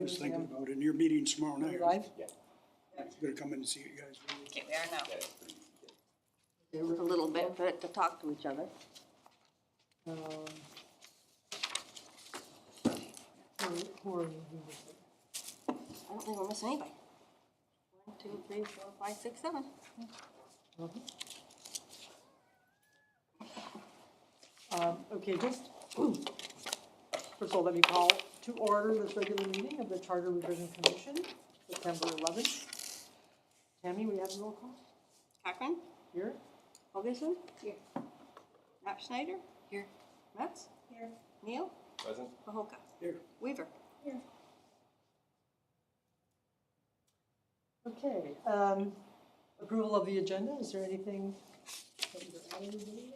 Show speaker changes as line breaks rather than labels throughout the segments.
was thinking about it, and your meeting's tomorrow night.
Live?
Yeah.
I'm gonna come in and see you guys.
Okay, we are now.
Yeah, it's pretty easy.
There was
a little bit for it to talk to each other.
Who are you?
I don't think we're missing anybody. 1, 2, 3, 4, 5, 6, 7.
Okay, just, first of all, let me call to order this regular meeting of the Charter Revision Commission, September 11th. Tammy, we have a roll call
Cochran,
here.
Ferguson. Here. Matt Schneider. Here. Metz. Here. Neal.
Present?
Mahoka.
Here.
Weaver. Here.
Okay, approval of the agenda, is there anything that you're adding to the meeting?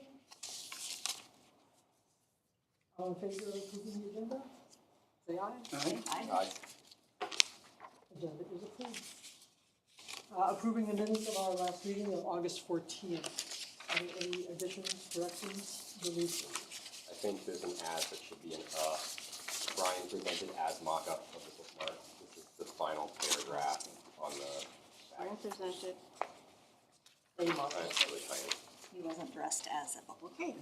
All in favor of approving the agenda? Say aye.
Aye.
Aye.
Agenda is approved. Approving the minutes of our last meeting of August 14th. Any additions, corrections, deletions?
I think there's an as that should be an Brian presented as mock-up of the bookmark. This is the final paragraph on the back.
Brian presented.
A mock.
It's really tiny.
He wasn't dressed as a bubble.
Okay.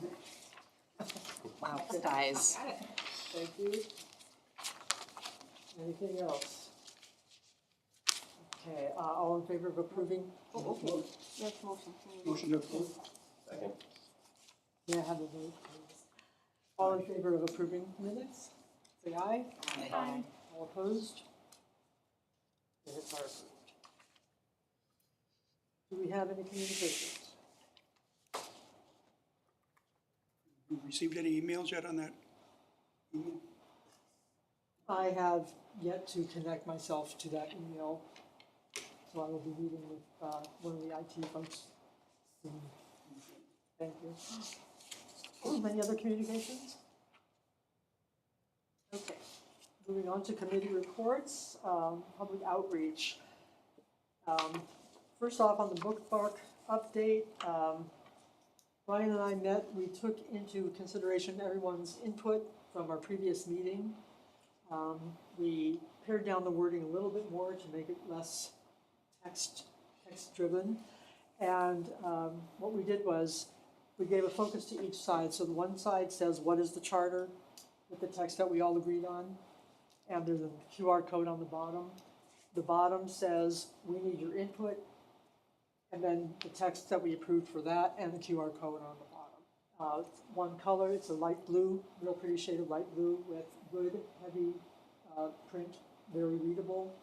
Wow, good eyes.
Thank you. Anything else? Okay, all in favor of approving?
Oh, okay. Yes, motion.
Motion to approve.
Second?
May I have a vote, please? All in favor of approving minutes? Say aye.
Aye.
All opposed? Minutes are approved. Do we have any communications?
You received any emails yet on that? email?
I have yet to connect myself to that email, so I will be meeting with one of the IT folks soon. Thank you. Any other communications? Okay, moving on to committee reports, public outreach. First off, on the bookmark update, Brian and I met, we took into consideration everyone's input from our previous meeting. We pared down the wording a little bit more to make it less text-driven. And what we did was, we gave a focus to each side. So the one side says, what is the charter, with the text that we all agreed on. And there's a QR code on the bottom. The bottom says, we need your input. And then the text that we approved for that and the QR code on the bottom. It's one color, it's a light blue, real pretty shade of light blue with good, heavy print, very readable.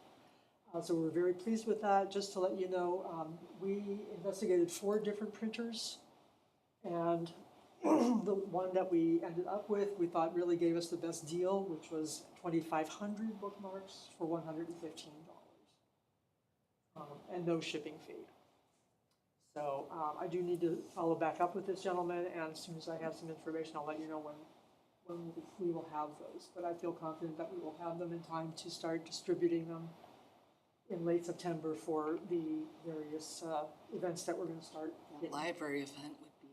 So we're very pleased with that. Just to let you know, we investigated 4 different printers. And the one that we ended up with, we thought really gave us the best deal, which was 2,500 bookmarks for $115. And no shipping fee. So I do need to follow back up with this gentleman, and as soon as I have some information, I'll let you know when we will have those. But I feel confident that we will have them in time to start distributing them in late September for the various events that we're going to start.
The library event would be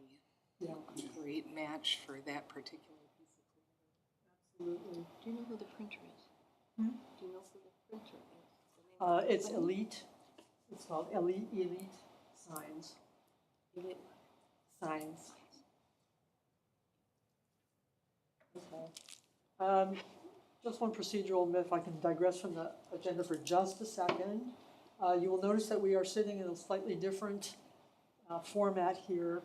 Yeah,
a great match for that particular piece of equipment.
absolutely.
Do you know who the printer is?
Hmm?
Do you know who the printer is? The name of the
It's
company?
Elite. It's called Elite Signs.
Elite.
Signs. Okay. Just one procedural myth, if I can digress from the agenda for just a second. You will notice that we are sitting in a slightly different format here.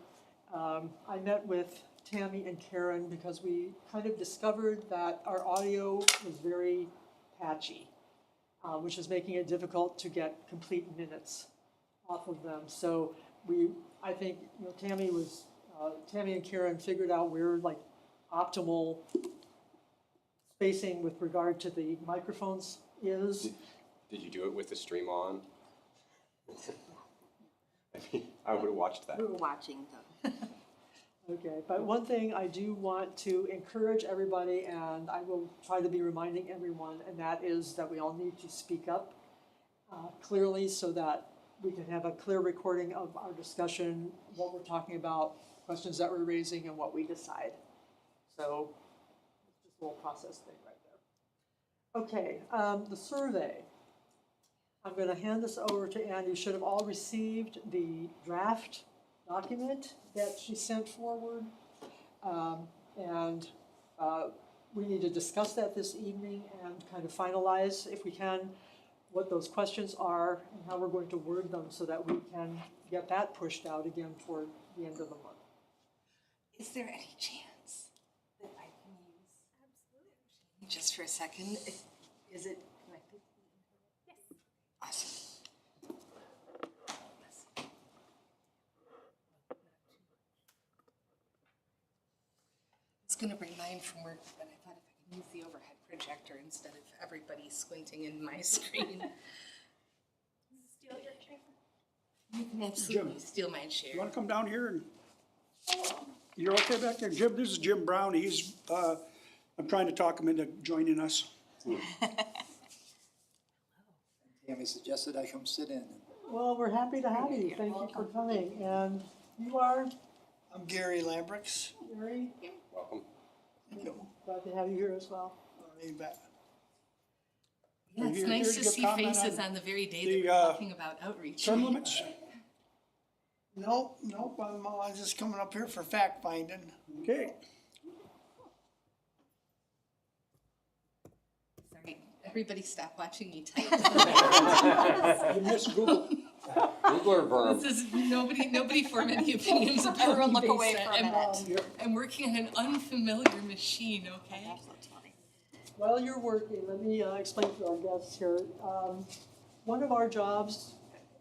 I met with Tammy and Karen because we kind of discovered that our audio was very patchy, which is making it difficult to get complete minutes off of them. So I think, Tammy and Karen figured out where like optimal spacing with regard to the microphones is.
Did you do it with the stream on? I mean, I would have watched that.
We were watching them.
Okay, but one thing I do want to encourage everybody, and I will try to be reminding everyone, and that is that we all need to speak up clearly so that we can have a clear recording of our discussion, what we're talking about, questions that we're raising, and what we decide. So it's just a little process thing right Okay, the survey. I'm gonna hand this over to Ann. You should have all received the draft document that she sent forward. And we need to discuss that this evening and kind of finalize, if we can, what those questions are and how we're going to word them so that we can get that pushed out again toward the end of the month.
Is there any chance that I can use just for a second? Is it connected? Yes. Awesome. I was gonna bring mine from work, but I thought if I could use the overhead projector instead of everybody squinting in my screen.
Steal your chair.
You can absolutely
Jim.
steal my chair.
You wanna come down here and, you're okay back there? Jim, this is Jim Brown. He's, I'm trying to talk him into joining us.
Tammy suggested I come sit in.
Well, we're happy to have you. Thank you for coming. And you are,
I'm Gary Lambrix.
Gary?
Welcome.
Thank you.
Glad to have you here as well.
Lean back.
Yeah, it's
Here-
nice
here's
to
your
see
comment
faces
on
on the very day
the,
that we're talking about outreach.
Term limits?
Nope, I'm just coming up here for fact finding.
Okay.
Sorry, everybody stop watching me type.
You missed Google.
Google or Verb?
This is, nobody form any opinions about
Everyone
me
look away
based
for
on-
a minute.
I'm working on an unfamiliar machine, okay?
That's funny.
While you're working, let me explain to our guests here. One of our jobs,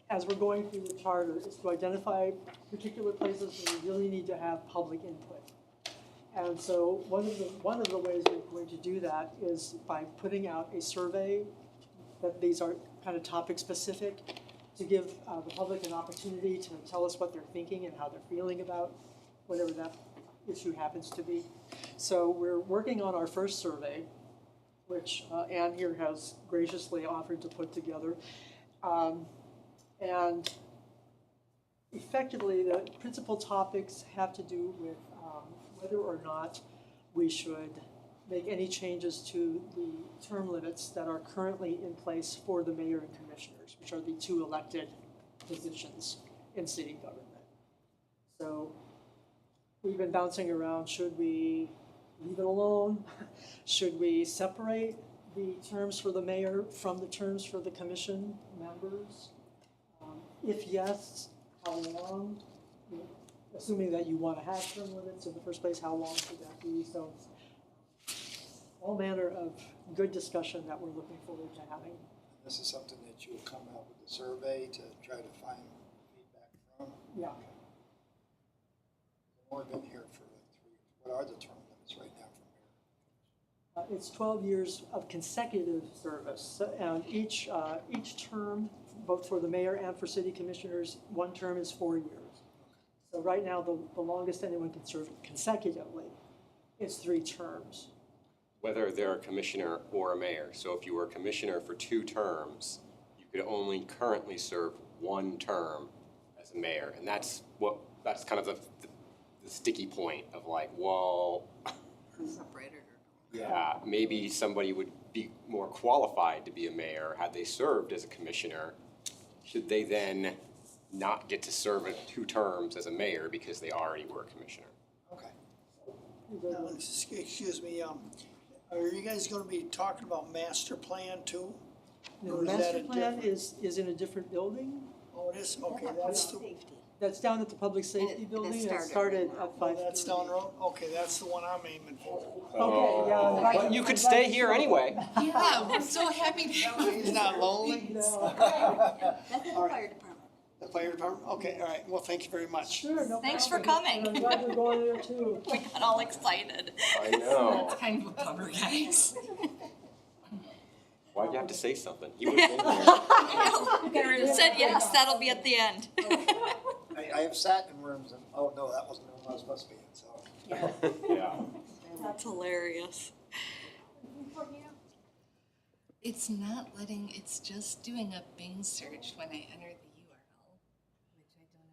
as we're going through the charter, is to identify particular places where we really need to have public input. And so one of the ways we're going to do that is by putting out a survey, that these are kind of topic specific, to give the public an opportunity to tell us what they're thinking and how they're feeling about whatever that issue happens to be. So we're working on our first survey, which Ann here has graciously offered to put together. And effectively, the principal topics have to do with whether or not we should make any changes to the term limits that are currently in place for the mayor and commissioners, which are the two elected positions in city government. So we've been bouncing around, should we leave it alone? Should we separate the terms for the mayor from the terms for the commission members? If yes, how long? Assuming that you want to have term limits in the first place, how long should that be? So all manner of good discussion that we're looking forward to having.
This is something that you will come out with a survey to try to find feedback from.
Yeah.
I've only been here for like 3 years. What are the term limits right now for mayor?
It's 12 years of consecutive service, and each term, both for the mayor and for city commissioners, one term is 4 years. So right now, the longest anyone can serve consecutively is 3 terms.
Whether they're a commissioner or a mayor. So if you were a commissioner for 2 terms, you could only currently serve 1 term as a mayor. And that's kind of the sticky point of like, well,
Separated or
yeah, maybe somebody would be more qualified to be a mayor had they served as a commissioner. Should they then not get to serve 2 terms as a mayor because they already were a commissioner?
Okay. Excuse me, are you guys gonna be talking about master plan too?
The
Or is that
master
a
plan
different-
is in a different building.
Oh, it is, okay, that's the,
That's down at the public safety
it
building. It
started
started
right now.
at 5:30.
that's down the road? Okay, that's the one I'm aiming for.
Okay, yeah.
But Oh. you could stay here anyway.
Yeah, we're so happy to.
He's not lonely?
No.
That's in the fire department.
The fire department? Okay, all right, well, thank you very much.
Sure, no
Thanks
problem.
for coming.
And I'm glad we're going there too.
We got all excited.
I know.
That's kind of a bummer, guys.
Why'd you have to say something? He would have been here.
Gary said yes, that'll be at the end.
I have sat in rooms and, oh, no, that wasn't the room I was supposed to be in, so.
Yeah.
That's hilarious.
It's not it's just doing a Bing search when I enter the URL,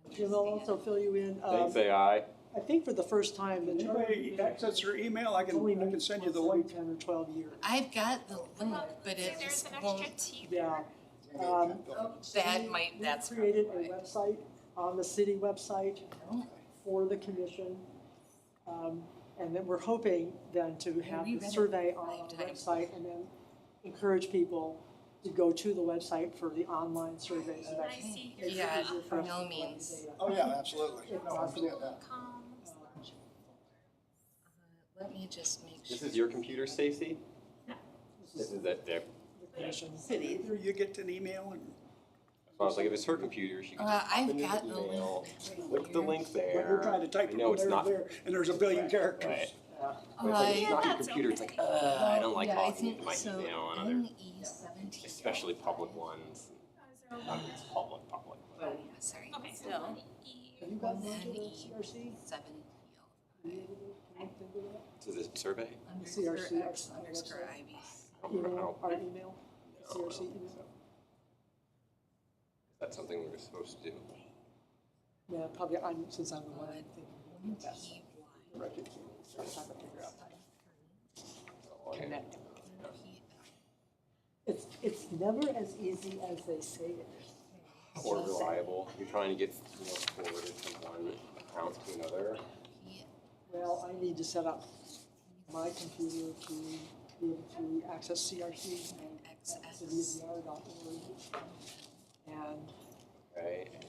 which I don't
Jim, I'll
understand.
also fill you in.
Thanks, AI.
I think for the first time, the charter
Anybody access your email? I
only
can
meets
send you the
once every
link.
10 or 12 years.
I've got the link, but it
There's
just
an extra
won't,
T.
Yeah.
that
We created a
probably.
website on the city website for the commission. And then we're hoping then to have
we
the
read it
survey on our
5 times.
website and then encourage people to go to the website for the online surveys. So that
I see
makes it
Yeah,
easier for us
no
to collect
means.
the data.
Oh, yeah, absolutely.
If
I understand
possible.
that.
Let me just make sure.
This is your computer, Stacy?
This
This
is
is it there.
the commission.
Either you get an email and
So I was like, if it's her computer, she can just
I've
open
got
the
the link
email,
right
click the
here.
link
when
there.
you're trying to type
I
it
know
from
it's
there to
not,
there, and there's a billion characters.
right.
Yeah.
But it's like, it's not your
that's
computer, it's like,
okay.
I don't like
Yeah, I
talking
think
into my
so.
email on other,
NE17.
especially public ones. Not if it's public.
Oh, yeah, sorry.
Okay, so
Still.
Have you gotten into the
NE
CRC?
7
Are you able to connect into that?
So is it a survey?
CRC
X
on the
underscore
website.
IBC.
Email, our email,
No, I
CRC
don't think
email?
so. Is that something we were supposed to do?
Yeah, probably, since I'm the one, I think. that's
TY.
directed to me, so I'm trying to figure out.
Okay.
It's never as easy as they say it is.
Or reliable, you're trying to get, forwarded from one account to another.
Well, I need to set up my computer to be able to access CRC at cityofdr.org. And
Okay, and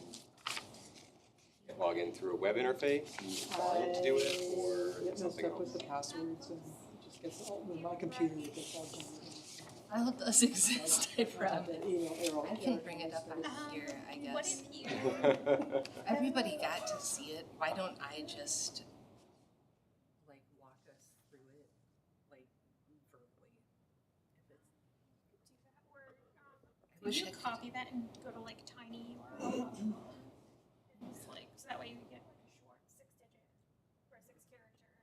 you log in through a web interface, you sign in to do it, or
I get messed
something
up with
else?
the passwords and it just gets, with my computer, it gets all generated.
Well, it does exist, I promise.
That email error.
I can bring it up on here, I
What
guess.
if you,
Everybody got to see it, why don't I just,
like walk us through it, like verbally. If it's
do that, or,
I
could
wish
you
I could.
copy that and go to like Tiny or, it's like, so that way you get like a short 6-digit or 6-character.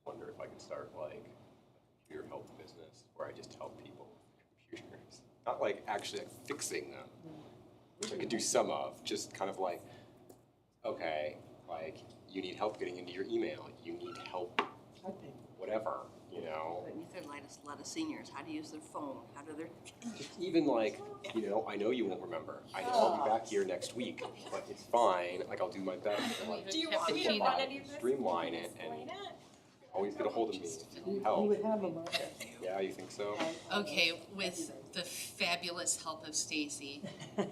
Wonder if I could start like a computer help business where I just help people with computers. Not like actually like fixing them, which I could do some of, just kind of like, okay, like you need help getting into your email, you need help,
Typing.
whatever,
But you could let us, a lot of seniors, how to use their phone, how do their,
Just even like, I know you won't remember. I know I'll be back here next week, but it's fine. Like I'll do my best to like
Do you want me to run any of this?
streamline it
Explain
and
it?
always get a hold of me if you
You
need help.
would have them,
Yeah, you think so?
Okay, with the fabulous help of Stacy, I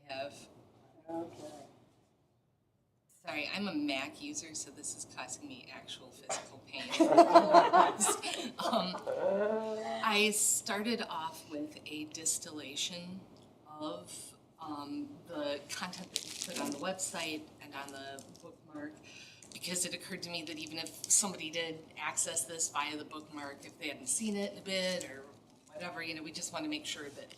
have,
Okay.
sorry, I'm a Mac user, so this is causing me actual physical pain. I started off with a distillation of the content that we put on the website and on the bookmark, because it occurred to me that even if somebody did access this via the bookmark, if they hadn't seen it in a bit or whatever, we just want to make sure that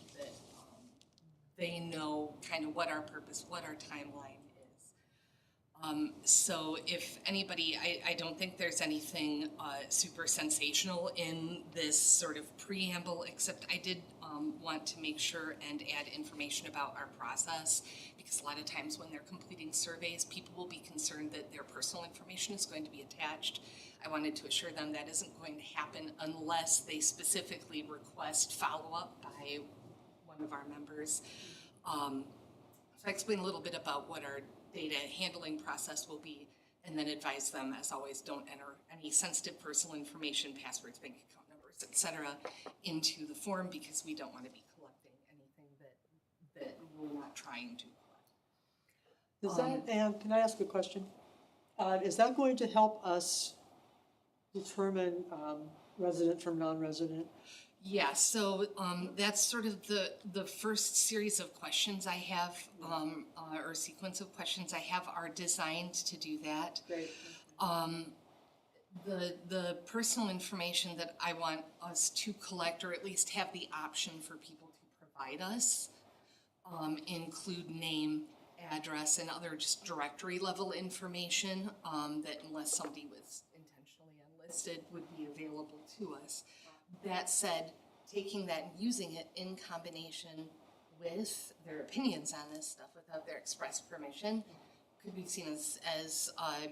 they know kind of what our purpose, what our timeline is. So if anybody, I don't think there's anything super sensational in this sort of preamble, except I did want to make sure and add information about our process, because a lot of times when they're completing surveys, people will be concerned that their personal information is going to be attached. I wanted to assure them that isn't going to happen unless they specifically request follow-up by one of our members. So I explained a little bit about what our data handling process will be, and then advise them, as always, don't enter any sensitive personal information, passwords, bank account numbers, et cetera, into the form, because we don't want to be collecting anything that we're not trying to collect.
Does that, and can I ask a question? Is that going to help us determine resident from non-resident?
Yeah, so that's sort of the first series of questions I have, or sequence of questions I have are designed to do that.
Great.
The personal information that I want us to collect, or at least have the option for people to provide us, include name, address, and other just directory level information, that unless somebody was intentionally unlisted, would be available to us. That said, taking that and using it in combination with their opinions on this stuff without their express permission could be seen as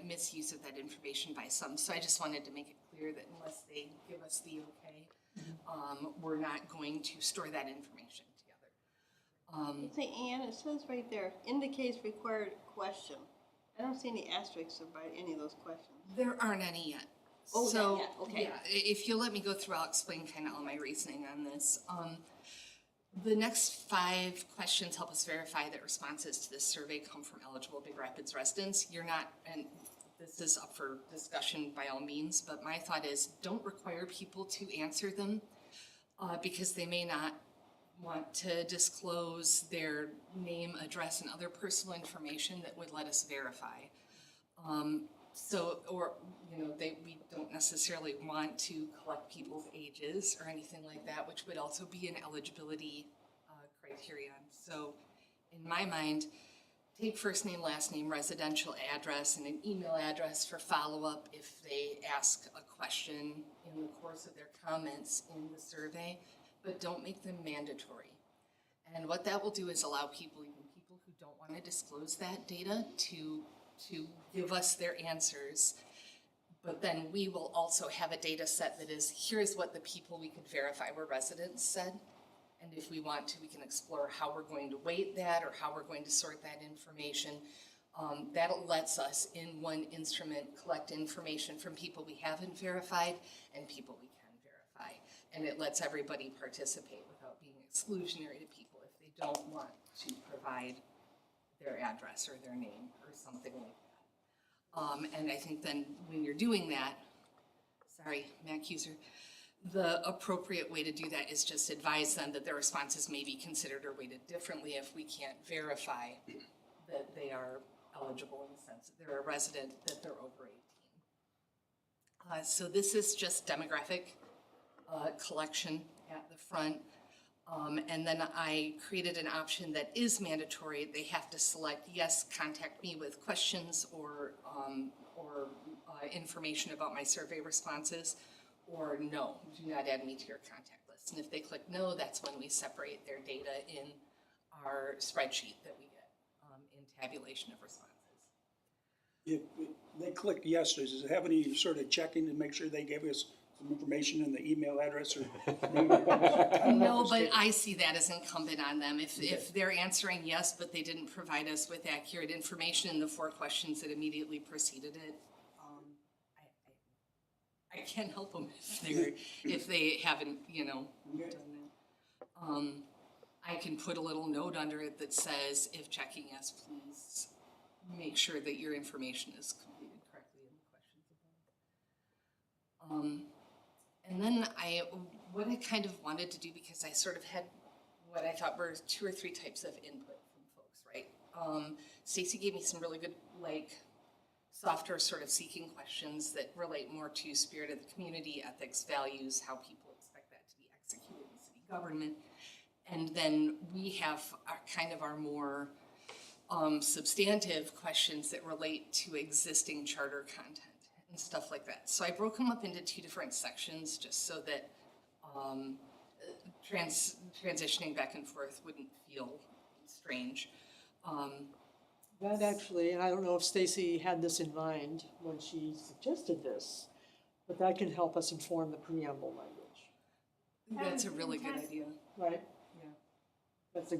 misuse of that information by some. So I just wanted to make it clear that unless they give us the okay, we're not going to store that information together.
Say, Ann, it says right there, indicates required question. I don't see any asterisks about any of those questions.
There aren't any yet.
Oh, not
So,
yet, okay.
yeah, if you'll let me go through, I'll explain kind of all my reasoning on this. The next 5 questions help us verify that responses to this survey come from eligible Big Rapids residents. You're not, and this is up for discussion by all means, but my thought is don't require people to answer them because they may not want to disclose their name, address, and other personal information that would let us verify. Or, we don't necessarily want to collect people's ages or anything like that, which would also be an eligibility criterion. So in my mind, take first name, last name, residential address, and an email address for follow-up if they ask a question in the course of their comments in the survey, but don't make them mandatory. And what that will do is allow people, even people who don't want to disclose that data, to give us their answers. But then we will also have a data set that is, here's what the people we could verify were residents said. And if we want to, we can explore how we're going to weight that or how we're going to sort that information. That lets us, in one instrument, collect information from people we haven't verified and people we can verify. And it lets everybody participate without being exclusionary to people if they don't want to provide their address or their name or something like that. And I think then when you're doing that, sorry, Matt User, the appropriate way to do that is just advise them that their responses may be considered or weighted differently if we can't verify that they are eligible in the sense that they're a resident, that they're over 18. So this is just demographic collection at the front. And then I created an option that is mandatory. They have to select, yes, contact me with questions or information about my survey responses, or no, do not add me to your contact list. And if they click no, that's when we separate their data in our spreadsheet that we get in tabulation of responses.
If they click yes, does it have any sort of checking to make sure they gave us some information in the email address or?
No, but I see that as incumbent on them. If they're answering yes, but they didn't provide us with accurate information in the 4 questions that immediately preceded it, I can't help them if they haven't, done that. I can put a little note under it that says, if checking yes, please make sure that your information is completed correctly in the questions above. And then what I kind of wanted to do, because I sort of had what I thought were 2 or 3 types of input from folks, right? Stacy gave me some really good, softer sort of seeking questions that relate more to spirit of the community, ethics, values, how people expect that to be executed in city government. And then we have our more substantive questions that relate to existing charter content and stuff like that. So I broke them up into 2 different sections just so that transitioning back and forth wouldn't feel strange.
That actually, and I don't know if Stacy had this in mind when she suggested this, but that can help us inform the preamble language,
That's a really good idea.
right?
Yeah.
That's a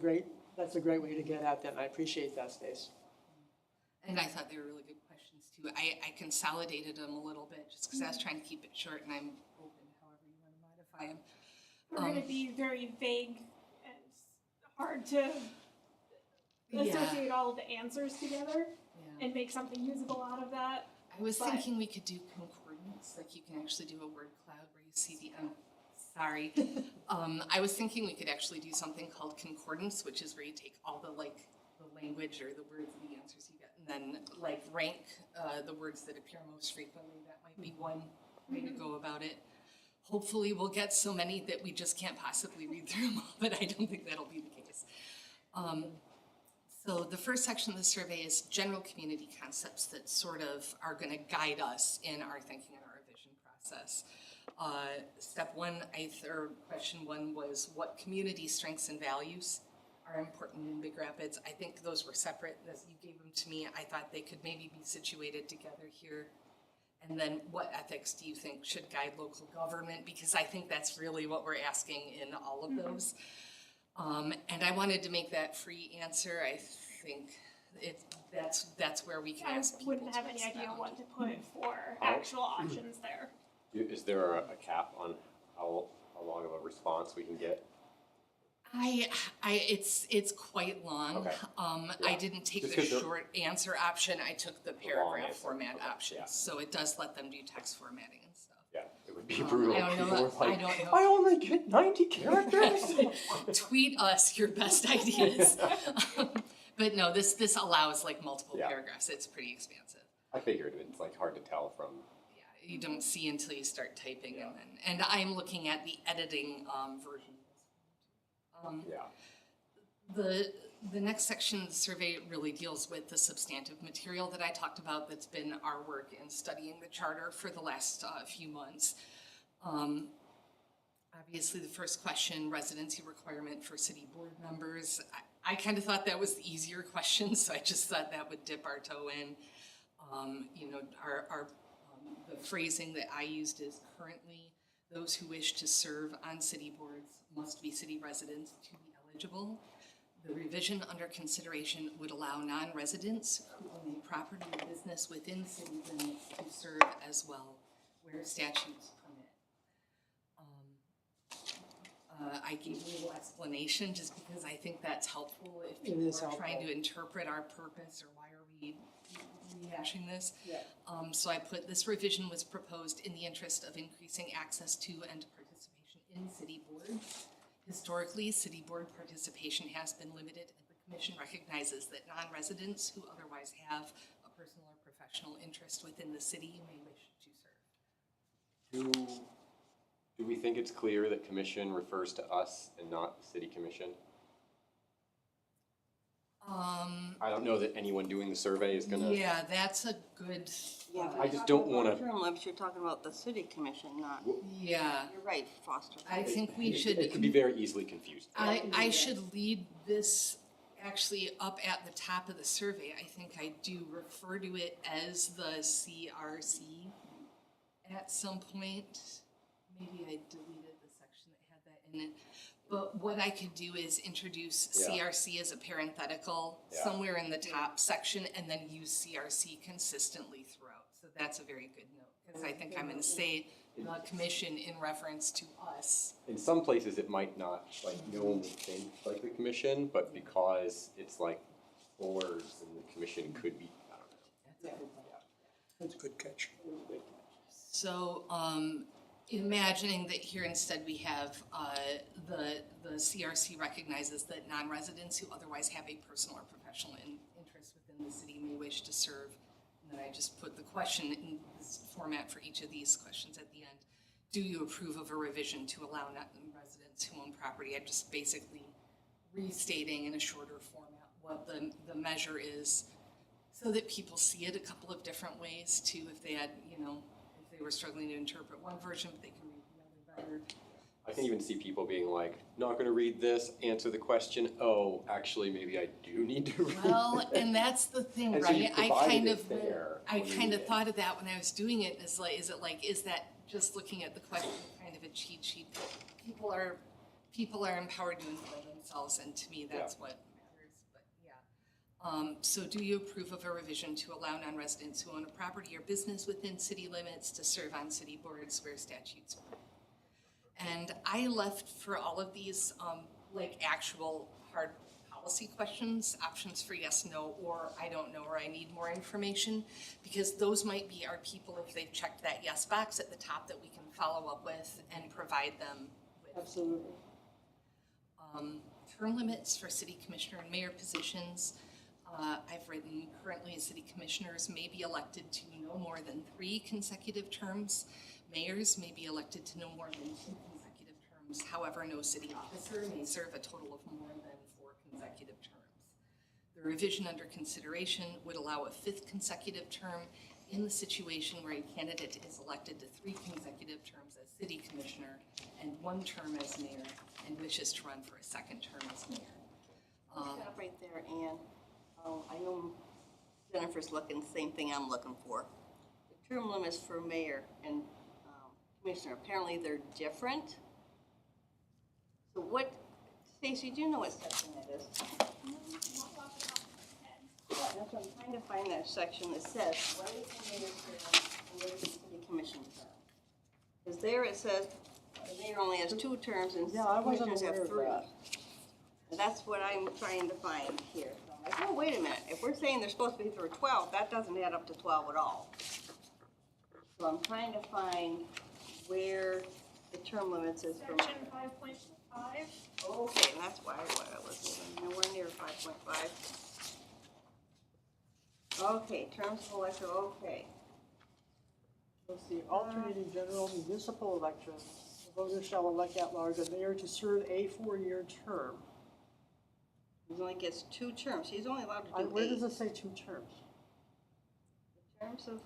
great way to get at that, and I appreciate that, Stace.
And I thought they were really good questions too. I consolidated them a little bit just because I was trying to keep it short, and I'm open however you want to modify them.
We're going to be very vague and hard to associate all of the answers together and make something usable out of that.
I was thinking we could do concordance, like you can actually do a word cloud where you see the, sorry. I was thinking we could actually do something called concordance, which is where you take all the the language or the words of the answers you get, and and then like rank the words that appear most frequently. That might be one way to go about it. Hopefully we'll get so many that we just can't possibly read through them all, but I don't think that'll be the case. So the first section of the survey is general community concepts that sort of are going to guide us in our thinking and our revision process. Step one, or question one was, what community strengths and values are important in Big Rapids? I think those were separate. As you gave them to me, I thought they could maybe be situated together here. And then what ethics do you think should guide local government? Because I think that's really what we're asking in all of those. And I wanted to make that free answer. I think that's where we can
I
ask people
wouldn't have
to
any idea
expound.
what to put for actual options there.
Is there a cap on how long of a response we can get?
It's quite long.
Okay.
I
Yeah.
didn't take
Just
the
'cause they're-
short answer option, I took the
long
paragraph
answer.
format
Okay,
option.
yeah.
So it does let them do text formatting and stuff.
Yeah, it would be brutal.
I don't
People
know,
were
I
like,
don't know.
I only get 90 characters?
Tweet us your best ideas. But no, this allows like multiple
Yeah.
paragraphs, it's pretty expansive.
I figured it's like hard to tell from,
Yeah, you don't see until you start typing and I'm looking at the editing version.
yeah.
The next section of the survey really deals with the substantive material that I talked about that's been our work in studying the charter for the last few months. Obviously, the first question, residency requirement for city board members. I kind of thought that was the easier question, so I just thought that would dip our toe in. The phrasing that I used is currently, those who wish to serve on city boards must be city residents to be eligible. The revision under consideration would allow non-residents who own a property or business within city limits to serve as well, where statutes permit. I gave a little explanation just because I think that's helpful if
It is
people are trying
helpful.
to interpret our purpose or why are we rehashing this.
Yeah.
So I put, this revision was proposed in the interest of increasing access to and participation in city boards. Historically, city board participation has been limited, and the commission recognizes that non-residents who otherwise have a personal or professional interest within the city may wish to serve.
Do we think it's clear that commission refers to us and not the city commission? I don't know that anyone doing the survey is gonna.
Yeah, that's a good,
Yeah,
I just don't wanna-
Term limits, you're talking about the city commission, not,
yeah,
you're right, Foster.
I think we should.
It could be very easily confused.
I should lead this actually up at the top of the survey. I think I do refer to it as the CRC at some point. Maybe I deleted the section that had that in it. But what I could do is introduce
Yeah.
CRC as a parenthetical
Yeah.
somewhere in the top section and then use CRC consistently throughout. So that's a very good note, because I think I'm gonna say the commission in reference to us.
In some places, it might not, like, no one would think like the commission, but because it's like boards and the commission could be, I don't know.
That's a good catch.
So, imagining that here instead we have, the CRC recognizes that non-residents who otherwise have a personal or professional interest within the city may wish to serve. And then I just put the question in this format for each of these questions at the end. Do you approve of a revision to allow non-residents who own property? I'm just basically restating in a shorter format what the measure is, so that people see it a couple of different ways too, if they had, if they were struggling to interpret one version, but they can read the other better.
I can even see people being like, not gonna read this, answer the question, oh, actually, maybe I do need to read
Well,
this.
and that's the thing,
And so you
right? I
provided
kind
it
of,
there
I
when you
kind of
did.
thought of that when I was doing it, is that just looking at the question kind of a cheat sheet? People are empowered to inform themselves, and to me, that's what matters, but yeah. So do you approve of a revision to allow non-residents who own a property or business within city limits to serve on city boards where statutes permit? And I left for all of these, like actual hard policy questions, options for yes, no, or I don't know, or I need more information, because those might be our people, if they've checked that yes box at the top, that we can follow up with and provide them with.
Absolutely.
Term limits for city commissioner and mayor positions. I've written, currently city commissioners may be elected to no more than 3 consecutive terms. Mayors may be elected to no more than 2 consecutive terms. However, no city officer may serve a total of more than 4 consecutive terms. The revision under consideration would allow a 5th consecutive term in the situation where a candidate is elected to 3 consecutive terms as city commissioner and 1 term as mayor and wishes to run for a 2nd term as mayor.
Stop right there, Ann. I know Jennifer's looking, same thing I'm looking for. The term limits for mayor and commissioner, apparently they're different. So what, Stacy, do you know what section that is?
Not off the top of my head.
Yeah, that's what I'm trying to find that section that says, what is the mayor's term and what is the city commission term? Because there it says, the mayor only has 2 terms and
Yeah, I wasn't
commissioners have
aware of
3.
that.
And that's what I'm trying to find here. So I'm like, oh, wait a minute, if we're saying they're supposed to be for 12, that doesn't add up to 12 at all. So I'm trying to find where the term limits is for.
Section 5.5.
Okay, and that's why I was nowhere near 5.5. Okay, terms of election, okay.
Let's see, alternating general municipal elections, the voters shall elect at large a mayor to serve a 4-year term.
He only gets 2 terms, he's only allowed to do
Where
8.
does it say 2 terms?
Terms of,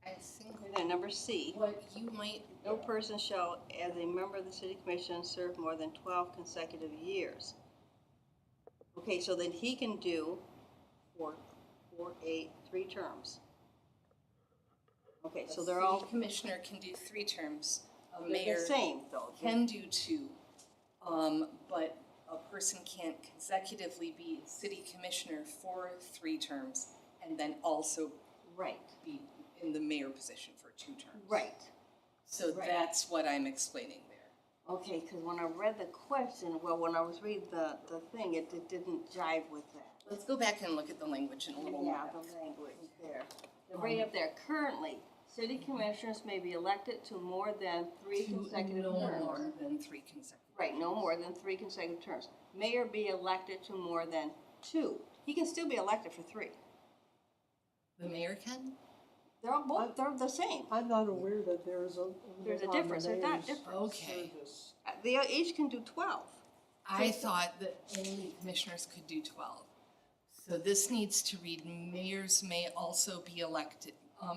I think
then number C.
what you might,
No person shall, as a member of the city commission, serve more than 12 consecutive years. Okay, so then he can do 4, 8, 3 terms. Okay, so they're all
city commissioner can do 3 terms. A
they're
mayor
the same, though.
can do 2, but a person can't consecutively be city commissioner for 3 terms and then also
Right,
be in the mayor position for 2 terms.
right.
So
Right.
that's what I'm explaining there.
Okay, because when I read the question, well, when I was reading the thing, it didn't jive with that.
Let's go back and look at the language in a little
Yeah,
more.
the language there. Right up there, currently, city commissioners may be elected to more than 3 consecutive
No
terms.
more than 3 consecutive.
Right, no more than 3 consecutive terms. Mayor be elected to more than 2. He can still be elected for 3.
The mayor can?
They're all both, they're the same.
I'm not aware that there's a.
There's a
on the
difference, they're not
mayor's
different.
Okay.
service.
They each can do 12.
I thought that only commissioners could do 12. So this needs to read, mayors may also be elected,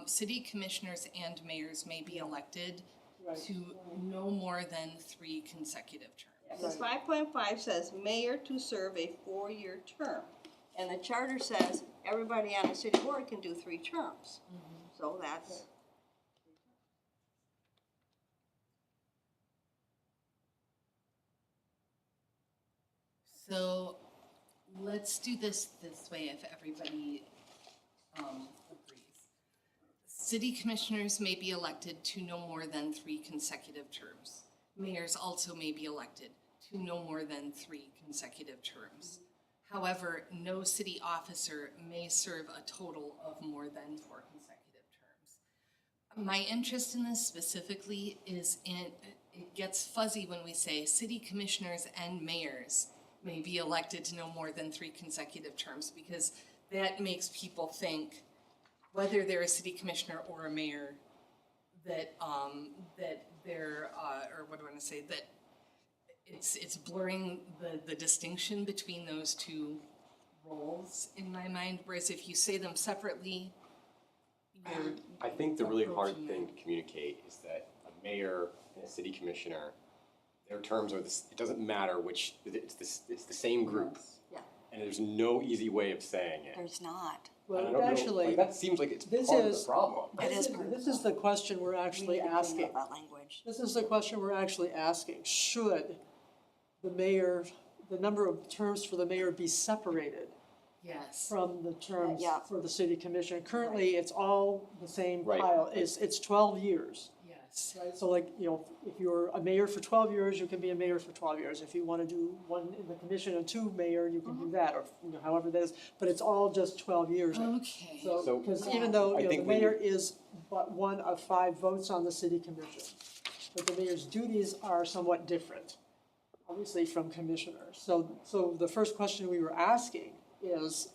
city commissioners and mayors may be elected
Right.
to no more than 3 consecutive terms.
Because 5.5 says mayor to serve a 4-year term. And the charter says everybody on the city board can do 3 terms. So that's,
So let's do this way if everybody agrees. City commissioners may be elected to no more than 3 consecutive terms. Mayors also may be elected to no more than 3 consecutive terms. However, no city officer may serve a total of more than 4 consecutive terms. My interest in this specifically is it gets fuzzy when we say city commissioners and mayors may be elected to no more than 3 consecutive terms, because that makes people think, whether they're a city commissioner or a mayor, that they're or what do I want to say, that it's blurring the distinction between those 2 roles in my mind. Whereas if you say them separately, you're
I think the really hard
approaching
thing to communicate is that a mayor and a city commissioner, their terms are this, it doesn't matter which, it's the same group.
yeah,
And there's no easy way of saying it.
there's not.
And I
Well,
don't know,
actually,
like, that seems like it's
this
part of
is-
the problem.
this is the question we're actually asking.
That language.
This is the question we're actually asking. Should the mayor, the number of terms for the mayor be separated
yes.
from the terms
Yeah.
for the city commission? Currently, it's all the same
Right.
pile. It's 12 years.
Yes.
Right, so like, you know, if you're a mayor for 12 years, you can be a mayor for 12 years. If you want to do 1 in the commission and 2 mayor, you can do that, or you know, however that is. But it's all just 12 years.
Okay.
So,
So-
because even though,
I
you know, the
think we-
mayor is but one of 5 votes on the city commission. But the mayor's duties are somewhat different, obviously, from commissioners. So the first question we were asking is,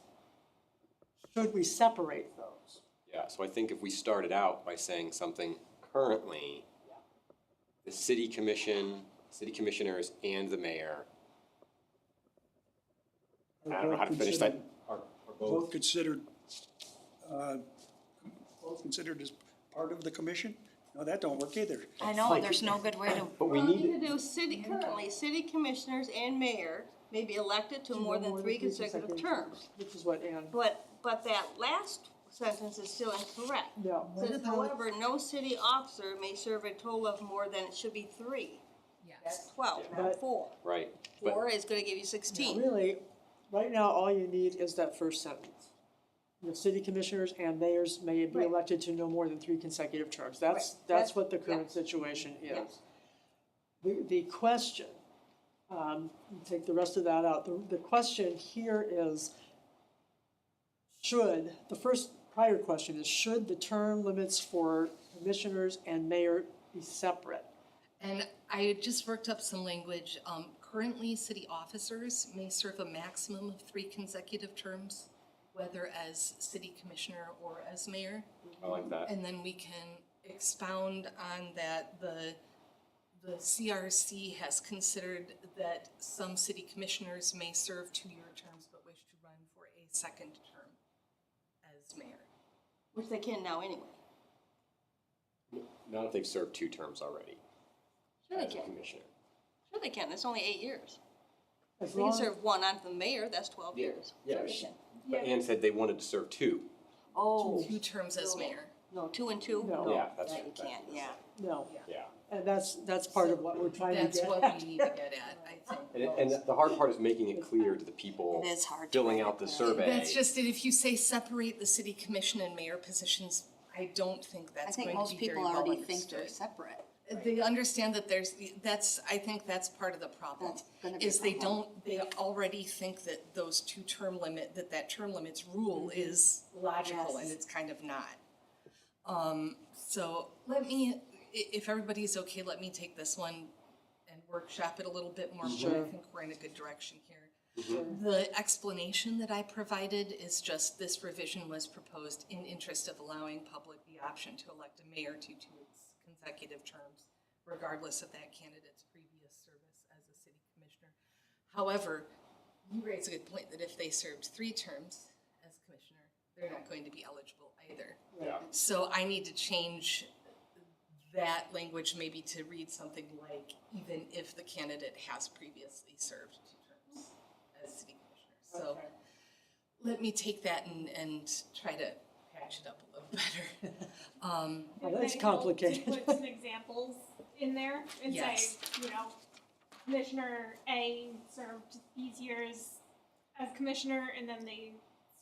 should we separate those?
Yeah, so I think if we started out by saying something currently, the city commission, city commissioners and the mayor, I don't know how to finish that, are both,
Both considered as part of the commission? No, that don't work either.
I know, there's no good way to,
but we
Well,
need
you
it.
could do currently, city commissioners and mayor may be elected to more than 3 consecutive terms.
Which is what Ann,
But that last sentence is still incorrect.
yeah.
Says, however, no city officer may serve a total of more than, it should be 3. That's
Yes.
12,
But-
not 4.
Right, but
4 is gonna give you 16.
Really, right now, all you need is that first sentence. The city commissioners and mayors may be
Right.
elected to no more than 3 consecutive terms. That's
That's-
what the
yeah.
current situation
Yeah.
is. The question, take the rest of that out, the question here is, the first prior question is, should the term limits for commissioners and mayor be separate?
And I just worked up some language. Currently, city officers may serve a maximum of 3 consecutive terms, whether as city commissioner or as mayor.
I like that.
And then we can expound on that. The CRC has considered that some city commissioners may serve 2-year terms but wish to run for a second term as mayor.
Which they can now anyway.
Not if they've served 2 terms already
Sure they
as a
can.
commissioner.
Sure they can. It's only 8 years.
As
They can
long-
serve 1 on the mayor, that's 12 years.
Yeah,
Sure they
she-
can.
But Ann said they wanted to serve 2.
Oh,
2 terms as mayor.
No,
2 and 2?
No.
Yeah, that's.
That you can't, yeah.
no,
Yeah.
and that's part of what we're trying to get
That's
at.
what we need to get at, I think.
And the hard part is making it clear to the people
it is hard to
filling
write
out the
it.
survey.
That's just it. If you say separate the city commission and mayor positions, I don't think
I
that's
think
going to
most
be very
people
well
already think they're
understood.
separate.
They understand that I think that's part of the problem.
That's gonna be a
Is they
problem.
they already think that those 2 term limit, that term limits rule is logical and
Yes.
it's kind of not. So let me, if everybody's okay, let me take this one and workshop it a little bit more. But I think we're in a good direction here. The explanation that I provided is just this revision was proposed in interest of allowing public the option to elect a mayor to 2 consecutive terms, regardless of that candidate's previous service as a city commissioner. However, you raise a good point that if they served 3 terms as commissioner, they're not going to be eligible either.
Yeah.
So I need to change that language maybe to read something like, even if the candidate has previously served 2 terms as city commissioner. So
Okay.
let me take that and try to patch it up a little better.
Well,
It
that's
may help
complicated.
To put some examples in there and
Yes.
say, Commissioner A served these years as commissioner and then they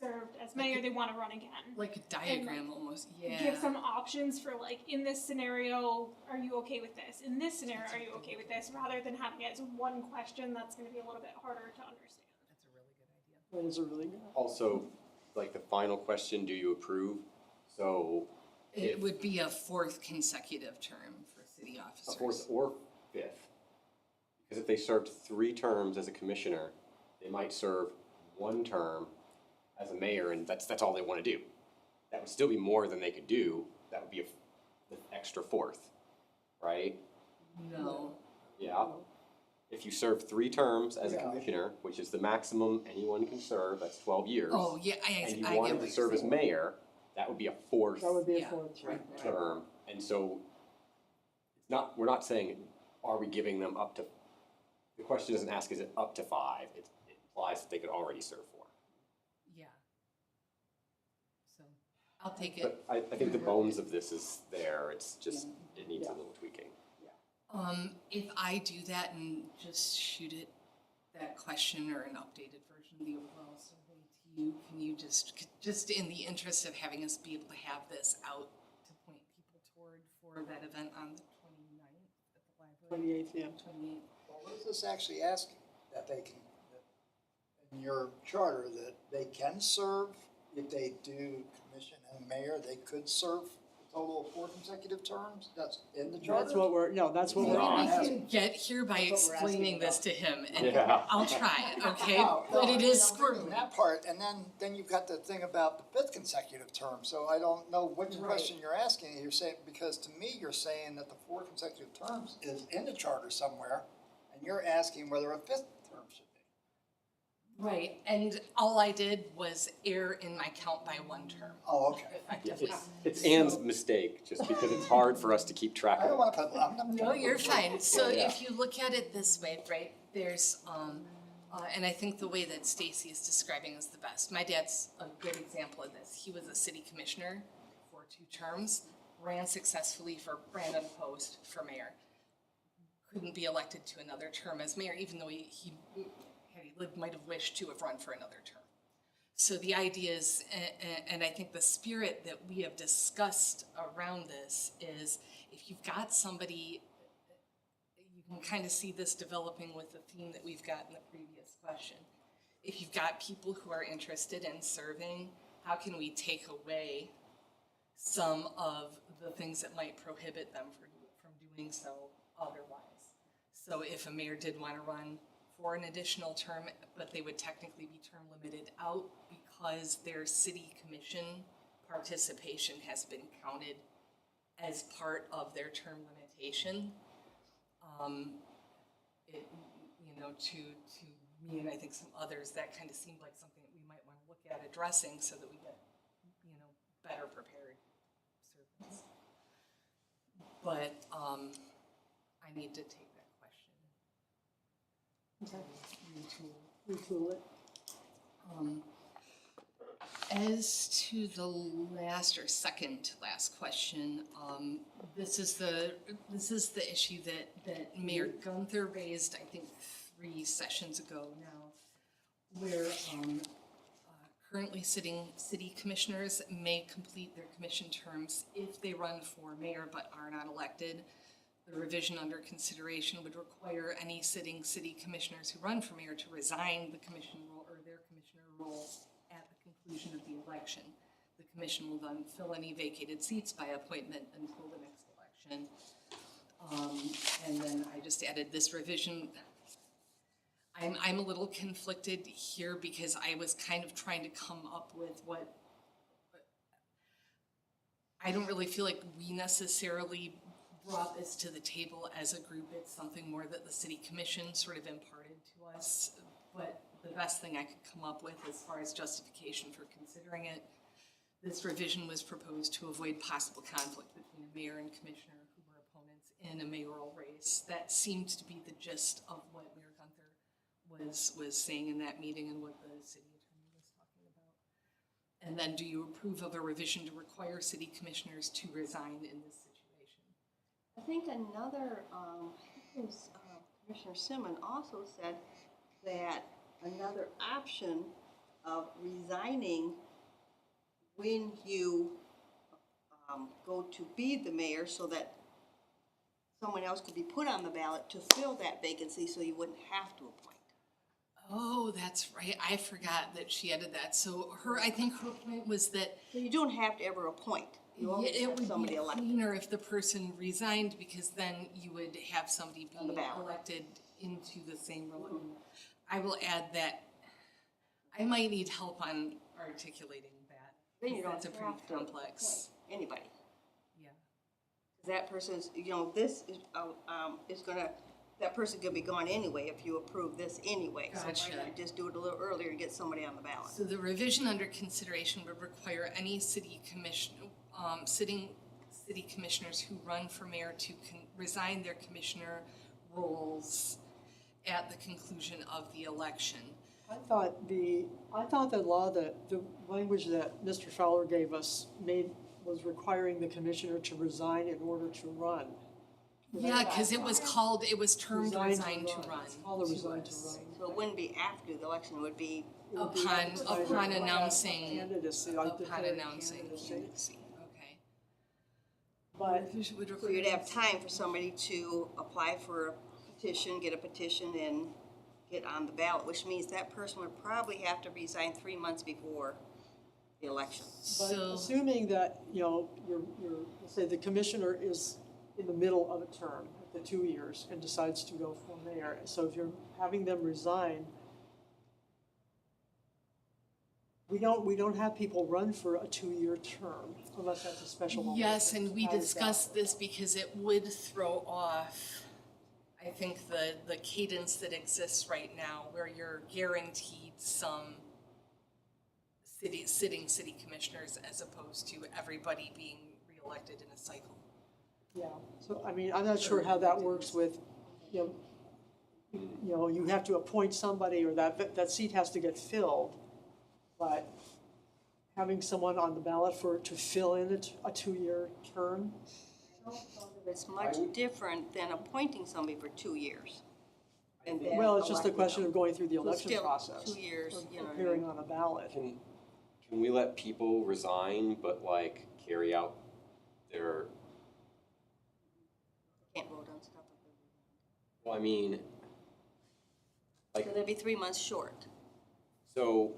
served as mayor, they wanna run again.
Like a diagram almost, yeah.
Give some options for like, in this scenario, are you okay with this? In this scenario, are you okay with this? Rather than having it as one question, that's gonna be a little bit harder to understand.
That's a really good idea.
That is a really good.
Also, like the final question, do you approve? So
It would be a 4th consecutive term for city
a
officers.
4th or 5th. Because if they served 3 terms as a commissioner, they might serve 1 term as a mayor, and that's all they want to do. That would still be more than they could do. That would be the extra 4th, right?
No.
Yeah. If you serve 3 terms as a
Yeah.
commissioner, which is the maximum anyone can serve, that's 12 years.
Oh, yeah,
And you
I get
wanted
what
to
you're
serve as
saying.
mayor, that would be a 4th
That would be a
Yeah.
4th term.
term. And so we're not saying, are we giving them up to, the question doesn't ask, is it up to 5? It implies that they could already serve 4.
Yeah. So, I'll take it.
But I think the bones of this is there, it's just, it needs a little tweaking.
If I do that and just shoot it, that question or an updated version of the overall survey to you, can you just in the interest of having us be able to have this out to point people toward for that event on the 29th at the library?
28th, yeah.
28th.
Well, what is this actually asking? That they can, that in your charter, that they can serve, if they do commission and mayor, they could serve total of 4 consecutive terms? That's in the charter?
That's what we're, no, that's what
Maybe
we're
we
asking.
can get here by
That's what we're asking
explaining this
about.
to him, and
Yeah.
I'll try, okay?
No,
But it is
I'm reading
squirrely.
that part, and then you've got the thing about the 5th consecutive term, so I don't know which
Right.
question you're asking. You're saying, because to me, you're saying that the 4 consecutive terms is in the charter somewhere, and you're asking whether a 5th term should be.
Right, and all I did was err in my count by 1 term,
Oh, okay.
effectively.
It's Ann's mistake, just because it's hard for us to keep track
I don't
of.
wanna put, I'm not.
No, you're fine. So
Yeah.
if you look at it this way, right, there's, and I think the way that Stacy is describing is the best. My dad's a good example of this. He was a city commissioner for 2 terms, ran successfully for Brandon Post for mayor. Couldn't be elected to another term as mayor, even though he had he lived, might have wished to have run for another term. So the idea is, and I think the spirit that we have discussed around this is, if you've got somebody, you can kind of see this developing with the theme that we've got in the previous question. If you've got people who are interested in serving, how can we take away some of the things that might prohibit them from doing so otherwise? So if a mayor did want to run for an additional term, but they would technically be term limited out because their city commission participation has been counted as part of their term limitation. It, you know, to me and I think some others, that kind of seemed like something that we might want to look at addressing so that we get, you know, better prepared servants. But I need to take that question.
Retool it.
As to the last or second to last question, this is the issue that Mayor Gunther raised, I think, 3 sessions ago now, where currently sitting city commissioners may complete their commission terms if they run for mayor but are not elected. The revision under consideration would require any sitting city commissioners who run for mayor to resign the commission role or their commissioner roles at the conclusion of the election. The commission will then fill any vacated seats by appointment until the next election. And then I just added this revision. I'm a little conflicted here because I was kind of trying to come up with what, I don't really feel like we necessarily brought this to the table as a group. It's something more that the city commission sort of imparted to us. But the best thing I could come up with as far as justification for considering it, this revision was proposed to avoid possible conflict between a mayor and commissioner who were opponents in a mayoral race. That seemed to be the gist of what Mayor Gunther was saying in that meeting and what the city attorney was talking about. And then, do you approve of a revision to require city commissioners to resign in this situation?
I think another, I think it was Commissioner Simmon also said that another option of resigning when you go to be the mayor so that someone else could be put on the ballot to fill that vacancy so you wouldn't have to appoint.
Oh, that's right. I forgot that she added that. So I think her point was that
So you don't have to ever appoint. You always
it
have
would
somebody
be
elected.
cleaner if the person resigned, because then you would have somebody
On the
being
ballot.
elected into the same role. I will add that I might need help on articulating that.
Then you don't
That's a pretty
have to
complex.
appoint anybody.
Yeah.
That person's, you know, this is gonna, that person could be gone anyway if you approve this anyway. So
Gotcha.
why not just do it a little earlier and get somebody on the ballot?
So the revision under consideration would require any city commission, sitting city commissioners who run for mayor to resign their commissioner roles at the conclusion of the election.
I thought the law, the language that Mr. Fowler gave us was requiring the commissioner to resign in order to run.
Yeah, because it was termed resign to run.
It's called a resign to
us.
run.
So it wouldn't be after the election, it would be,
Upon announcing,
Candidacy, like
upon
declaring
announcing
candidacy.
candidacy, okay.
But
Revision would
so
require-
you'd have time for somebody to apply for a petition, get a petition, and get on the ballot, which means that person would probably have to resign 3 months before the election.
But
So,
assuming that, let's say the commissioner is in the middle of a term, the 2 years, and decides to go for mayor, so if you're having them resign, we don't have people run for a 2-year term unless that's a special election.
yes, and we
How does that
discussed
work?
this because it would throw off, I think, the cadence that exists right now, where you're guaranteed some sitting city commissioners as opposed to everybody being reelected in a cycle.
Yeah, so I mean, I'm not sure how that works with, you have to appoint somebody or that seat has to get filled. But having someone on the ballot to fill in a 2-year term,
It's much different than appointing somebody for 2 years. And then
well, it's just a
electing
question
them.
of going through the
So
election
still,
process.
2 years, you know what I
Appearing
mean?
on a ballot.
Can we let people resign but like carry out their,
Can't vote on stuff.
well, I mean,
So they'd be 3 months short.
so.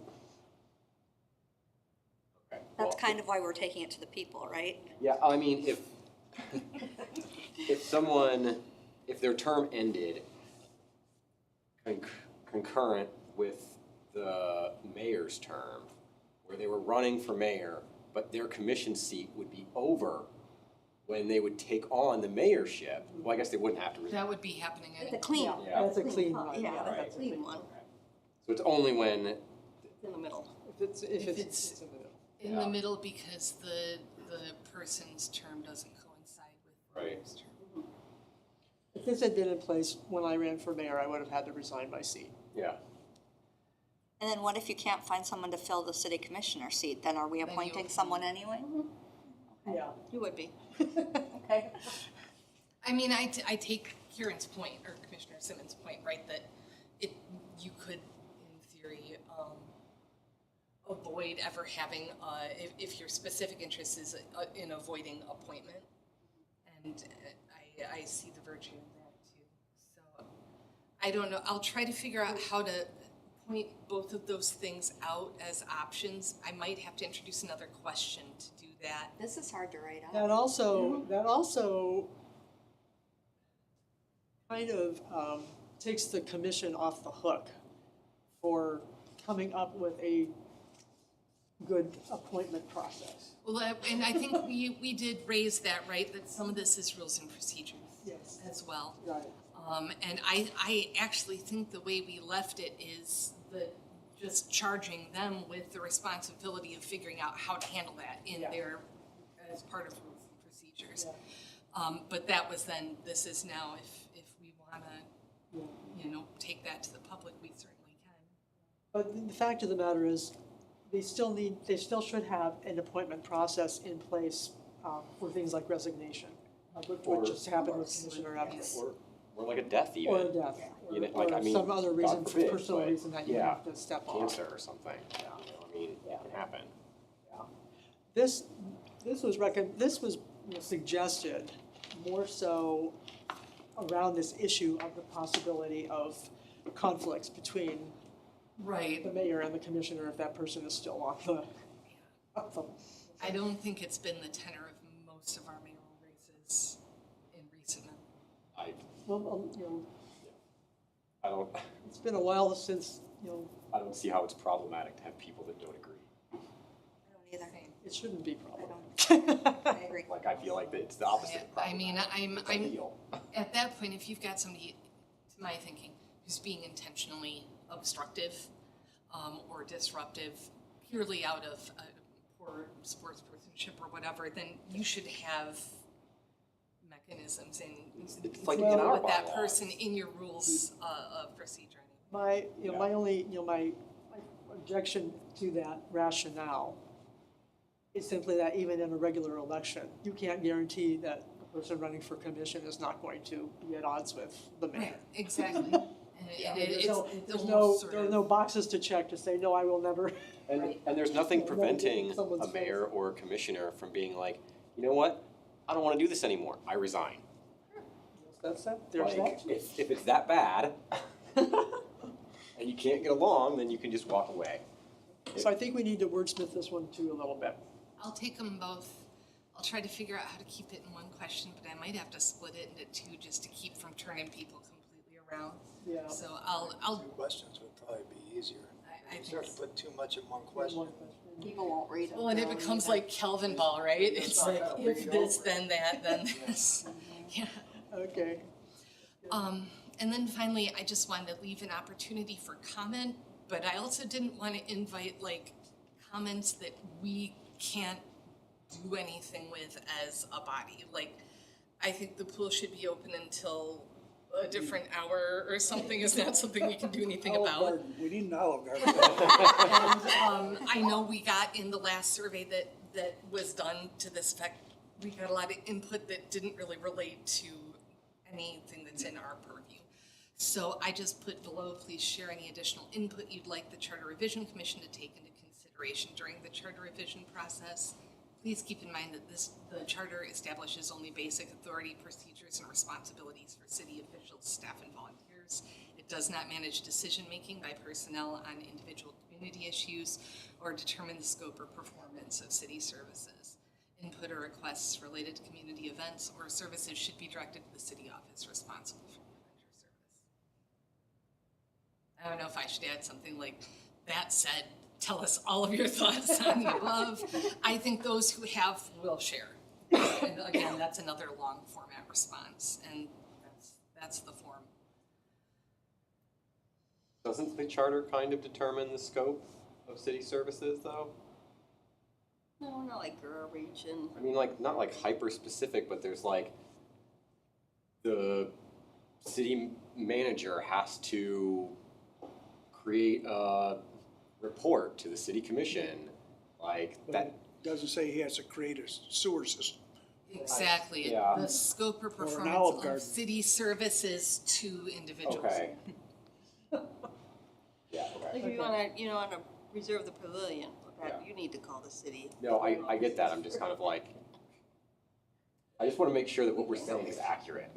Okay,
That's
well,
kind of why we're taking it to the people, right?
Yeah, I mean, if their term ended concurrent with the mayor's term, where they were running for mayor, but their commission seat would be over when they would take on the mayorship, well, I guess they wouldn't have to resign.
That would be happening
It's a
anyway.
clean.
Yeah.
That's a clean
cut.
one.
Yeah,
Yeah,
that's
that's
a
a
clean
clean
one.
So it's only when,
It's in the middle.
If it's
If it's
it's in the middle.
in
Yeah.
the middle because the person's term doesn't coincide with the
Right.
mayor's term.
If this had been in place when I ran for mayor, I would have had to resign my seat.
yeah.
And then what if you can't find someone to fill the city commissioner seat? Then are we
you
appointing
appoint.
someone anyway?
Yeah.
You would be.
Okay.
I mean, I take Kieran's point, or Commissioner Simmons' point, right, that you could, in theory, avoid ever having, if your specific interest is in avoiding appointment. And I see the virtue in that too. So, I don't know, I'll try to figure out how to point both of those things out as options. I might have to introduce another question to do that.
This is hard to write out.
That also kind of takes the commission off the hook for coming up with a good appointment process.
Well, and I think we did raise that, right, that some of this is rules and procedures
Yes.
as well.
Right.
And I actually think the way we left it is just charging them with the responsibility of figuring out how to handle that in
Yeah.
their, as part of rules and procedures.
Yeah.
But that was then, this is now, if we wanna,
Yeah.
take that to the public, we certainly can.
But the fact of the matter is, they still should have an appointment process in place for things like resignation, like what just happened with Commissioner Evans.
Or like a death even.
Or a death,
You know, like, I
or
mean,
some other
God
reason,
forbid,
personal
but,
reason that you
yeah,
have to step off.
Cancer or something, you know, I mean, it can happen.
This was suggested more so around this issue of the possibility of conflicts between
Right.
the mayor and the commissioner if that person is still on the.
I don't think it's been the tenor of most of our mayoral races in recent memory.
Well,
I don't,
it's been a while since,
I don't see how it's problematic to have people that don't agree.
I don't either.
it shouldn't be
I
problematic.
don't. I agree.
Like, I feel like it's the opposite of
I mean,
problematic. It's
I'm
ideal.
at that point, if you've got somebody, to my thinking, who's being intentionally obstructive or disruptive purely out of poor sportspersonship or whatever, then you should have mechanisms
It's like
in
deal
our
with that
bylaws.
person in your rules of procedure.
My only, my objection to that rationale is simply that even in a regular election, you can't guarantee that the person running for commission is not going to be at odds with the mayor.
Right, exactly. And it's the
There's
whole sort
there are
of-
no boxes to check to say, no, I will never.
And there's nothing
Yeah, no,
preventing
someone's
a mayor or a commissioner from being like, you know what? I don't wanna do this anymore, I resign.
That's that, there's
Like,
that.
if it's that bad, and you can't get along, then you can just walk away.
So I think we need to wordsmith this one too a little bit.
I'll take them both. I'll try to figure out how to keep it in one question, but I might have to split it into two just to keep from turning people completely around.
Yeah.
So I'll,
Two questions would probably be easier.
I
You
think,
start to put too much in one question.
People won't read it.
well, and it becomes like Kelvin ball, right? It's like, if this, then that, then this. Yeah.
Okay.
And then finally, I just wanted to leave an opportunity for comment, but I also didn't want to invite like comments that we can't do anything with as a body. Like, I think the pool should be open until a different hour or something is not something we can do anything
Olive
about.
Garden. We need an Olive Garden.
And I know we got in the last survey that was done to this effect, we got a lot of input that didn't really relate to anything that's in our purview. So I just put below, please share any additional input you'd like the Charter Revision Commission to take into consideration during the charter revision process. Please keep in mind that the charter establishes only basic authority, procedures, and responsibilities for city officials, staff, and volunteers. It does not manage decision-making by personnel on individual community issues or determine the scope or performance of city services. Input or requests related to community events or services should be directed to the city office responsible for the event or service. I don't know if I should add something like, that said, tell us all of your thoughts on the above. I think those who have will share. And again, that's another long format response, and that's the form.
Doesn't the charter kind of determine the scope of city services, though?
No, not like garbage and,
I mean, like, not like hyper-specific, but there's like, the city manager has to create a report to the city commission, like that.
Doesn't say he has to create a sewer system.
Exactly.
Yeah.
The scope or
Olive
performance
Garden.
of city services to individuals.
Okay. Yeah,
like
okay.
if you wanna reserve the pavilion, that you need to call the city.
No, I get that, I'm just kind of like, I just wanna make sure that what we're saying is accurate.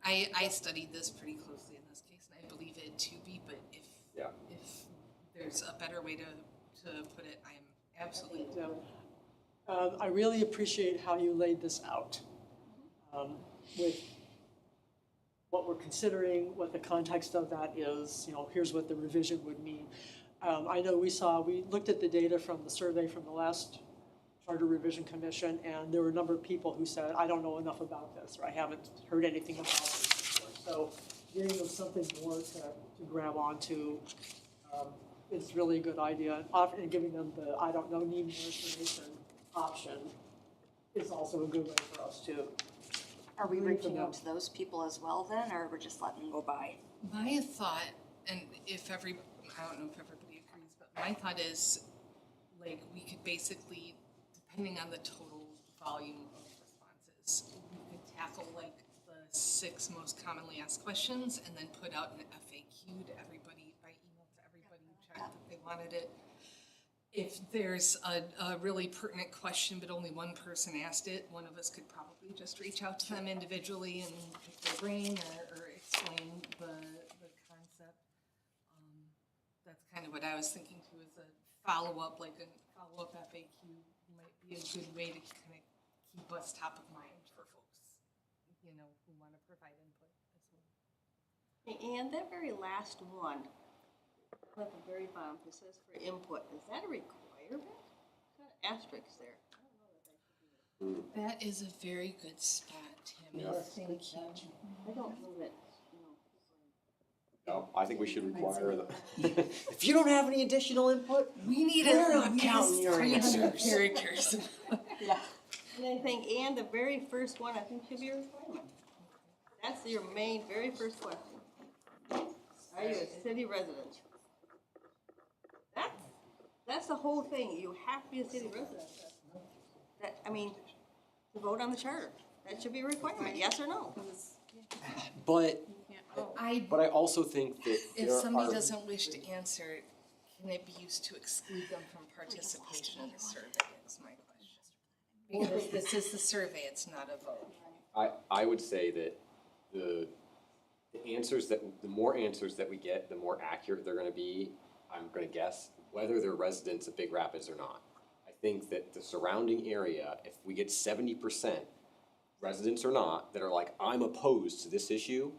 I studied this pretty closely in this case, and I believe it to be, but if there's a better way to put it, I am absolutely.
Yeah. I really appreciate how you laid this out with what we're considering, what the context of that is, here's what the revision would mean. I know we looked at the data from the survey from the last Charter Revision Commission, and there were a number of people who said, I don't know enough about this, or I haven't heard anything about this before. So giving them something more to grab onto is really a good idea. And giving them the I don't know, need more information option is also a good way for us to.
Are we
read from
reaching out
them.
to those people as well then, or we're just letting them go by?
My thought, and I don't know if everybody agrees, but my thought is, like, we could basically, depending on the total volume of responses, we could tackle like the 6 most commonly asked questions and then put out an FAQ to everybody by email to everybody who checked that they wanted it. If there's a really pertinent question, but only one person asked it, one of us could probably just reach out to them individually and pick their brain or explain the concept. That's kind of what I was thinking too, is a follow-up, like a follow-up FAQ might be a good way to kind of keep us top of mind for folks, who want to provide input as well.
And that very last one, at the very bottom, it says for input, is that a requirement? Got an asterisk there. I don't know that should be there.
That is a very good spot, Tammy. Thank you.
I don't know that,
No, I think we should require the.
If you don't have any additional input,
We need
We're
a
not counting your
300
answers.
characters.
And I think, and the very first one, I think should be a requirement. That's your main, very first question. Are you a city resident? That's the whole thing, you have to be a city resident. To vote on the charter, that should be a requirement, yes or no?
but
But I also think that
If
there
somebody
are,
doesn't wish to answer, can it be used to exclude them from participation in the survey, is my question. Because this is the survey, it's not a vote.
I would say that the more answers that we get, the more accurate they're gonna be. I'm gonna guess, whether they're residents of Big Rapids or not. I think that the surrounding area, if we get 70%, residents or not, that are like, I'm opposed to this issue,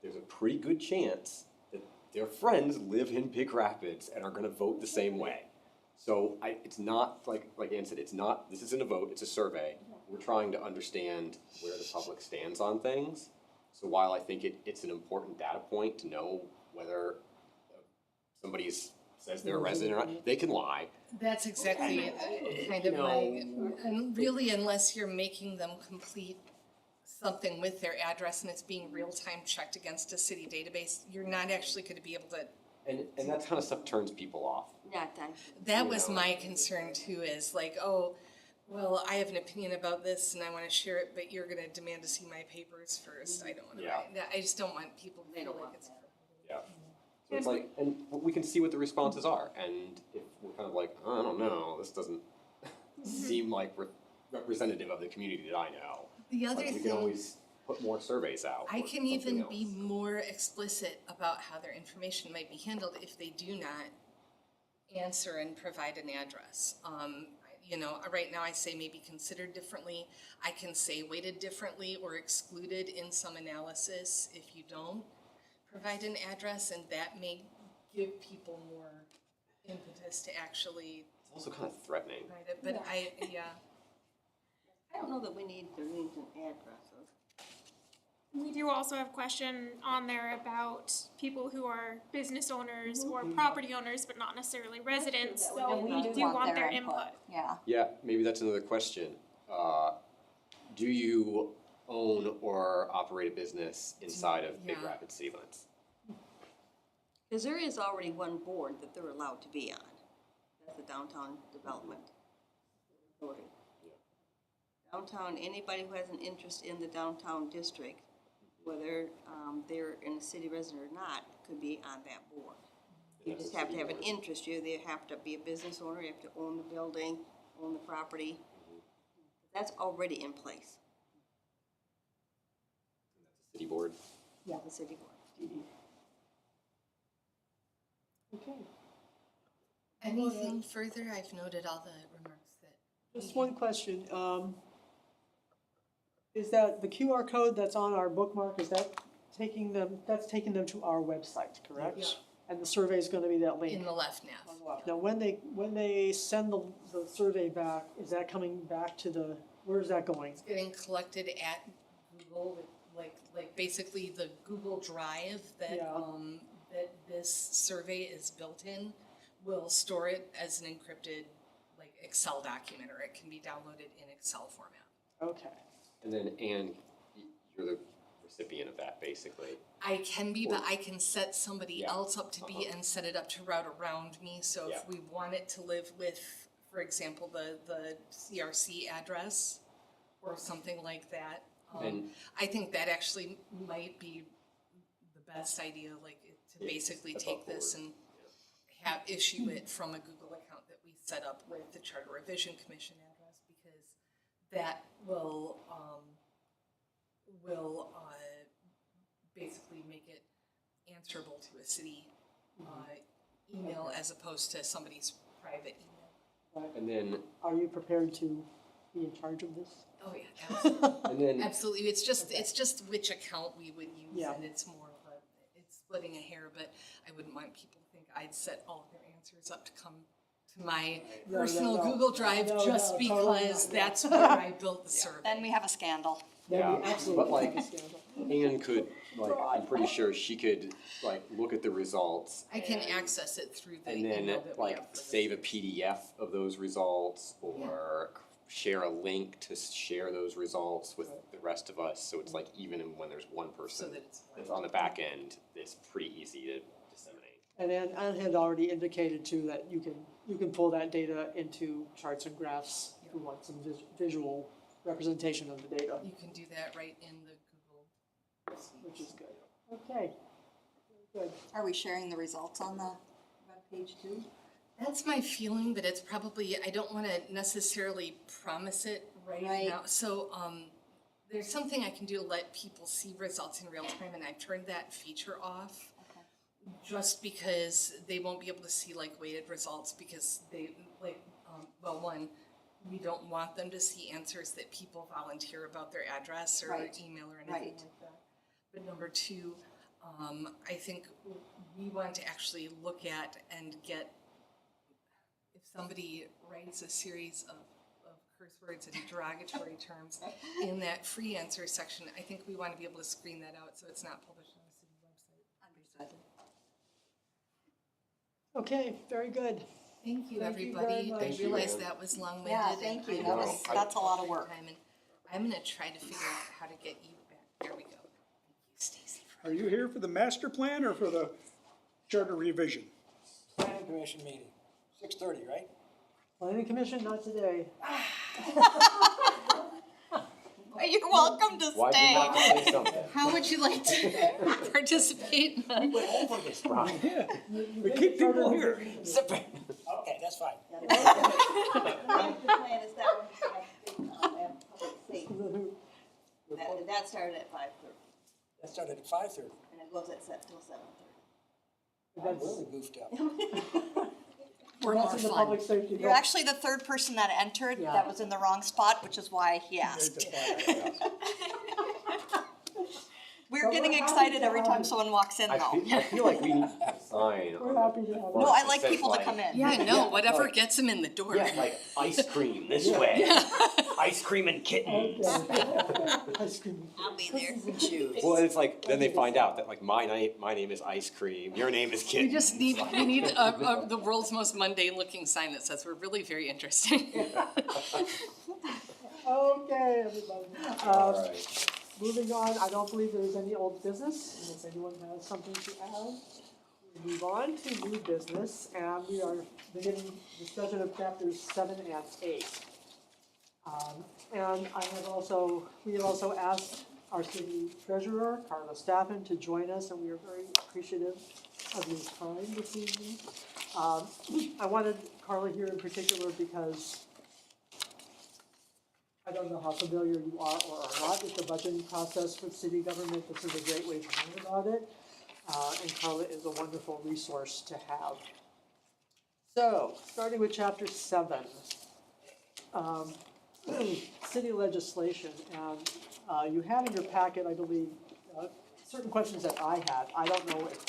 there's a pretty good chance that their friends live in Big Rapids and are gonna vote the same way. So it's not, like Ann said, this isn't a vote, it's a survey. We're trying to understand where the public stands on things. So while I think it's an important data point to know whether somebody says they're a resident or not, they can lie.
That's exactly kind of my, and really unless you're making them complete something with their address and it's being real-time checked against a city database, you're not actually gonna be able to.
And that kind of stuff turns people off.
Not done.
That was my concern too, is like, oh, well, I have an opinion about this and I wanna share it, but you're gonna demand to see my papers first. I don't wanna,
Yeah.
I just don't want people to
They
feel
don't
like
want
it's.
that.
Yeah. So it's like, and we can see what the responses are, and if we're kind of like, I don't know, this doesn't seem like representative of the community that I know.
The other
Like, we can
thing,
always put more surveys out.
I
or
can even
something
be
else.
more explicit about how their information might be handled if they do not answer and provide an address. You know, right now I say maybe considered differently. I can say weighted differently or excluded in some analysis if you don't provide an address, and that may give people more impetus to actually
It's also kind of threatening.
write it, but I
don't know that we need the names and addresses.
We do also have question on there about people who are business owners or property owners, but not necessarily residents,
And
so we do want their input.
Yeah.
Yeah, maybe that's another question. Do you own or operate a business inside of Big
Yeah.
Rapids city limits?
Because there is already one board that they're allowed to be on. That's the Downtown Development Authority. Downtown, anybody who has an interest in the downtown district, whether they're in a city resident or not, could be on that board. You
That's
just
a
have to
city
have an
board.
interest, you either have to be a business owner, you have to own the building, own the property. That's already in place,
City board?
the city board.
Okay.
anything further, I've noted all the remarks that.
Just one question, is that the QR code that's on our bookmark, is that taking them to our website, correct?
Yeah.
And the survey is gonna be that link?
In the left nav.
Now, when they send the survey back, is that coming back to the, where's that going?
Getting collected at Google, like basically the Google Drive that,
Yeah.
that this survey is built in will store it as an encrypted, like Excel document, or it can be downloaded in Excel format.
Okay,
And then, Ann, you're the recipient of that, basically.
I can be, but I can set somebody
Yeah.
else up to be and set it up to route around me, so
Yeah.
if we want it to live with, for example, the CRC address or something like that,
And-
I think that actually might be the best idea, like to
Yeah,
basically
step
take
up
this
forward.
and issue it from a Google account that we set up with the Charter Revision Commission address, because that will basically make it answerable to a city email as opposed to somebody's private email.
And then,
are you prepared to be in charge of this?
Oh, yeah, absolutely.
and then,
Absolutely, it's just which account we would use,
Yeah.
and it's more of a, it's splitting a hair, but I wouldn't want people to think I'd set all of their answers up to come to my
No,
personal
no.
Google Drive
No,
just
no, totally
because
not.
that's where I built the survey.
Then we have a scandal.
That'd be
Yeah,
absolutely
but like-
scandal.
Ann could, like, I'm pretty sure she could, like, look at the results.
I can
and-
access it through the
And
email
then,
that we
like,
have for this.
save a PDF of those results, or share a link to share those results with the rest of us, so it's like, even when there's one
So
person
that it's.
that's on the back end, it's pretty easy to disseminate.
And Ann had already indicated too that you can pull that data into charts and graphs if you want some visual representation of the data,
You can do that right in the Google.
which is good. Okay, good.
Are we sharing the results on the webpage too?
That's my feeling, but it's probably, I don't wanna necessarily promise it right
Right.
now. So, there's something I can do to let people see results in real time, and I've turned that feature off.
Okay.
Just because they won't be able to see like weighted results because they like, well, one, we don't want them to see answers that people volunteer about their address or
Right.
email or anything
Right.
like that. But number two, I think we want to actually look at and get, if somebody writes a series of curse words and derogatory terms in that free answer section, I think we want to be able to screen that out so it's not published on the city website.
Understood.
Okay, very good.
Thank you,
Thank you
everybody.
very much.
I
Thank you,
realize
Ann.
that was long-winded.
Yeah, thank you.
and
That
I
was-
know
that's a lot of
your
work.
time, and I'm gonna try to figure out how to get you back. There we go. Thank you, Stacy.
Are you here for the master plan or for the charter revision?
Planning commission meeting, 6:30, right?
Planning commission, not today.
You're welcome to
Why'd you
stay.
have to say something?
How would you like to participate?
Over this, Brian.
We keep people here.
Okay, that's fine.
The plan is that one, public safety. That started at 5:30,
That started at 5:30.
and it goes at till 7:30.
I'm
That's,
really goofed up.
We're
that's
more
in the
fun.
public safety.
You're actually the third person that entered
Yeah.
that was in the wrong spot, which is why he asked. We're
But
getting
we're happy
excited
to
every
have
time
you.
someone walks in
I
though.
feel like we need a sign
We're
on
happy to have
the.
you.
No, I
that
like
says,
people to
like-
come in.
Yeah, no, whatever gets them in the door.
Yeah, like ice cream this way. Ice cream and kittens.
Ice cream.
I'll be there.
Cookies and shoes.
Well, it's like, then they find out that like my name is Ice Cream, your name is
We
Kitten.
just need, the world's most mundane looking sign that says we're really very interesting.
Okay, everybody.
All right.
Moving on, I don't believe there's any old business, unless anyone has something to add. We move on to new business, and we are beginning discussion of chapters 7 and 8. And we have also asked our city treasurer, Carla Staffen, to join us, and we are very appreciative of his time this evening. I wanted Carla here in particular because I don't know how familiar you are or are not with the budgeting process for city government. This is a great way to learn about it. And Carla is a wonderful resource to have. So, starting with chapter 7, city legislation. And you have in your packet, I believe, certain questions that I had. I don't know if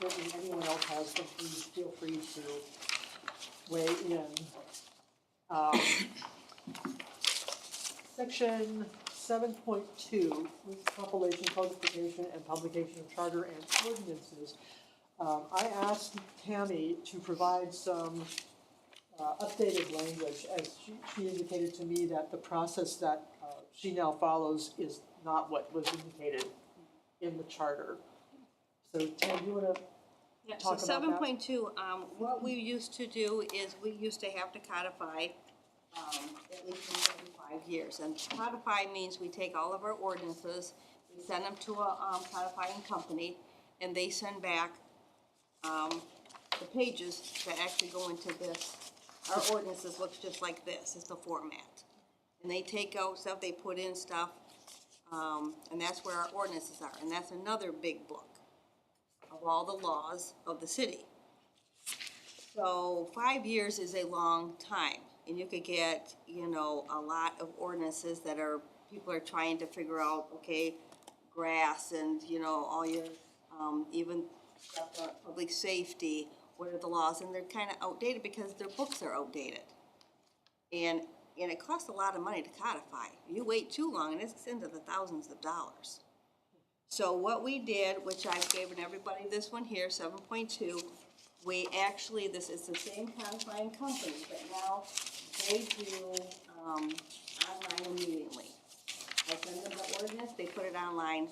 certainly anyone else has them. Please feel free to weigh in. Section 7.2, compilation, codification, and publication of charter and ordinances. I asked Tammy to provide some updated language, as she indicated to me that the process that she now follows is not what was indicated in the charter. So Tam, you wanna
Yeah, so
talk about that?
7.2, what we used to do is we used to have to codify, at least every 5 years. And codify means we take all of our ordinances, we send them to a codifying company, and they send back the pages that actually go into this. Our ordinances looks just like this, is the format. And they take out stuff, they put in stuff, and that's where our ordinances are. And that's another big book of all the laws of the city. So 5 years is a long time, and you could get, a lot of ordinances that people are trying to figure out, okay, grass and, all your, even stuff on public safety, what are the laws, and they're kind of outdated because their books are outdated. And it costs a lot of money to codify. You wait too long, and it's into the thousands of dollars. So what we did, which I've given everybody this one here, 7.2, we actually, this is the same codifying company, but now they do online immediately. I send them the ordinance, they put it online,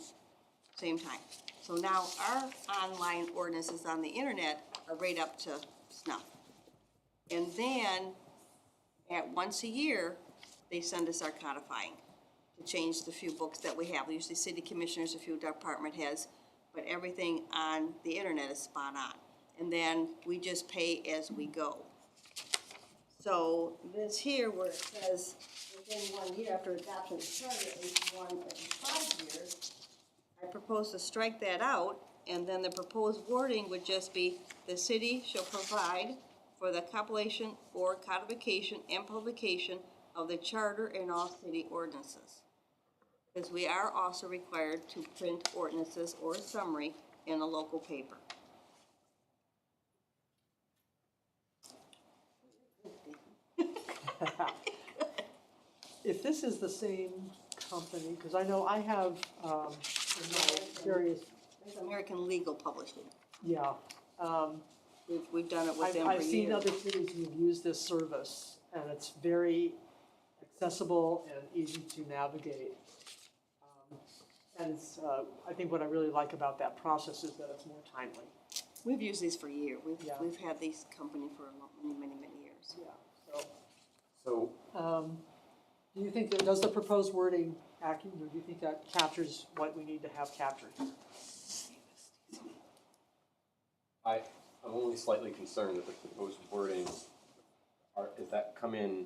same time. So now our online ordinances on the internet are right up to snuff. And then, at once a year, they send us our codifying to change the few books that we have. Usually city commissioners, a few department heads, but everything on the internet is spot on. And then we just pay as we go. So this here where it says within 1 year after adoption of the charter, at least one every 5 years, I propose to strike that out And then the proposed wording would just be, the city shall provide for the compilation or codification and publication of the charter and all city ordinances. Because we are also required to print ordinances or a summary in a local paper.
If this is the same company, because I know I have, in my various,
It's American Legal Publishing.
yeah,
We've done it with
I've,
them for
I've seen
years.
other cities who've used this service, and it's very accessible and easy to navigate. And it's, I think what I really like about that process is that it's more timely.
We've used these for years.
Yeah.
We've had these company for many years.
Yeah,
So,
do you think that, does the proposed wording accurate, or do you think that captures what we need to have captured?
I'm only slightly concerned that the proposed wording, is that come in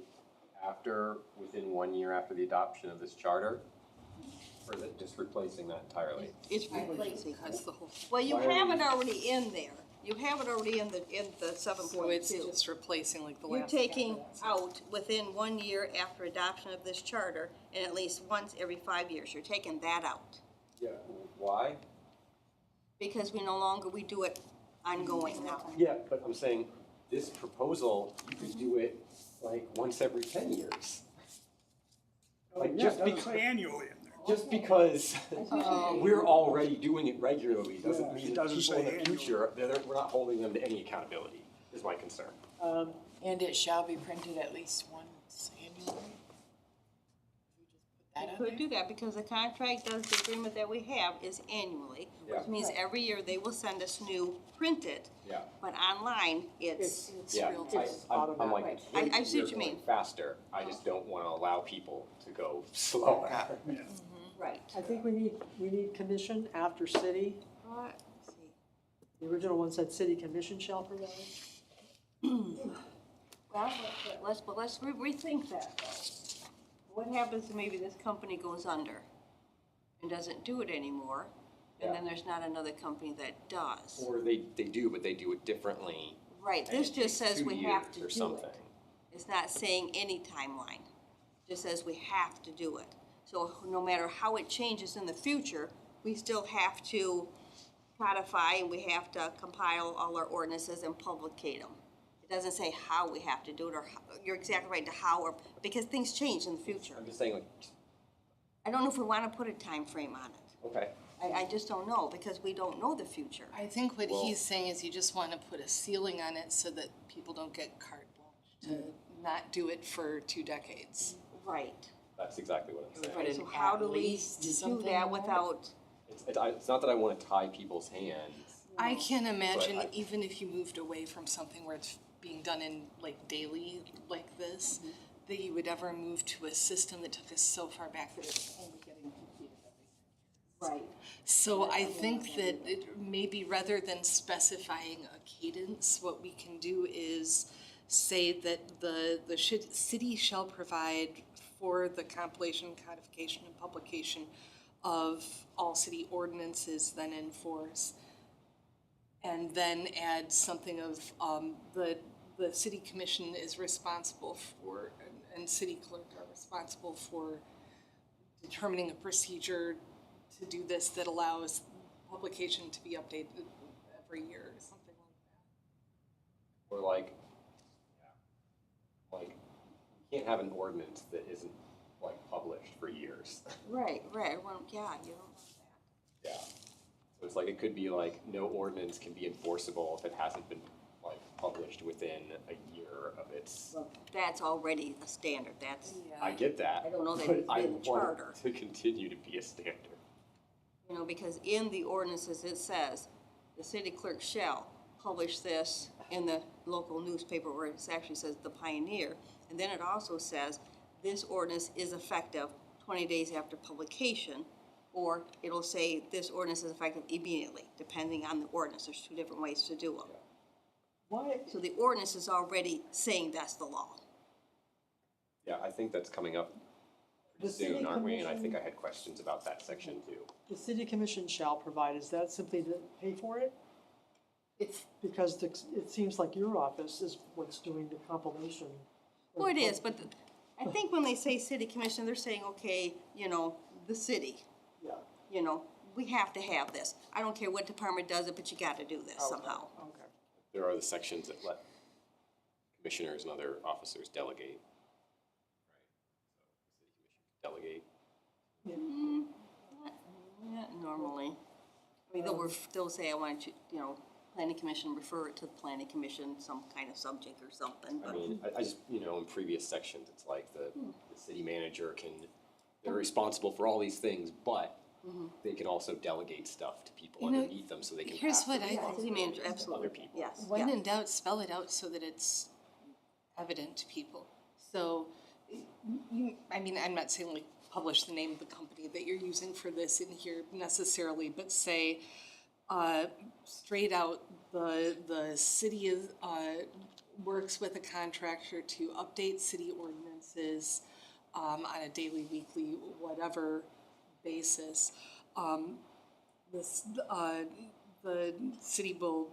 within 1 year after the adoption of this charter? Or is it just replacing that entirely?
It's replacing.
That's the whole,
Well, you
Why are
have
we-
it already in there. You have it already in the 7.2.
so it's just replacing like the
You're
last.
taking
paragraph.
out within 1 year after adoption of this charter, and at least once every 5 years, you're taking that out.
Yeah, why?
Because we do it ongoing now.
Yeah, but I'm saying, this proposal, you could do it like once every 10 years. Like,
Yeah,
just
it doesn't
because,
say annually in there.
just because we're already doing it regularly
Yeah,
doesn't
it
mean that
doesn't
people in
say
the
annually.
future, we're not holding them to any accountability, is my concern.
And it shall be printed at least once annually?
You could do that, because the contract does, the agreement that we have is annually, which
Yeah.
means every year they will send us new printed,
Yeah.
but online, it's,
Yeah,
real
I'm like,
Right.
hey,
I see what you
we're going
mean.
faster, I just don't wanna allow people to go slower.
right.
I think we need commission after city.
Let's see.
The original one said city commission shall provide.
Well, let's rethink that. What happens if maybe this company goes under and doesn't do it anymore, and then there's not another company that does?
Or they do, but they do it differently.
Right,
and
this
it
just
takes
says
2
we have
years
to
or
do
something.
it. It's not saying any timeline, just says we have to do it. So no matter how it changes in the future, we still have to codify, and we have to compile all our ordinances and publicate them. It doesn't say how we have to do it, or you're exactly right, to how, or, because things change in the future.
I'm just saying, like,
I don't know if we want to put a time frame on it.
okay,
I just don't know, because we don't know the future.
I think what
Well-
he's saying is you just want to put a ceiling on it so that people don't get carte blanche to not do it for 2 decades.
Right.
that's exactly what I'm saying.
Right, so how do we
least
do
something
that
like
without,
It's not that I wanna tie people's hands,
I can imagine
I-
even if you moved away from something where it's being done in like daily like this, that you would ever move to a system that took us so far back that it's only getting completed every
right,
So I think that maybe rather than specifying a cadence, what we can do is say that the city shall provide for the compilation, codification, and publication of all city ordinances then in force. And then add something of, the city commission is responsible for, and city clerk are responsible for determining a procedure to do this that allows publication to be updated every year, or something like that.
or like, we can't have an ordinance that isn't like published for years.
right, well, yeah, you don't want that.
Yeah. So it's like, it could be like, no ordinance can be enforceable if it hasn't been like published within a year of its,
Well, that's already a standard, that's,
I get that.
I don't know that
but
it's
I
in the
want
charter.
it to continue to be a standard.
you know, because in the ordinances, it says, the city clerk shall publish this in the local newspaper, where it actually says the Pioneer, and then it also says, this ordinance is effective 20 days after publication, or it'll say, this ordinance is effective immediately, depending on the ordinance, there's 2 different ways to do them.
Why,
So the ordinance is already saying that's the law.
Yeah, I think that's coming up
The city
soon, aren't we? And I think
commission-
I had questions about that section too.
The city commission shall provide, is that simply to pay for it?
It's,
Because it seems like your office is what's doing the compilation.
Well, it is, but I think when they say city commission, they're saying, okay, you know, the city,
Yeah.
you know, we have to have this. I don't care what department does it, but you gotta do this somehow.
Okay.
There are the sections that let commissioners and other officers delegate. Delegate.
Not normally. I mean, they'll say, I want you, you know, planning commission, refer it to the planning commission, some kind of subject or something,
I
but.
mean, I just, you know, in previous sections, it's like the city manager they're responsible for all these things, but they can also delegate stuff to people
You know,
underneath them so they can
here's
pass
what
it
I
along
think.
City manager,
to
absolutely,
other people.
yes,
when
yeah.
in doubt, spell it out so that it's evident to people. So, I mean, I'm not saying like publish the name of the company that you're using for this in here necessarily, but say, straight out, the city is, works with a contractor to update city ordinances, on a daily, weekly, whatever basis. The city will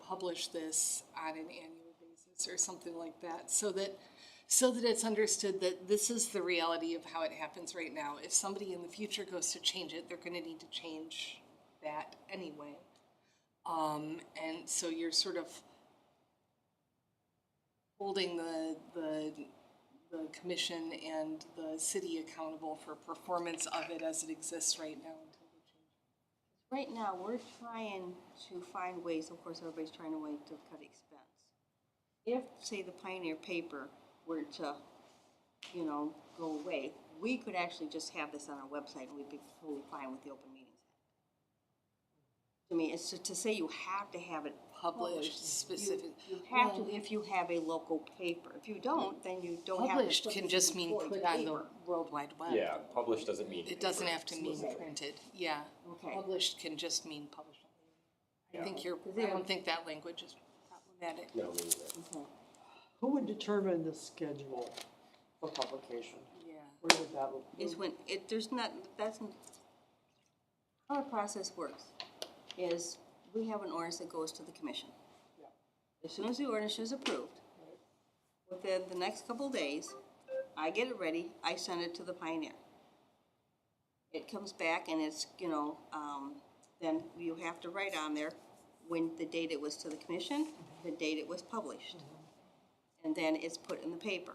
publish this on an annual basis or something like that, so that it's understood that this is the reality of how it happens right now. If somebody in the future goes to change it, they're gonna need to change that anyway. And so you're sort of holding the commission and the city accountable for performance of it as it exists right now until we change it.
Right now, we're trying to find ways, of course, everybody's trying to wait to cut expense. If, say, the Pioneer paper were to, you know, go away, we could actually just have this on our website and we'd be totally fine with the Open Meetings Act. To me, it's to say you have to have it
Published specific.
You have to if you have a local paper. If you don't, then you don't have to.
Published
put
can
this
just
in
mean
Floyd's
put on the
paper.
World Wide Web.
Yeah, published doesn't mean.
It doesn't
paper.
have to mean printed, yeah.
Okay.
Published can just mean published. I think
they
I don't
have-
think that language is problematic.
No, me neither.
Okay.
Who would determine the schedule for publication?
Yeah.
Where would that?
Is when, there's not, how our process works is we have an ordinance that goes to the commission.
Yeah.
As soon as the ordinance is approved, within the next couple of days, I get it ready, I send it to the Pioneer. It comes back and it's, you know, then you have to write on there when the date it was to the commission, the date it was published. And then it's put in the paper.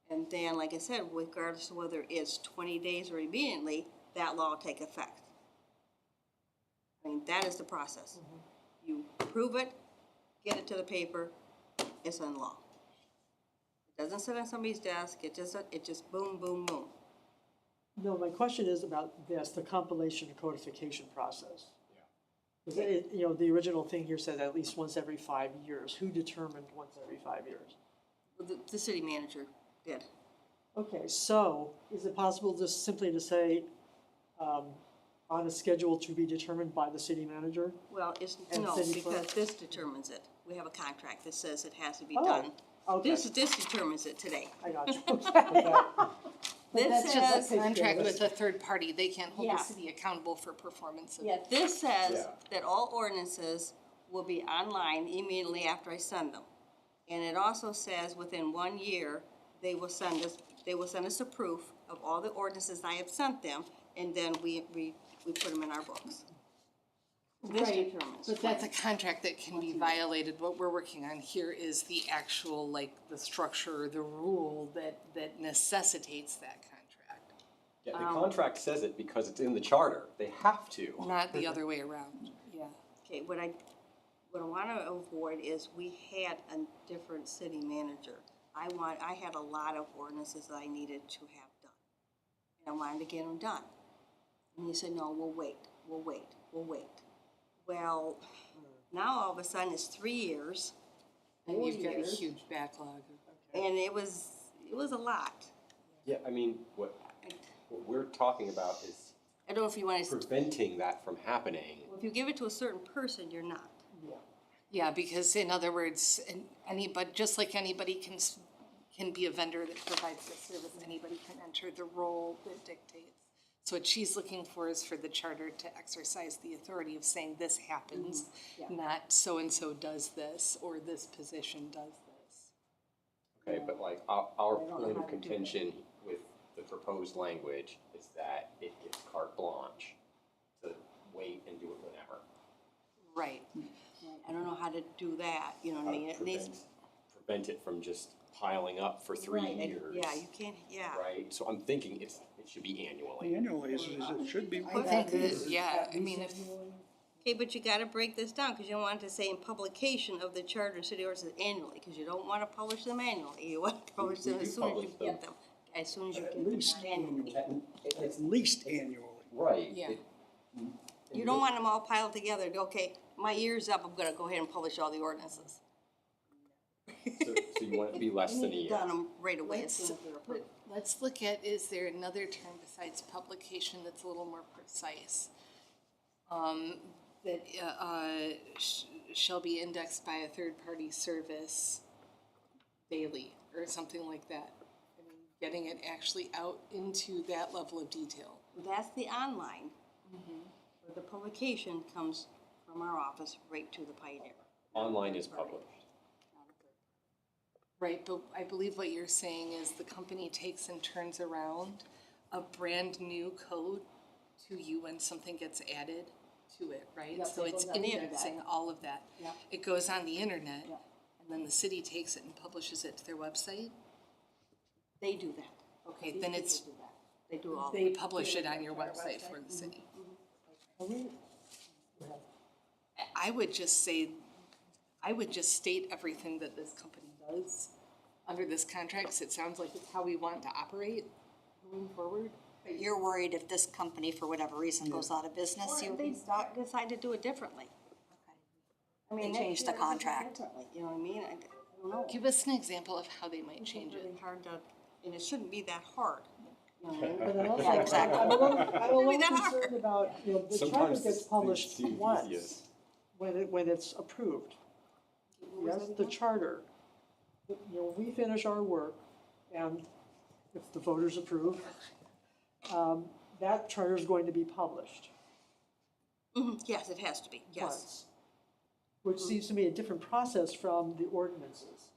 And then, like I said, regardless of whether it's 20 days or immediately, that law will take effect. I mean, that is the process. You approve it, get it to the paper, it's in law. It doesn't sit on somebody's desk, it just boom, boom, boom.
No, my question is about this, the compilation and codification process. Because you know, the original thing here said at least once every 5 years. Who determined once every 5 years?
The city manager did.
Okay, so is it possible just simply to say, on a schedule to be determined by the city manager?
Well, it's,
And
no,
city
because
clerk?
this determines it. We have a contract that says it has to be
Oh,
done.
okay.
This determines it today.
I got you. Okay.
This
That's just
says,
a contract with a third party. They can't hold
Yeah.
the city accountable for performance of
yeah, this says
Yeah.
that all ordinances will be online immediately after I send them. And it also says within 1 year, they will send us a proof of all the ordinances I have sent them, and then we put them in our books. This
Right,
determines.
but that's a contract that can be violated. What we're working on here is the actual, like, the structure, the rule that necessitates that contract,
Yeah, the contract says it because it's in the charter. They have to.
not the other way around, yeah.
Okay, what I wanna avoid is we had a different city manager. I had a lot of ordinances that I needed to have done. And I wanted to get them done. And he said, no, we'll wait. Well, now all of a sudden it's 3 years,
And you've got a
4 years,
huge backlog.
and it was a lot.
Yeah, I mean, what we're talking about is
I don't know if you want to,
preventing that from happening.
if you give it to a certain person, you're not.
Yeah, because in other words, anybody, just like anybody can can be a vendor that provides the service. Anybody can enter the role that dictates. So what she's looking for is for the charter to exercise the authority of saying this happens, not so-and-so does this, or this position does this.
Okay, but like, our point of contention with the proposed language is that it gives carte blanche to wait and do it whenever.
Right.
I don't know how to do that, you know what I mean? It needs.
Prevent it from just piling up for 3
Right,
years.
Yeah, you can't, yeah.
Right, so I'm thinking it should be annually.
Annually, it should be.
I think, yeah, I mean, if,
Okay, but you gotta break this down, because you don't want it to say in publication of the charter and city ordinances annually, because you don't wanna publish them annually. You want to publish them
We
as
do
soon as you
publish them.
get them. As soon as you
At
get them
least
annually.
At least annually.
Right.
Yeah.
You don't want them all piled together, okay, my year's up, I'm gonna go ahead and publish all the ordinances.
So you want it to be less than a
You've
year.
done them right away as
let's,
soon as they're approved.
let's look at, is there another term besides publication that's a little more precise? That shall be indexed by a third-party service daily, or something like that. I mean, getting it actually out into that level of detail.
That's the online. Where the publication comes from our office right to the Pioneer.
Online is published.
Right, but I believe what you're saying is the company takes and turns around a brand-new code to you when something gets added to it, right?
Yep,
So
they
it's
go down the
indexing all of that.
Yep.
It goes on the internet,
Yep.
and then the city takes it and publishes it to their website?
They do that.
Okay,
These
then
people
it's,
do that. They do all.
they publish it on your website for the city. I would just say, I would just state everything that this company does under this contract, 'cause it sounds like it's how we want to operate moving forward.
But you're worried if this company, for whatever reason, goes out of business,
Or
you,
they decide to do it differently. I mean,
They change
next
the
year, they'll do it
contract.
differently, you know what I mean? I don't know.
Give us an example of how they might
It's
change it.
really hard to, and it shouldn't be that hard. You know what I mean?
But then also,
Yeah, exactly.
I'm a little
Maybe that hard.
concerned about, you know, the charter
Sometimes
gets
things
published
seem
once
easiest.
when it's approved. Yes, the charter, you know, we finish our work, and if the voters approve, that charter is going to be published
Mhm, yes, it has to be, yes.
once. Which seems to me a different process from the ordinances.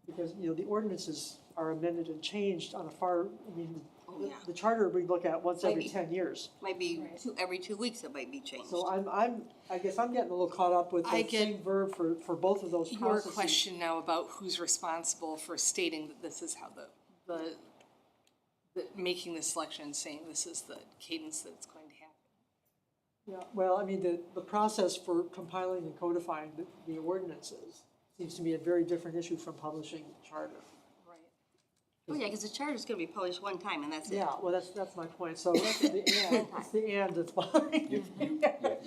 Because, you know, the ordinances are amended and changed on a far, I mean,
Oh, yeah.
the charter we look at once every
Maybe.
10 years.
Might be every 2 weeks it might be changed.
So I guess I'm getting a little caught up with
I
the
get
same verb for both of those
Your
processes.
question now about who's responsible for stating that this is how the making the selection, saying this is the cadence that's going to happen.
Yeah, well, I mean, the process for compiling and codifying the ordinances seems to be a very different issue from publishing the charter.
Right.
Oh, yeah, because the charter's gonna be published one time and that's it.
Yeah, well, that's my point, so that's the and, it's the and that's bothering
You
me.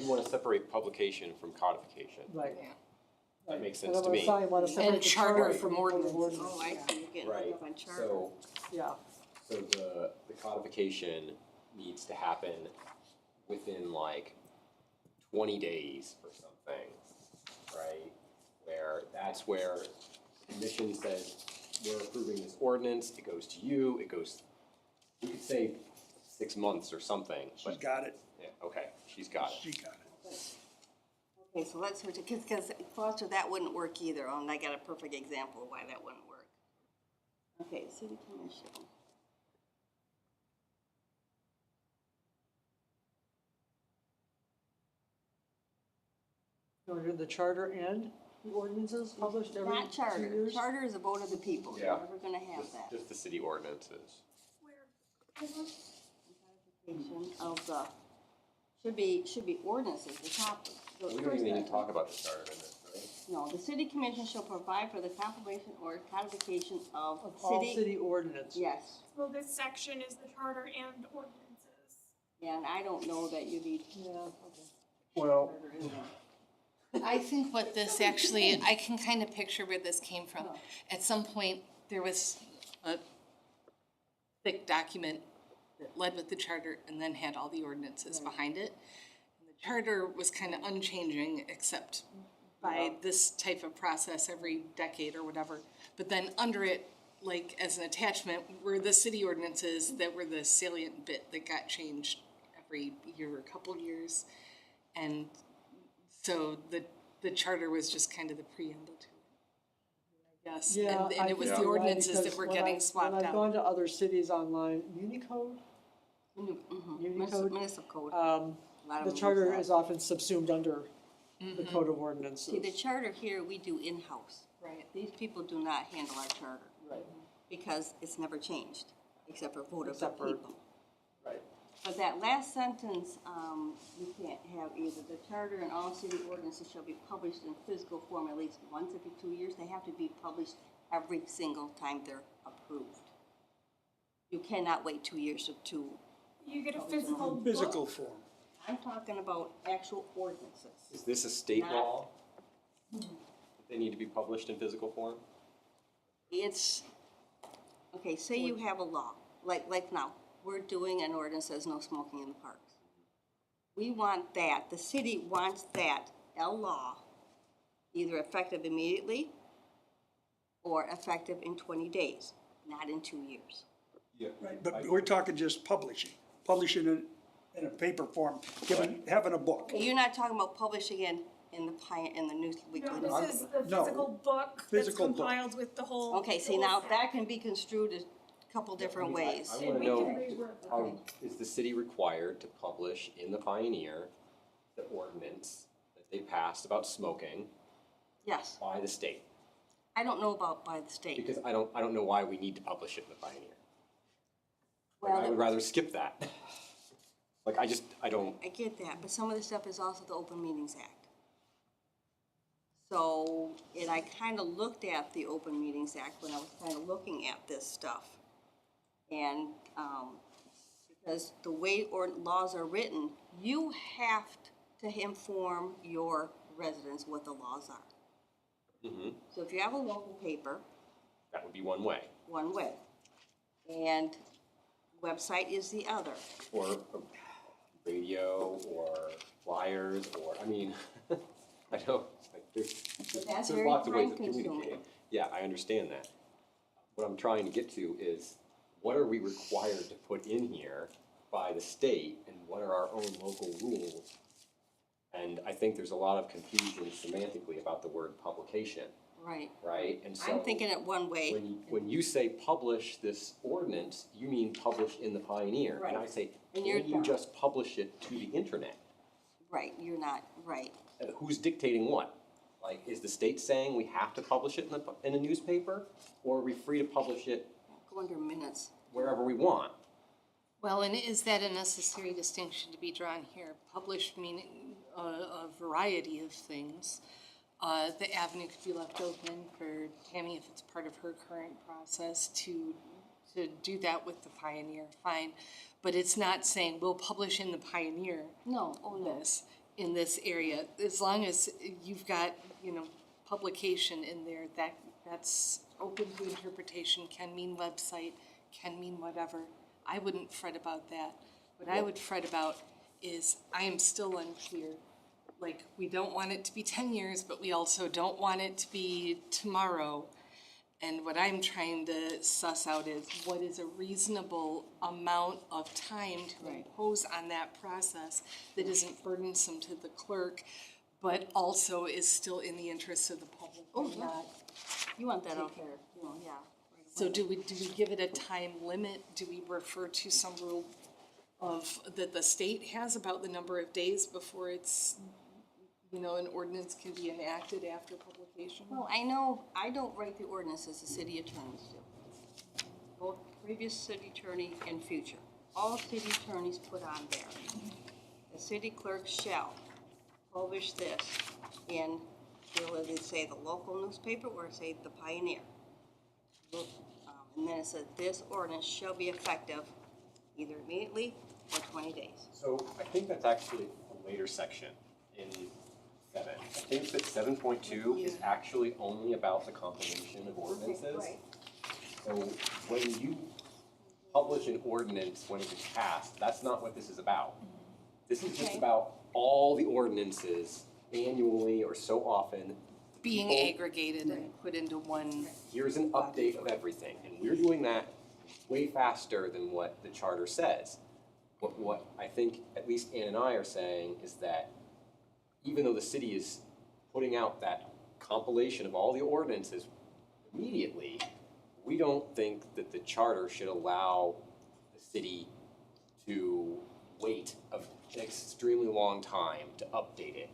want to separate publication from codification.
Right.
Yeah.
That makes
And
sense
I'm
to
gonna
me.
say I wanna separate the
charter
charter
from
from
ordinances.
ordinance.
Oh, I see, you're getting
Right,
rid of on charter.
so,
Yeah,
so the codification needs to happen within like 20 days or something, right? That's where the commission says, we're approving this ordinance, it goes to you, we could say 6 months or something,
She's
but,
got it.
yeah, okay, she's got it.
She got it.
Okay, so let's switch it, because Foster, that wouldn't work either, and I got a perfect example of why that wouldn't work. Okay, city commission.
or the charter and the ordinances published every 2
Not charter,
years?
charter is a vote of the people, you're
Yeah.
never gonna have that.
Just the city ordinances.
Where,
Codification of the, should be ordinances, the top. the
We don't
first
even need to
sentence.
talk about the charter in this, right?
No, the city commission shall provide for the compilation or codification of
Of all city ordinances?
Yes,
well, this section is the charter and ordinances.
yeah, and I don't know that you need.
Yeah, okay.
Well,
I think what this actually, I can kind of picture where this came from. At some point, there was a thick document that led with the charter and then had all the ordinances behind it. And the charter was kind of unchanging except by this type of process every decade or whatever. But then under it, like as an attachment, were the city ordinances that were the salient bit that got changed every year or couple years. And so the charter was just kind of the preamble to it, I guess.
Yeah,
And
I
it was
think
the
you're right,
ordinances that
because
were
when
getting swapped
When I've gone
out.
to other cities online, Unicode, Unicode,
Municipal code.
um,
A lot of
the
them
charter
use that.
is often subsumed under the code of ordinances.
See, the charter here, we do in-house.
Right.
These people do not handle our charter
Right,
because it's never changed, except for voted
Except
for
for-
people.
right.
But that last sentence, you can't have either. The charter and all city ordinances shall be published in physical form at least once every 2 years. They have to be published every single time they're approved. You cannot wait 2 years to,
You get a physical book.
Physical form.
I'm talking about actual ordinances.
Is this a state
Not-
law? that They need to be published in physical form?
It's, okay, say you have a law, like now, we're doing an ordinance that says no smoking in the parks. We want that, the city wants that, law, either effective immediately or effective in 20 days, not in 2 years.
Yeah.
Right, but we're talking just publishing in a paper form, having a book.
You're not talking about publishing in the news weekly.
No, this is the
No.
physical book that's
Physical book.
compiled with the whole.
Okay, see, now that can be construed a couple different ways.
I
And
wanna
we
know,
can rework
how, is the city required to publish in the Pioneer the ordinance that they passed about smoking
Yes,
by the state?
I don't know about by the state.
Because I don't know why we need to publish it in the Pioneer. Like,
Well,
I would rather skip that. Like, I don't,
I get that, but some of the stuff is also the Open Meetings Act. So, and I kind of looked at the Open Meetings Act when I was kind of looking at this stuff. And, because the way laws are written, you have to inform your residents what the laws are. So if you have a local paper,
that would be one way.
one way, and website is the other.
Or radio, or flyers, or, I mean, I know, like,
that's
there's
very
lots of ways of
time-consuming.
communicating. Yeah, I understand that. What I'm trying to get to is, what are we required to put in here by the state, and what are our own local rules? And I think there's a lot of confusion semantically about the word publication,
Right.
right? And so
I'm thinking it one way.
when you say publish this ordinance, you mean publish in the Pioneer. And I
Right.
say,
And
can
you're
you
done.
just publish it to the internet?
Right, you're not, right.
Who's dictating what? Like, is the state saying we have to publish it in a newspaper? Or are we free to publish it
Go under minutes.
wherever we want?
Well, and is that a necessary distinction to be drawn here? Published meaning a variety of things. The avenue could be left open for Tammy, if it's part of her current process, to do that with the Pioneer, fine. But it's not saying we'll publish in the Pioneer
No, oh no.
this, in this area. As long as you've got, publication in there, that's open to interpretation, can mean website, can mean whatever. I wouldn't fret about that. What I would fret about is, I am still unclear. Like, we don't want it to be 10 years, but we also don't want it to be tomorrow. And what I'm trying to suss out is, what is a reasonable amount of time to impose on that process that isn't burdensome to the clerk, but also is still in the interest of the public?
Oh,
and
yeah.
not-
You want that out there, yeah.
So do we give it a time limit? Do we refer to some rule that the state has about the number of days before it's, an ordinance can be enacted after publication?
Well, I know, I don't write the ordinances, the city attorneys do. Both previous city attorney and future. All city attorneys put on there. The city clerk shall publish this in, will it say the local newspaper or say the Pioneer? And then it says, this ordinance shall be effective either immediately or 20 days.
So I think that's actually a later section in 7. I think that 7.2 is actually only about the compilation of ordinances.
Right.
So when you publish an ordinance when it is passed, that's not what this is about. This is just
Okay.
about all the ordinances annually or so often
being
people-
aggregated and put into one.
Here's an update of everything, and we're doing that way faster than what the charter says. What I think at least Ann and I are saying is that even though the city is putting out that compilation of all the ordinances immediately, we don't think that the charter should allow the city to wait an extremely long time to update it,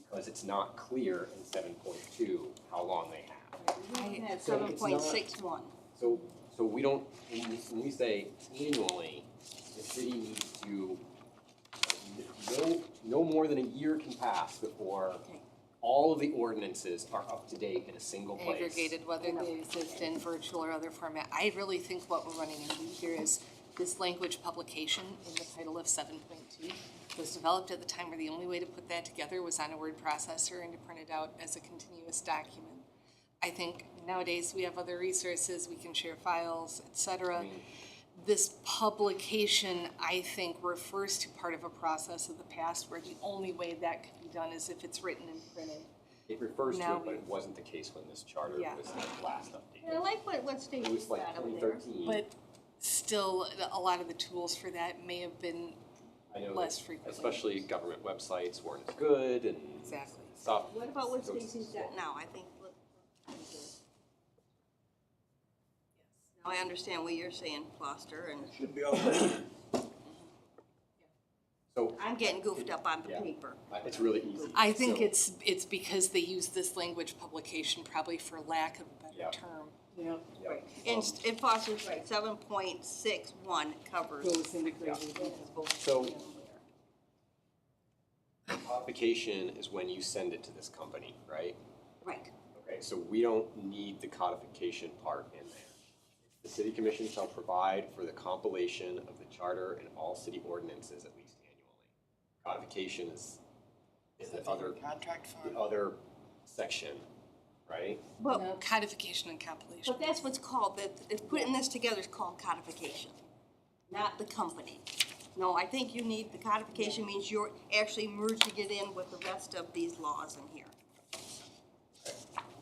because it's not clear in 7.2 how long they have.
At
So it's not-
7.61.
So we don't, when we say annually, the city needs to, no more than a year can pass before all of the ordinances are up to date in a single place.
Aggregated, whether they exist in virtual or other format. I really think what we're running into here is this language publication in the title of 7.2 was developed at the time where the only way to put that together was on a word processor and to print it out as a continuous document. I think nowadays we have other resources, we can share files, et cetera. This publication, I think, refers to part of a process of the past where the only way that could be done is if it's written and printed.
It refers to
Now
it, but
we-
it wasn't the case when this charter
Yeah.
was last
And I
updated.
like what
It
Stacy
was like
said over there.
2013.
But still, a lot of the tools for that may have been
I know
less
that
frequently.
especially government websites weren't as good and
Exactly.
stuff.
What about what
So it's
Stacy's
slow.
got now? I think, now I understand what you're saying, Foster, and
Should be all right.
So,
I'm getting goofed up on the
Yeah.
paper.
it's really easy.
I think
So-
it's because they use this language publication probably for lack of a better
Yeah.
term.
Yeah.
yeah.
Right. And Foster's right, 7.61 covers.
Goes into greater detail.
So codification is when you send it to this company, right?
Right.
Okay, so we don't need the codification part in there. The city commission shall provide for the compilation of the charter and all city ordinances at least annually. Codification is the other,
Contract
the other section, right?
But,
No, codification and compilation.
but that's what's called, that putting this together is called codification, not the company. No, I think you need, the codification means you're actually merging it in with the rest of these laws in here.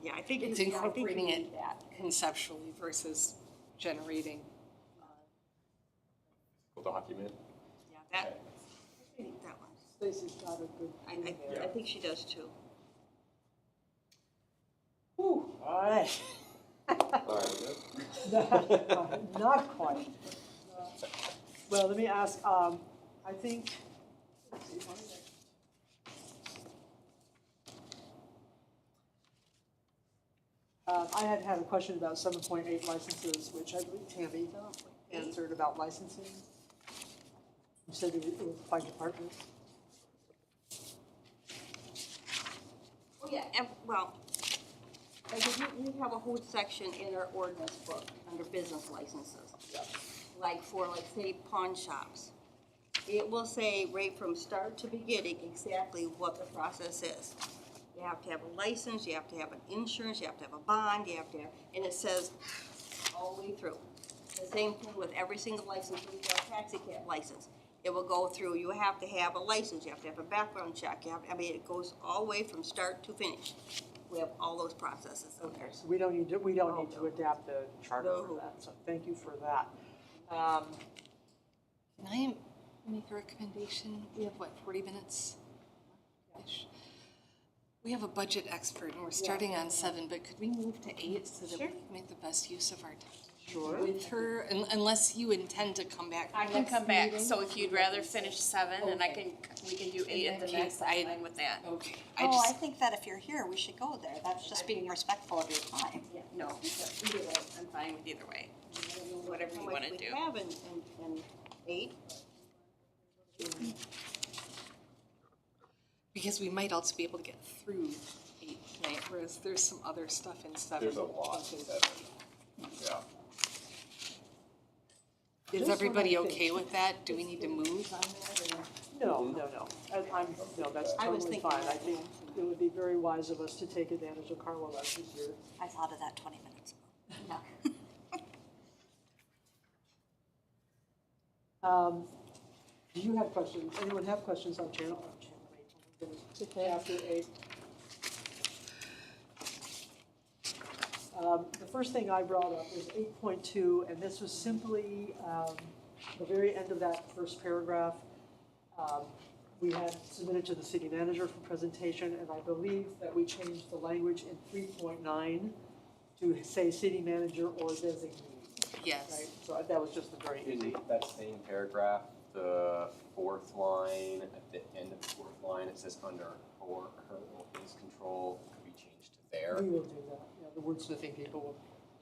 Yeah, I think.
It's
you- yeah, I think you
incorporating
need
it
that.
conceptually versus generating.
Document.
Yeah, that, I think that one.
Stacy's got a good.
I think she does too.
Whew, all right.
All right, good.
Not quite. Well, let me ask, I think, let's see, one minute. I had a question about 7.8 licenses, which I believe Tammy answered about licensing. You said it was by department.
Oh, yeah, and, well, like we have a whole section in our ordinance book under business licenses. Like for, like, say, pawn shops. It will say right from start to beginning exactly what the process is. You have to have a license, you have to have an insurance, you have to have a bond, you have to have, and it says all the way through. The same thing with every single license, when you get a taxi cab license. It will go through, you have to have a license, you have to have a background check, you have, I mean, it goes all the way from start to finish. We have all those processes in there.
So we don't need to adapt the charter for
No.
that, so thank you for that.
Can I make a recommendation? We have, what, 40 minutes-ish? We have a budget expert, and we're starting on 7, but could we move to 8 so that we can make the best use of our time?
Sure.
With her, unless you intend to come back.
I can come back, so if you'd rather finish 7, and we can do 8 at the
In that
next,
case,
I'm fine with that.
Okay.
I think that if you're here, we should go there. That's just being respectful of your time.
Yeah, no, either way, I'm fine with either way. Whatever you
How much
wanna
we
do.
have in 8.
Because we might also be able to get through 8 tonight, whereas there's some other stuff in 7.
There's a lot in 7. Yeah.
Is everybody okay with that? Do we need to move on that, or?
No, that's
I was
totally
thinking
fine. I
that,
think it would be very wise of us to take advantage of Carla Rush's here.
I thought of that 20 minutes ago.
Do you have questions? Anyone have questions on chapter 8? The first thing I brought up is 8.2, and this was simply the very end of that first paragraph. We had submitted to the city manager for presentation, and I believe that we changed the language in 3.9 to say city manager or designee.
Yes.
Right, so that was just a very
In
easy.
that same paragraph, the fourth line, at the end of the fourth line, it says under her or his control, could be changed to their.
We will do that, yeah, the wordsmithing people will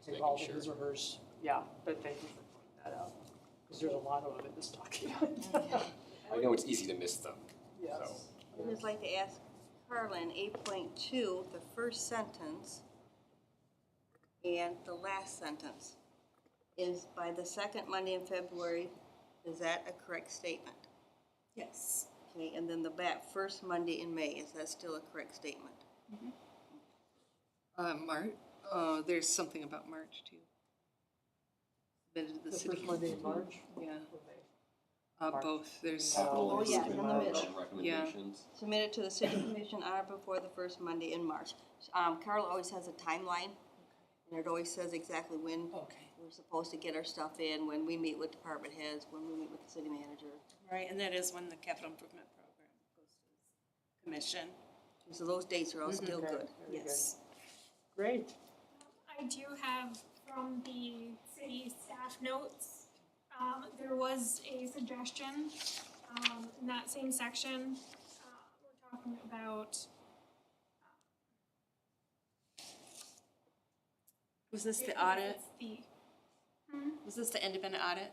take
making
all the
sure.
his or hers, yeah, but thank you for pointing that out, because there's a lot of them in this document.
I know it's easy to miss them.
Yes.
I'd just like to ask Carlin, 8.2, the first sentence and the last sentence is by the second Monday in February, is that a correct statement?
Yes.
Okay, and then the first Monday in May, is that still a correct statement?
March, there's something about March too. Submitted to
The
the city.
first Monday in March?
Yeah,
or May? March.
both, there's,
Capital
Oh, yeah, in the
improvement
middle.
and recommendations.
Submitted to the city commission on or before the first Monday in March. Carl always has a timeline, and it always says exactly when
okay.
we're supposed to get our stuff in, when we meet with department heads, when we meet with the city manager.
Right, and that is when the capital improvement program goes to the commission.
So those dates are all still
Okay,
good.
very
Yes.
Great.
I do have from the city staff notes, there was a suggestion, in that same section. We're talking about,
Was this the audit?
it's the,
Was this the independent audit?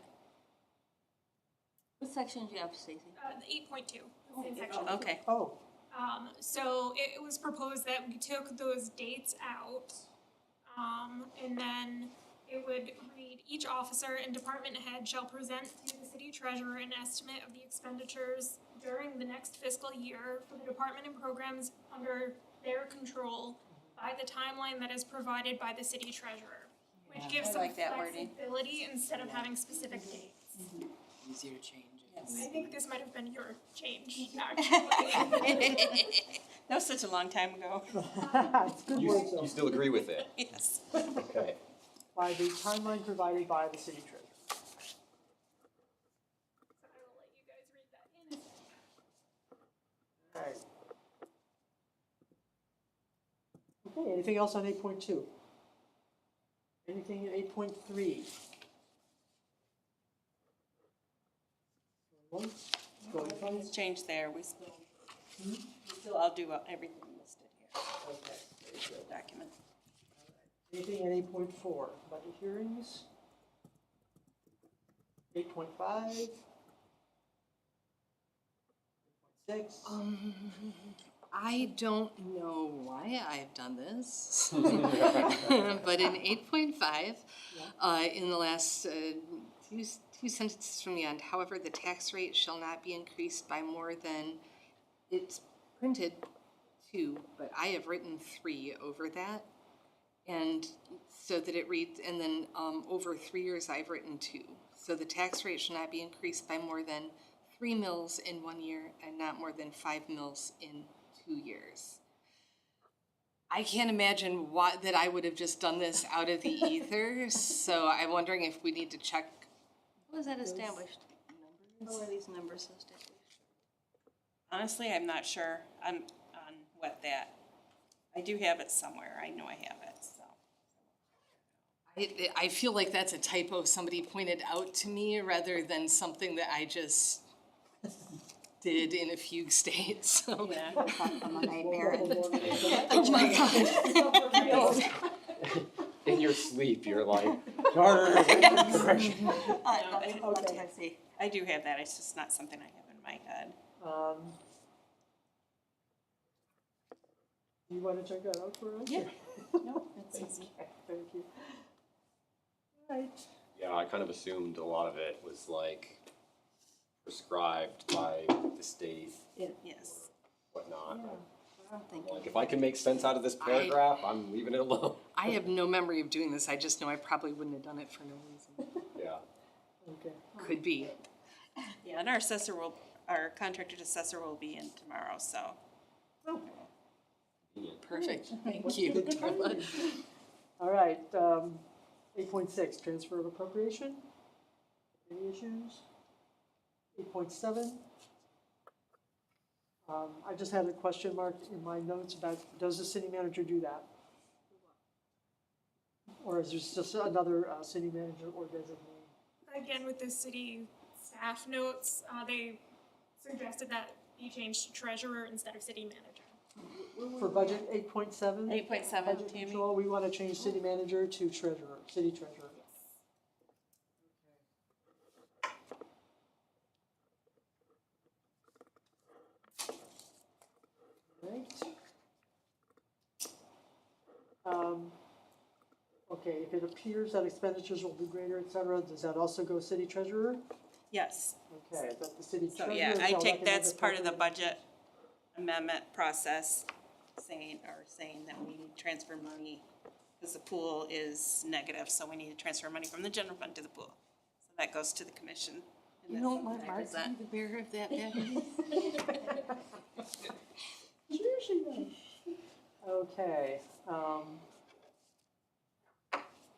What sections do you have, Stacy?
the 8.2, the same section.
Okay.
Oh,
So it was proposed that we took those dates out, and then it would read, each officer and department head shall present to the city treasurer an estimate of the expenditures during the next fiscal year for the department and programs under their control by the timeline that is provided by the city treasurer, which gives
I
some
like that wording.
flexibility instead of having specific dates.
Easier to change.
I think this might have been your change, actually.
That was such a long time ago.
it's good words
You
though.
still agree with it?
Yes.
Okay.
By the timeline provided by the city treasurer.
So I will let you guys read that in.
Alright. Okay, anything else on 8.2? Anything in 8.3? Going once?
Change there, we still, I'll do everything listed here,
Okay, very good.
document.
Anything in 8.4, budget hearings? 8.5? 8.6?
I don't know why I've done this, but in 8.5, in the last two sentences from the end, however, the tax rate shall not be increased by more than, it's printed 2, but I have written 3 over that. And so that it reads, and then over 3 years, I've written 2. So the tax rate shall not be increased by more than 3 mils in 1 year and not more than 5 mils in 2 years. I can't imagine that I would have just done this out of the ether, so I'm wondering if we need to check.
How was that established? How are these numbers established?
Honestly, I'm not sure on what that, I do have it somewhere, I know I have it, so.
I feel like that's a typo somebody pointed out to me rather than something that I just did in a fugue state, so.
Yeah.
I'm a nightmare.
Oh my God.
In your sleep, you're like, charter.
Okay.
I do have that, it's just not something I have in my head.
You want to check that out for us?
Yeah. No, that's easy.
Okay, thank you. Right.
Yeah, I kind of assumed a lot of it was like prescribed by the state,
Yes.
whatnot.
Thank you.
Like, if I can make sense out of this paragraph, I'm leaving it alone.
I have no memory of doing this, I just know I probably wouldn't have done it for no reason.
Yeah.
Okay.
Could be.
Yeah, and our contracted assessor will be in tomorrow, so.
Perfect, thank you, Darla.
All right, 8.6, transfer of appropriation. Any issues? 8.7. I just had a question mark in my notes about, does the city manager do that? Or is this just another city manager or designee?
Again, with the city staff notes, they suggested that be changed to treasurer instead of city manager.
For budget 8.7?
8.7,
Budget
Tammy.
control, we want to change city manager to treasurer, city treasurer. Right. Okay, if it appears that expenditures will be greater, et cetera, does that also go city treasurer?
Yes.
Okay, that the city
So,
treasurer
yeah, I
shall
take
recommend
that's part of the
appropriate-
budget amendment process, saying that we need to transfer money, because the pool is negative, so we need to transfer money from the general fund to the pool. So that goes to the commission. and
You
that's
don't
what
want
I
Mark to
present.
be the bearer of that bad news?
Sure she does. Okay,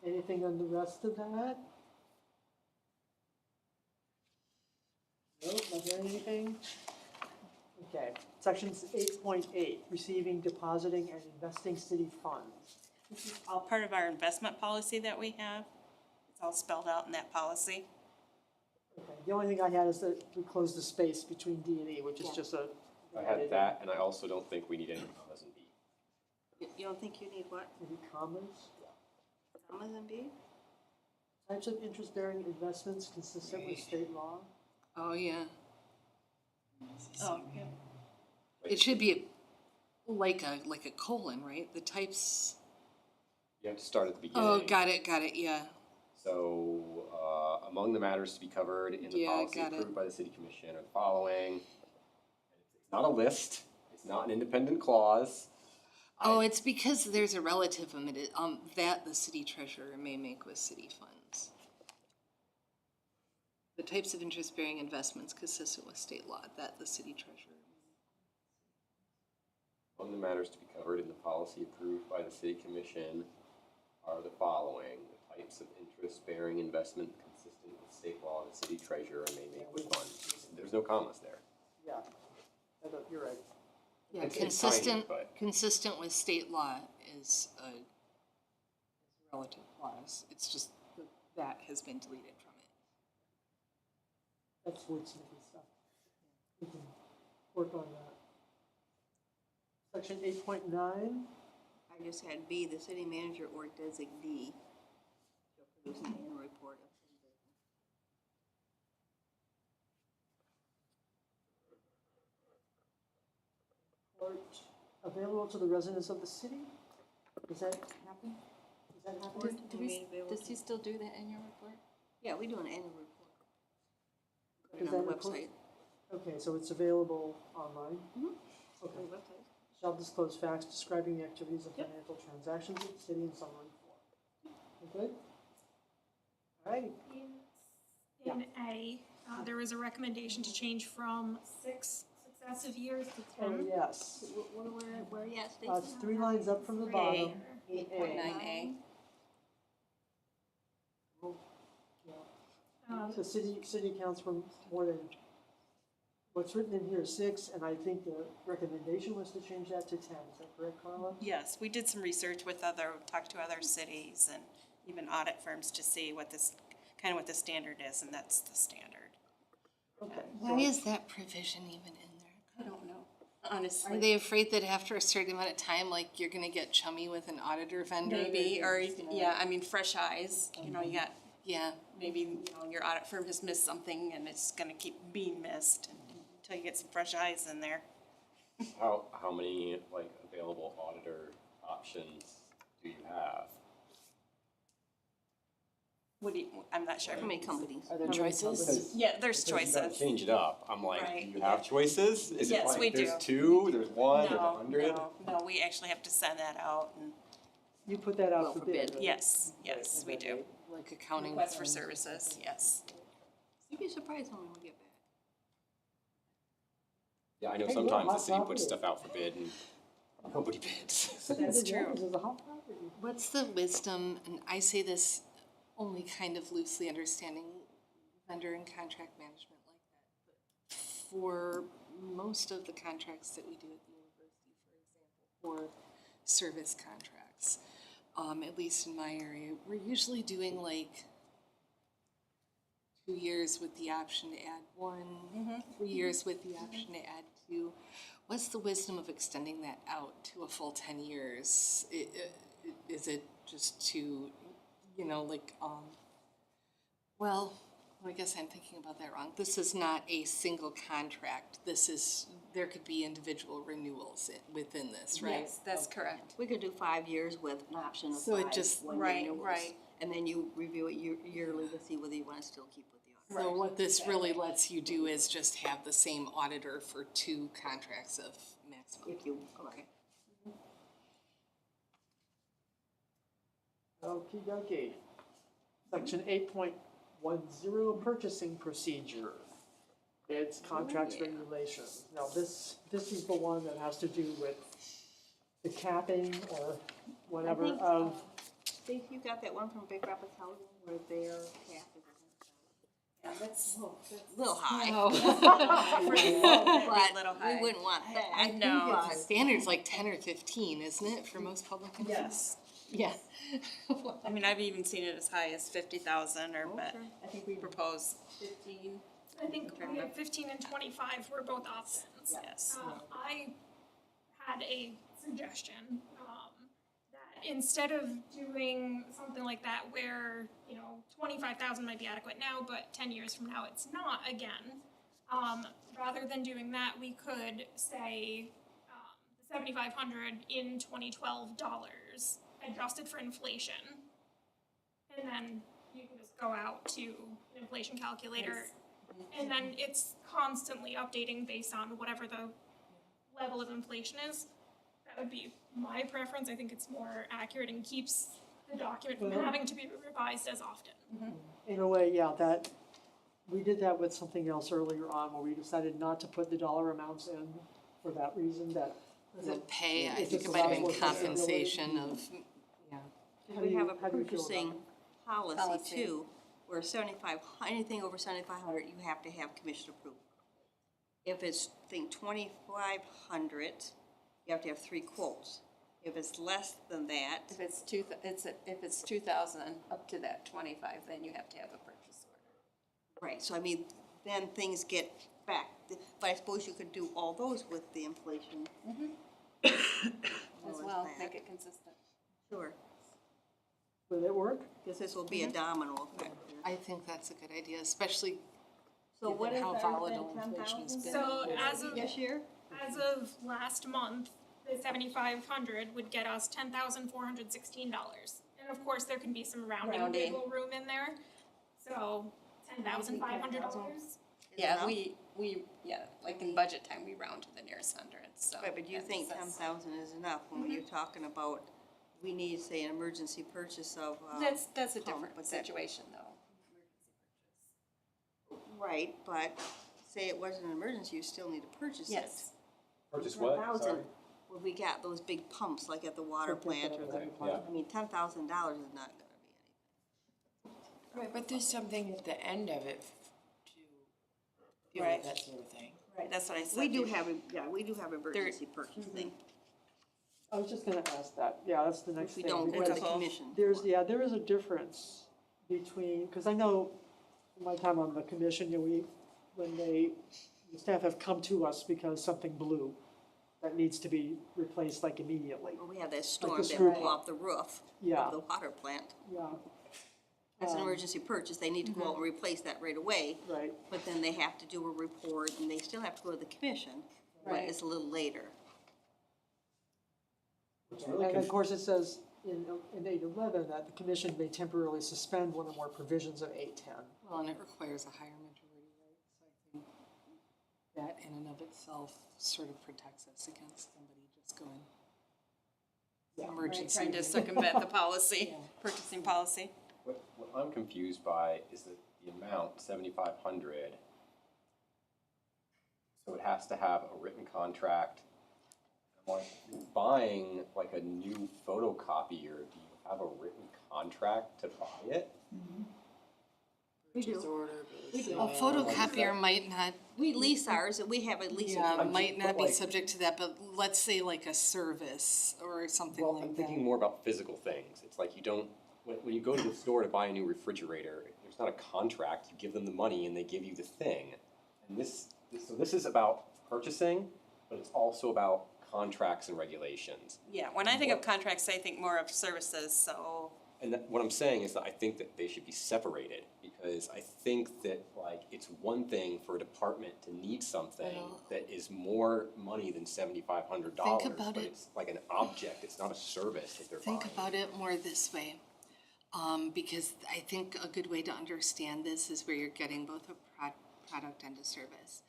anything on the rest of that? Nope, not hearing anything. Okay, sections 8.8, receiving, depositing, and investing city funds.
This is all part of our investment policy that we have. It's all spelled out in that policy.
Okay, the only thing I had is that we closed the space between D and E, which is just a.
I had that, and I also don't think we need any commas in B.
You don't think you need what?
Maybe commas?
Commas in B?
Types of interest-bearing investments consistent with state law.
Oh, yeah.
Oh, yeah.
It should be like a colon, right? The types.
You have to start at the beginning.
Oh, got it, yeah.
So, among the matters to be covered in the
Yeah,
policy
got it.
approved by the city commission are the following. It's not a list, it's not an independent clause.
Oh, it's because there's a relative omitted, that the city treasurer may make with city funds. The types of interest-bearing investments consistent with state law, that the city treasurer.
Among the matters to be covered in the policy approved by the city commission are the following. The types of interest-bearing investment consistent with state law, the city treasurer may make with funds. There's no commas there.
Yeah, you're right.
Yeah,
It's tiny,
consistent,
but-
consistent with state law is a relative clause. It's just that has been deleted from it.
That's wordsmithy stuff. We can work on that. Section 8.9,
I just had B, the city manager or designee shall produce an annual report of city business.
report available to the residents of the city? Does that happen? Does that happen?
Does he still do that in your report?
Yeah, we do an annual report. Put
Does
it on the
that report-
website.
Okay, so it's available online?
On
Okay.
the website.
Shall disclose facts describing the activities of financial transactions of the city in summary form. Okay? All right,
In A, there was a recommendation to change from 6 successive years to
oh,
10.
yes.
Where are you at, Stacy?
It's 3 lines up from the bottom.
8.9A.
The city counts for more than, what's written in here is 6, and I think the recommendation was to change that to 10. Is that correct, Carla?
Yes, we did some research with talked to other cities and even audit firms to see what this, kind of what the standard is, and that's the standard.
Okay.
Why is that provision even in there?
I don't know, honestly.
Are they afraid that after a certain amount of time, like, you're gonna get chummy with an auditor vendor?
Maybe, or, yeah, I mean, fresh eyes, you know, you got,
Yeah,
maybe, you know, your audit firm has missed something and it's gonna keep being missed until you get some fresh eyes in there.
How many, like, available auditor options do you have?
What do you, I'm not sure.
How many companies?
are there choices?
Yeah, there's
Because you gotta
choices.
change it up. I'm like, do
Right.
you have choices? Is it
Yes,
like,
we
there's
do.
2, there's 1, there's
No,
100?
no, we actually have to send that out and,
You put that out for bid, right?
yes, yes, we do.
Like accounting.
Request for
firms.
services, yes.
You'd be surprised how many we get back.
Yeah, I know
Hey, look,
sometimes the
hot
city puts
topic.
stuff out for bid and nobody bids.
That's
true.
This is a hot property.
What's the wisdom, and I say this only kind of loosely understanding vendor and contract management like that, but for most of the contracts that we do at the university, for example, or service contracts, at least in my area, we're usually doing like 2 years with the option to add one, 3 years with the option to add two. What's the wisdom of extending that out to a full 10 years? Is it just to, well, I guess I'm thinking about that wrong. This is not a single contract. There could be individual renewals within this, right?
Yes, that's correct.
We could do 5 years with an option of
So it
5
just-
one-year
Right,
renewals.
right.
And then you review it yearly to see whether you want to still keep with the auditor.
So what this really lets you do is just have the same auditor for 2 contracts of maximum.
If you, okay.
Okey dokey. Section 8.10, purchasing procedure. It's contracts regulations. Now, this is the one that has to do with the capping or whatever
I think,
of,
think you got that one from Big Rapids Housing where their cap is
Yeah, that's
a little high.
a little
But
high.
we wouldn't want that.
No.
The standard's like 10 or 15, isn't it, for most public entities?
Yes.
Yeah.
I mean, I've even seen it as high as 50,000 or, but
Okay.
I think we propose 15.
I think we had 15 and 25 were both options.
Yes.
I had a suggestion, that instead of doing something like that where, 25,000 might be adequate now, but 10 years from now it's not again, rather than doing that, we could say, 7,500 in 2012 dollars, adjusted for inflation. And then you can just go out to an inflation calculator. And then it's constantly updating based on whatever the level of inflation is. That would be my preference. I think it's more accurate and keeps the document from having to be revised as often.
in a way, yeah, that, we did that with something else earlier on where we decided not to put the dollar amounts in for that reason, that.
Was it pay? I
If
think
it's
it might have
allowable
been
flexibility.
compensation of, yeah.
How do
We
you-
have a
how do you feel about
purchasing
it?
policy too, where anything over 7,500, you have to have commission approval. If it's, 2,500, you have to have 3 quotes. If it's less than that,
If it's if it's 2,000 up to that 25, then you have to have a purchase order.
right, so I mean, then things get back. But I suppose you could do all those with the inflation.
As well, make it consistent.
Sure,
Would it work?
because this will be a domino effect.
I think that's a good idea, especially
So what is
how
our
volatile
then,
inflation has
10,000?
been.
So as of,
This year?
as of last month, the 7,500 would get us $10,416. And of course, there can be some rounding
Rounding.
wiggle room in there. So $10,500.
Yeah,
enough?
like in budget time, we round to the nearest hundreds, so.
Right, but do you think 10,000 is enough when you're talking about, we need, say, an emergency purchase of,
That's a
pump,
different
but that-
situation, though.
right, but say it wasn't an emergency, you still need to purchase it.
Yes.
Purchase
10,000, well, we got those big pumps like at the water plant or the,
Yeah.
I mean, $10,000 is not gonna be anything.
Right, but there's something at the end of it to deal
Right.
with that sort of thing.
Right, that's what I said.
We do have, we do have emergency purchase thing,
I was just gonna ask that, yeah, that's the next
which we
thing.
don't go
because
to the commission.
there is a difference between, because I know from my time on the commission, the staff have come to us because something blew that needs to be replaced like immediately.
Well, we had that storm that
screw
blew
pump.
off the roof
Yeah.
of the water plant.
Yeah,
That's an emergency purchase, they need to go out and replace that right away.
right.
But then they have to do a report, and they still have to go to the commission, but
Right.
it's a little later.
And of course, it says in 811 that the commission may temporarily suspend one or more provisions of 810.
Well, and it requires a higher majority, right? So I think that in and of itself sort of protects us against somebody just going emergency.
Trying to circumvent the policy, purchasing policy.
What I'm confused by is that the amount, 7,500, so it has to have a written contract. like, buying like a new photocopier, do you have a written contract to buy it?
We do.
A photocopier might not,
We lease ours, and we have a leasing.
yeah,
I'm
might
just-
not
but
be
like-
subject to that, but let's say like a service or something
Well, I'm
like
thinking
that.
more about physical things. It's like you don't, when you go to the store to buy a new refrigerator, there's not a contract. You give them the money and they give you the thing. And so this is about purchasing, but it's also about contracts and regulations.
Yeah, when I think of contracts, I think more of services, so.
And what I'm saying is that I think that they should be separated, because I think that like it's one thing for a department to need something
Well-
that is more money than $7,500,
Think about
but
it.
it's like an object, it's not a service that they're buying.
Think about it more this way, because I think a good way to understand this is where you're getting both a product and a service.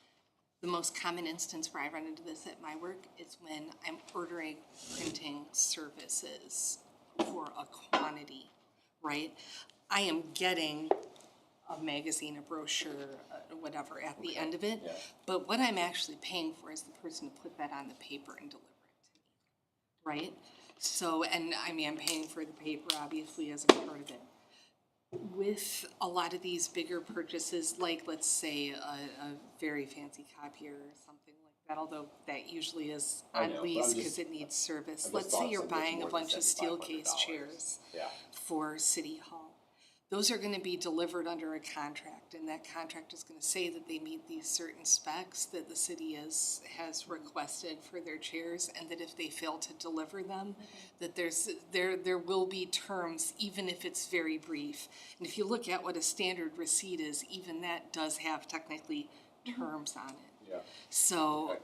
The most common instance where I run into this at my work is when I'm ordering printing services for a quantity, right? I am getting a magazine, a brochure, whatever at the end of it.
Yeah.
But what I'm actually paying for is the person to put that on the paper and deliver it to me, right? So, and I mean, I'm paying for the paper obviously as a part of it. With a lot of these bigger purchases, like let's say a very fancy copier or something like that, although that usually is
I
on
know, but
lease
I'm
because
just-
it needs service.
I just
Let's
thought
say you're
something
buying a
more than
bunch of steel case
$7,500.
chairs
Yeah.
for City Hall. Those are gonna be delivered under a contract, and that contract is gonna say that they meet these certain specs that the city has requested for their chairs, and that if they fail to deliver them, that there will be terms, even if it's very brief. And if you look at what a standard receipt is, even that does have technically terms on it.
Yeah.
So,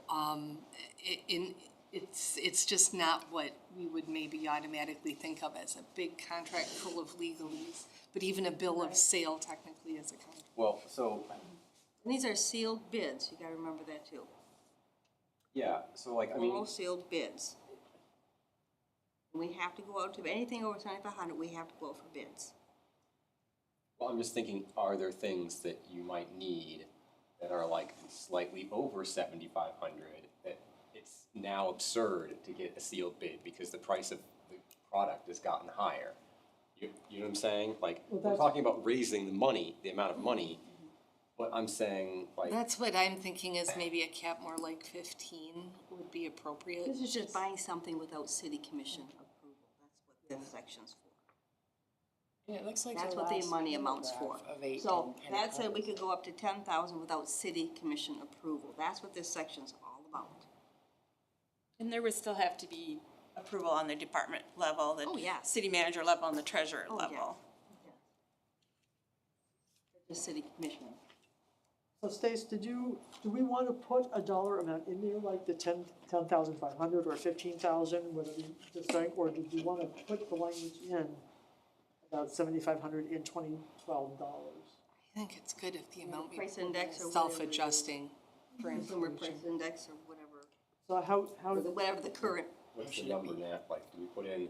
it's just not what we would maybe automatically think of as a big contract full of legalese. But even a bill of sale technically is a contract.
Well, so,
And these are sealed bids, you gotta remember that too.
yeah, so like, I mean,
All sealed bids. And we have to go out to, anything over 7,500, we have to go out for bids.
well, I'm just thinking, are there things that you might need that are like slightly over 7,500 that it's now absurd to get a sealed bid because the price of the product has gotten higher? You know what I'm saying? Like,
Well,
we're
that's-
talking about raising the money, the amount of money, but I'm saying like,
That's what I'm thinking is maybe a cap more like 15 would be appropriate.
This is just buying something without city commission approval, that's what this section's for.
Yeah, it looks like
That's
the
what the
last
money amounts for.
paragraph of 8
So
kind of
that said, we
covers.
could go up to 10,000 without city commission approval, that's what this section's all about.
And there would still have to be approval on the department level, the
Oh, yeah.
city manager level, and the treasurer
Oh, yeah.
level.
The city commission.
So Stace, do we want to put a dollar amount in there, like the 10,500 or 15,000, whatever you decide, or did you want to put the language in about 7,500 in 2012 dollars?
I think it's good if the amount we
Price
put
index
is
or whatever it is.
self-adjusting for
Consumer
inflation.
price index or whatever,
So how,
whatever the current,
what's the number now? Like, do we put in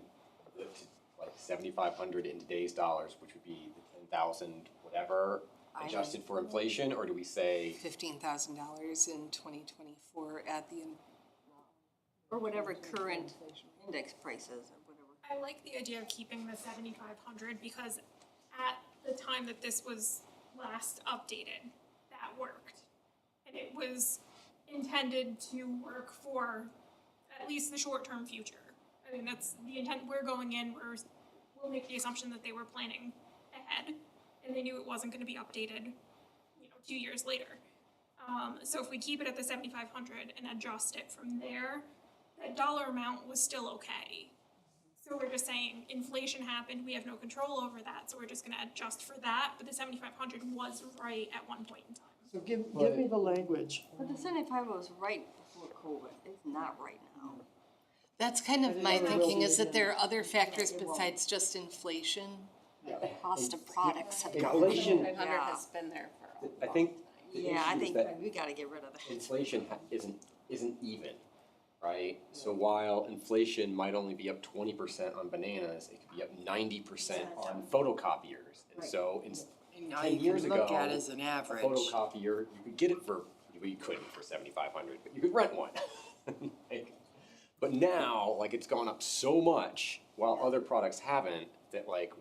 like 7,500 in today's dollars, which would be the 10,000 whatever, adjusted for inflation, or do we say?
$15,000 in 2024 at the
or whatever current index price is or whatever.
I like the idea of keeping the 7,500 because at the time that this was last updated, that worked. And it was intended to work for at least the short-term future. I mean, that's the intent, we're going in, we'll make the assumption that they were planning ahead and they knew it wasn't gonna be updated, 2 years later. So if we keep it at the 7,500 and adjust it from there, that dollar amount was still okay. So we're just saying inflation happened, we have no control over that, so we're just gonna adjust for that, but the 7,500 was right at one point in time.
so give me the language.
But the 75 was right before COVID, it's not right now.
That's kind of my
think it will
thinking,
be
is that
again.
there are other factors besides just inflation.
The cost of products have
Inflation,
$500 has been there for a
I think the
Yeah, I
issue is
think
that
we gotta get rid of that.
inflation isn't even, right? So while inflation might only be up 20% on bananas, it could be up 90% on photocopiers. And so
Now
10
you
years
can
ago,
look at as an
a
average.
photocopier, you could get it for, well, you couldn't for 7,500, but you could rent one. Like, But now, like, it's gone up so much, while other products haven't, that like,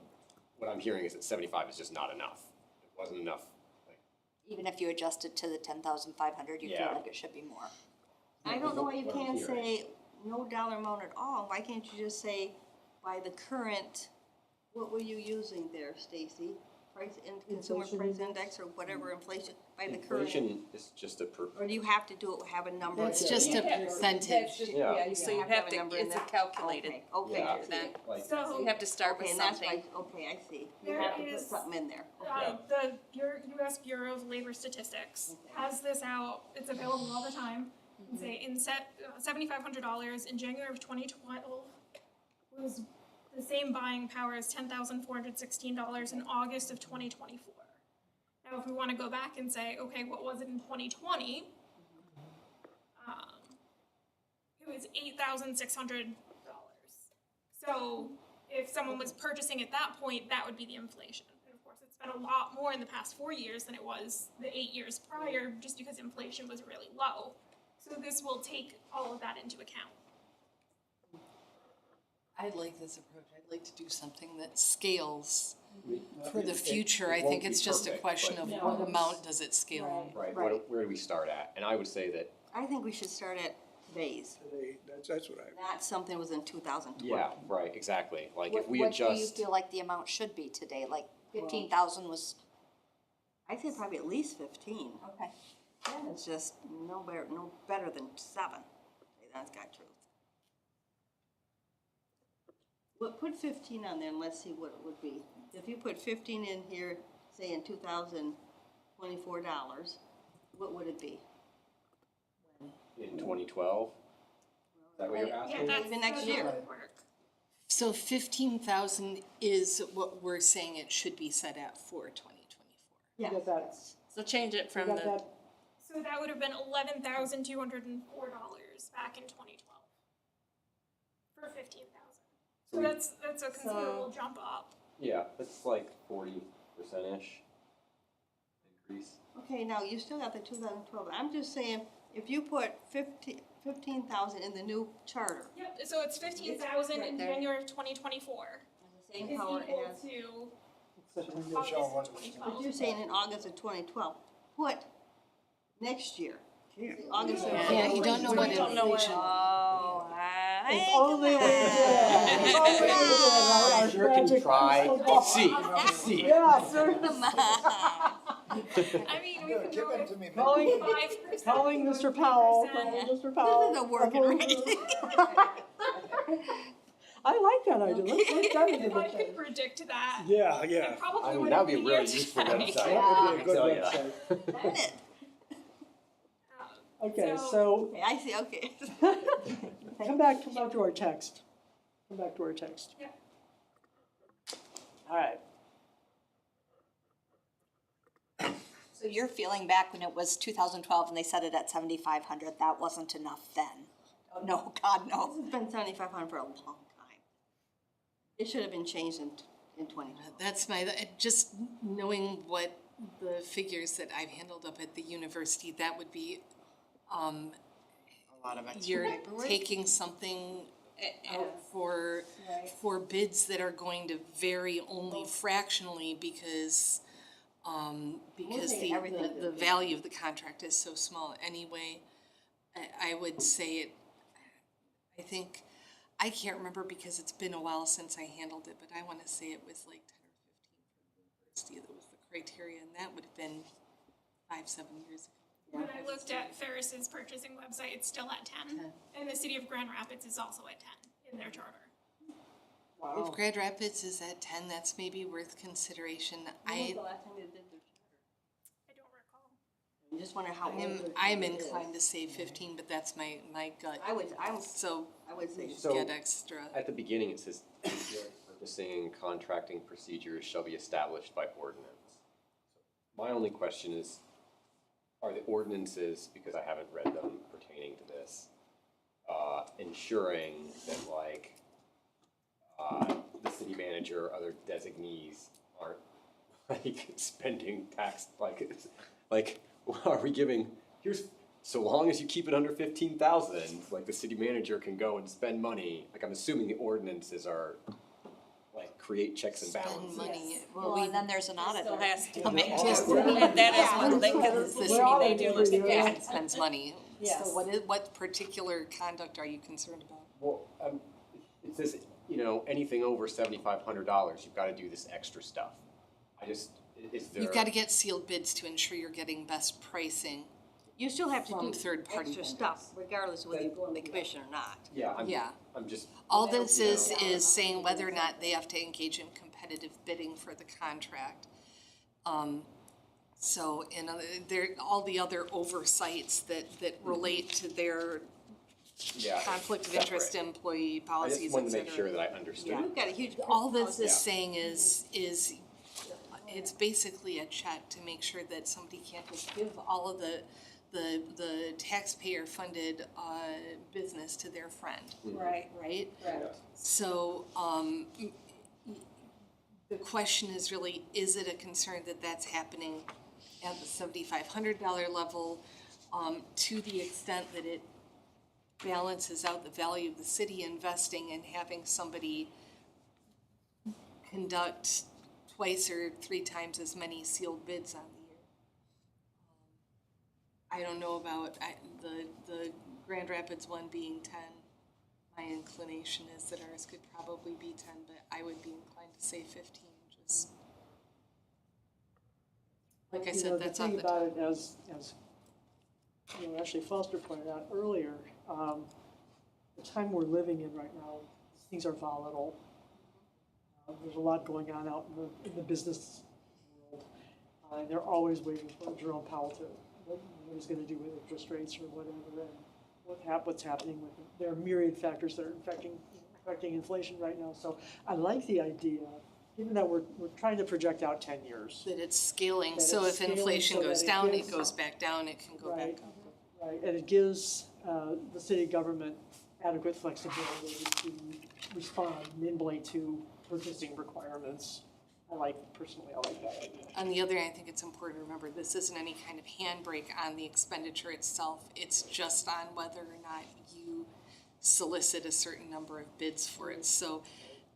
what I'm hearing is that 75 is just not enough. It wasn't enough, like,
Even if you adjust it to the 10,500, you feel
Yeah.
like it should be more.
I don't know why you
What I'm
can't
hearing.
say no dollar amount at all. Why can't you just say by the current, what were you using there, Stacy? Price in, consumer
Inflation
price
index?
index or whatever inflation, by the current?
inflation is just a
Or do you have to do it, have a number?
It's
in
just
there?
a percentage.
That's just,
Yeah.
yeah, so you
have
have
a
to,
number in
it's
that?
calculated.
Okay, okay,
Yeah.
I see.
Then,
like,
so you have to start
Okay,
with
and that's
something.
why, okay, I see. You
There
have to put
is-
something in there.
The US Bureau of Labor Statistics has this out, it's available all the time. And say in $7,500 in January of 2012 was the same buying power as $10,416 in August of 2024. Now, if we want to go back and say, okay, what was it in 2020? It was $8,600. So if someone was purchasing at that point, that would be the inflation. And of course, it's been a lot more in the past 4 years than it was the 8 years prior, just because inflation was really low. So this will take all of that into account.
I like this approach. I'd like to do something that scales
we-
for the future. I
won't
think
be
it's just a
perfect,
question
but-
of
Yeah.
what amount does it scale on.
Right,
Right.
where do we start at? And I would say that,
I think we should start at today's,
Today, that's what I,
not something was in 2012.
yeah, right, exactly. Like, if
What,
we
what do you
adjust,
feel like the amount should be today? Like 15,000 was,
I'd say probably at least 15.
okay.
It's just no better than 7. That's got truth. Well, put 15 on there and let's see what it would be. If you put 15 in here, say in $2,024, what would it be?
in 2012, is that what you're
Right.
asking?
Yeah, that's
Even next
that
year.
would work.
So 15,000 is what we're saying it should be set at for 2024.
You got that,
So change it
you
from
got
the,
that,
So that would have been $11,204 back in 2012 for 15,000. So that's a considerable jump up.
Yeah, it's like 40%-ish increase.
Okay, now you still got the 2012. I'm just saying, if you put 15,000 in the new charter,
Yep, so it's 15,000 in
Right there.
January of 2024
the same
is
power
equal
as,
to
September.
August of
what-
2012.
but you're saying in August of 2012, put next year.
can't.
August of.
Yeah, you don't know what inflation.
Oh,
If only we did, if only we did, our
Sure can
magic
try,
crystal ball.
see.
Yeah, sure.
I mean, we can
Give
go
it
with
to me.
Calling,
5%.
calling Mr. Powell,
3%.
calling Mr. Powell.
This is a working right.
I like that idea, let's that into
If I
the
could
thing.
predict that,
Yeah,
it
yeah.
probably
I mean,
wouldn't
that'd be a
be
really
here
useful
today.
website.
That would be a good
tell ya.
website.
Darn it.
Okay,
So-
so,
Okay, I see, okay.
come back to our text. Come back to our text.
Yeah.
All right.
So you're feeling back when it was 2012 and they set it at 7,500, that wasn't enough then? Oh, no, God, no.
This has been 7,500 for a long time. It should have been changed in 2012.
That's just knowing what the figures that I've handled up at the university, that would be,
A lot of extra
you're
paperwork.
taking something out for bids that are going to vary only fractionally because
saying everything
the value of the contract is so small anyway. I would say it, I think, I can't remember because it's been a while since I handled it, but I want to say it was like 10 or 15 for the university. That was the criteria, and that would have been 5-7 years ago.
When I looked at Ferris's purchasing website, it's still at 10. And the city of Grand Rapids is also at 10 in their charter.
If Grand Rapids is at 10, that's maybe worth consideration.
When was the last time they did their charter?
I don't recall.
I just wonder how old their
I'm
charter is.
inclined to say 15, but that's my gut.
I would
So
say.
So-
get extra.
At the beginning, it says, purchasing and contracting procedures shall be established by ordinance. My only question is, are the ordinances, because I haven't read them pertaining to this, ensuring that like, the city manager or other designees aren't like spending tax, like, are we giving, here's so long as you keep it under 15,000, like the city manager can go and spend money, like I'm assuming the ordinances are, like, create checks and balances.
Money,
Well, and then there's an auditor.
Still has to.
come in.
And that is one thing, because
The
the
city
they do look
manager
at that.
spends money.
Yes.
So what particular conduct are you concerned about?
Well, it says, you know, anything over $7,500, you've gotta do this extra stuff. I just, is there?
You've got to get sealed bids to ensure you're getting best pricing.
You still have to
From
do
third-party
extra
vendors.
stuff regardless of whether you go on the commission or not.
Yeah,
Yeah.
I'm just,
All this is saying whether or not they have to engage in competitive bidding for the contract. So, there, all the other oversights that relate to their
yeah.
conflict of
separate.
interest, employee
I
policies,
just wanted
et
to make
cetera.
sure that I understood.
We've got a huge.
All this
Yeah.
is saying is it's basically a check to make sure that somebody can't just give all of the taxpayer-funded business to their friend,
Right.
right?
Right.
So, the question is really, is it a concern that that's happening at the $7,500 level, to the extent that it balances out the value of the city investing and having somebody conduct twice or three times as many sealed bids on the year? I don't know about the Grand Rapids one being 10. My inclination is that ours could probably be 10, but I would be inclined to say 15, just. Like I
You know,
said, that's off
The
the
thing
top.
about it, as you know, actually Foster pointed out earlier, the time we're living in right now, things are volatile. There's a lot going on out in the business world. And they're always waiting for Jerome Powell to, what he's gonna do with interest rates or whatever, and what's happening with it. There are myriad factors that are affecting inflation right now. So I like the idea, given that we're trying to project out 10 years.
That it's scaling,
That
so
it's
if
scaling
inflation
so
goes
that it
down, it
gives-
goes back down, it can go back
Right,
up.
right, and it gives the city government adequate flexibility to respond nimbly to purchasing requirements. Personally, I like that idea.
On the other hand, I think it's important to remember, this isn't any kind of handbrake on the expenditure itself. It's just on whether or not you solicit a certain number of bids for it. So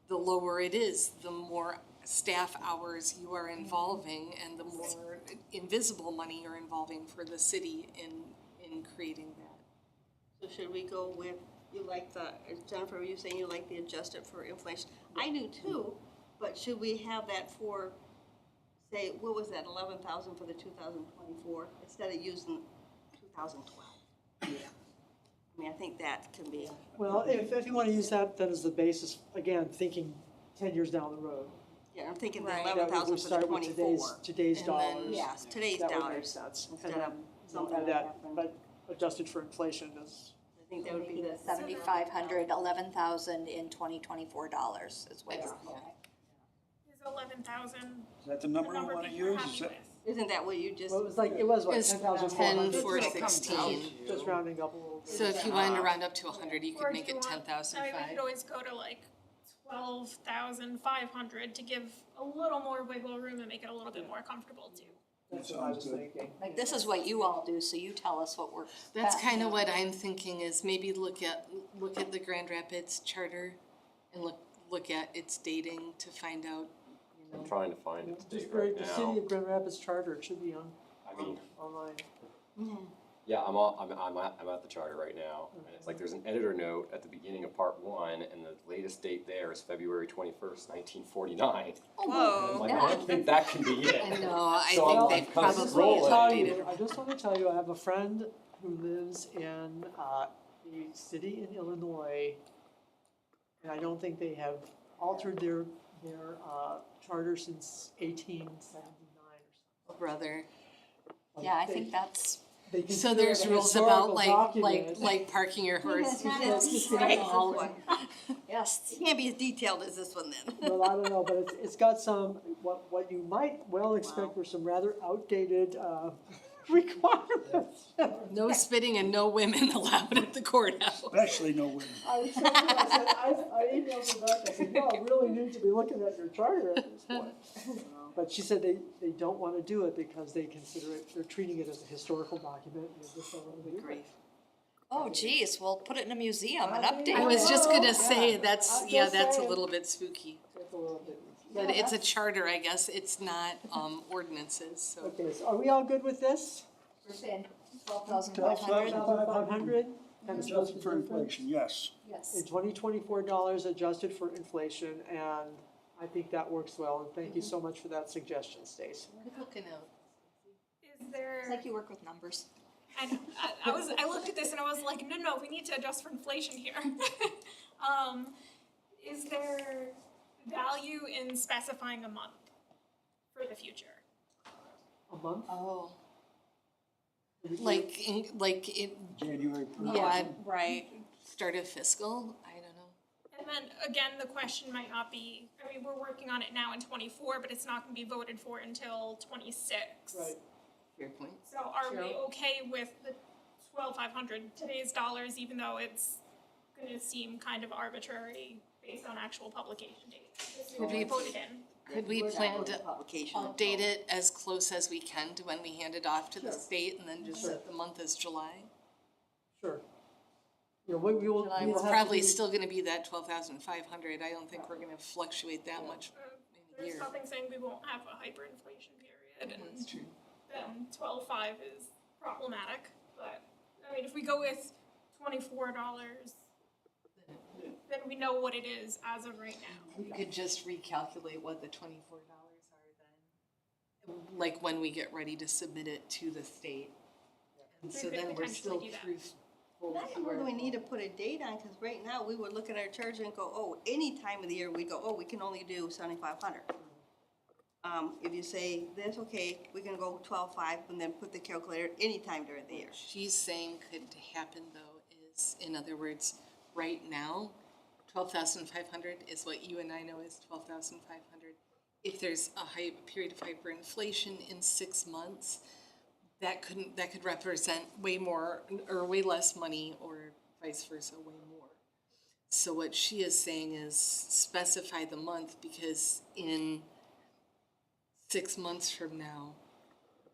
the lower it is, the more staff hours you are involving and the more invisible money you're involving for the city in creating that.
So should we go with, you like Jennifer, were you saying you like the adjusted for inflation? I do too, but should we have that for, say, what was that, 11,000 for the 2024, instead of using 2012? I mean, I think that can be.
Well, if you want to use that as the basis, again, thinking 10 years down the road.
Yeah, I'm thinking the
Right.
that
11,000
we
for the
start with
24.
today's
And then-
dollars.
Yes, today's
That would make
dollars.
sense.
Instead
And
of
then,
something
add
that
that,
happened.
but adjusted for inflation is.
I think that would be the.
7,500, 11,000 in 2024 dollars is what.
Is 11,000
Is that the
the
number you
number
want to
that you're
use?
happy
Is that-
with?
Isn't that what you just?
Well, it was what,
It's
10,400?
10,416.
Just rounding up a little bit.
So if you wanted to round up to 100, you
Or
could
do
make
you
it
want-
10,005.
I mean, we could always go to like 12,500 to give a little more wiggle room and make it a little bit more comfortable too.
That's what I was thinking.
Like, this is what you all do, so you tell us what works.
That's
best.
kind of what I'm thinking is maybe look at the Grand Rapids charter and look at its dating to find out,
I'm trying to find it
Just
right
the
now.
city of Grand Rapids charter, it should be
I mean,
online.
yeah, I'm at the charter right now, and it's like there's an editor note at the beginning of part 1, and the latest date there is February 21st, 1949.
Whoa.
I'm like, I don't think that can be it.
I know, I
So
think
I'm
they've
kind of
probably
scrolling.
updated.
I just want to tell you, I have a friend who lives in the city in Illinois, and I don't think they have altered their charter since 1879 or
Brother.
something.
Yeah, I think that's,
They
So
consider
there's
it a
rules about
historical
like
document.
parking your horse.
Right, this one.
yes.
It can't be as detailed as this one then.
Well, I don't know, but it's got some, what you might well expect were some rather outdated requirements.
No spitting and no women allowed at the courthouse.
Especially no women.
I said, I emailed her back, I said, no, I really need to be looking at your charter at this point. But she said they don't wanna do it because they consider it, they're treating it as a historical document, and they just don't wanna do it.
Oh geez, well, put it in a museum and update.
I was just gonna say,
Yeah.
that's,
I'm
yeah,
just
that's a
saying.
little bit spooky.
It's a little bit.
But it's a charter, I guess, it's not, ordinances, so.
Okay, so are we all good with this?
We're saying 12,500.
12,500? And
Adjusted for inflation, yes.
Yes.
And $2024 adjusted for inflation, and I think that works well, and thank you so much for that suggestion, Stace.
Good looking out.
Is there?
It's like you work with numbers.
I looked at this and I was like, no, we need to adjust for inflation here. Is there value in specifying a month for the future?
A month?
Oh. Like,
January.
yeah, right, start of fiscal, I don't know.
And then again, the question might not be, I mean, we're working on it now in '24, but it's not gonna be voted for until '26.
Right.
Fair point.
So are we
Cheryl?
okay with the 12,500 today's dollars, even though it's gonna seem kind of arbitrary based on actual publication dates?
Could we-
Voted in.
Could we plan to
Publication.
update it as close as we can to when we hand it off to the state and then just set the month as July?
Sure. You know, we will.
July
we will
was
have to
probably
do-
still gonna be that 12,500, I don't think we're gonna fluctuate that much in a
There's
year.
nothing saying we won't have a hyperinflation period, and
That's true.
then 12.5 is problematic, but, I mean, if we go with $24, then we know what it is as of right now.
We could just recalculate what the $24 are then, like when we get ready to submit it to the state. And so
We could
then we're
potentially
still
do that.
truthful
That's
to
where
where.
we need to put a date on, because right now, we would look at our charge and go, oh, any time of the year, we go, oh, we can only do 7,500. If you say this, okay, we can go 12.5, and then put the calculator anytime during the year.
She's saying could happen though is, in other words, right now, 12,500 is what you and I know is 12,500. If there's a period of hyperinflation in 6 months, that could represent way more or way less money, or vice versa, way more. So what she is saying is specify the month, because in 6 months from now,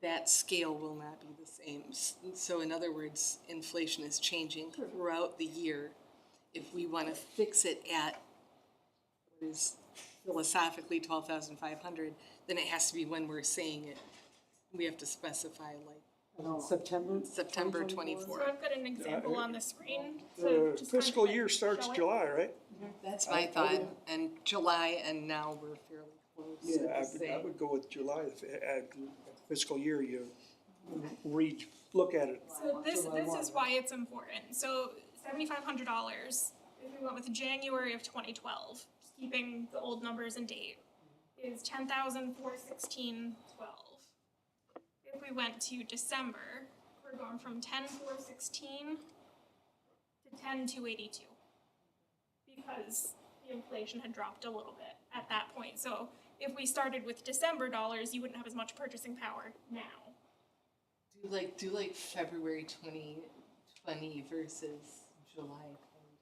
that scale will not be the same. So in other words, inflation is changing throughout the year. If we want to fix it at what is philosophically 12,500, then it has to be when we're saying it. We have to specify like
And then September?
September
So
24th.
I've got an example on the screen to
The
just kind of
fiscal
like
year starts
show it.
July, right?
That's my thought. And July, and now we're fairly close to
Yeah, I
the
would, I
same.
would go with July, fiscal year, you look at it.
So this is why it's important. So $7,500, if we went with January of 2012, just keeping the old numbers and date, is $10,416.12. If we went to December, we're going from $10,416 to $10,282, because the inflation had dropped a little bit at that point. So if we started with December dollars, you wouldn't have as much purchasing power now.
Do like February 2020 versus July 2020.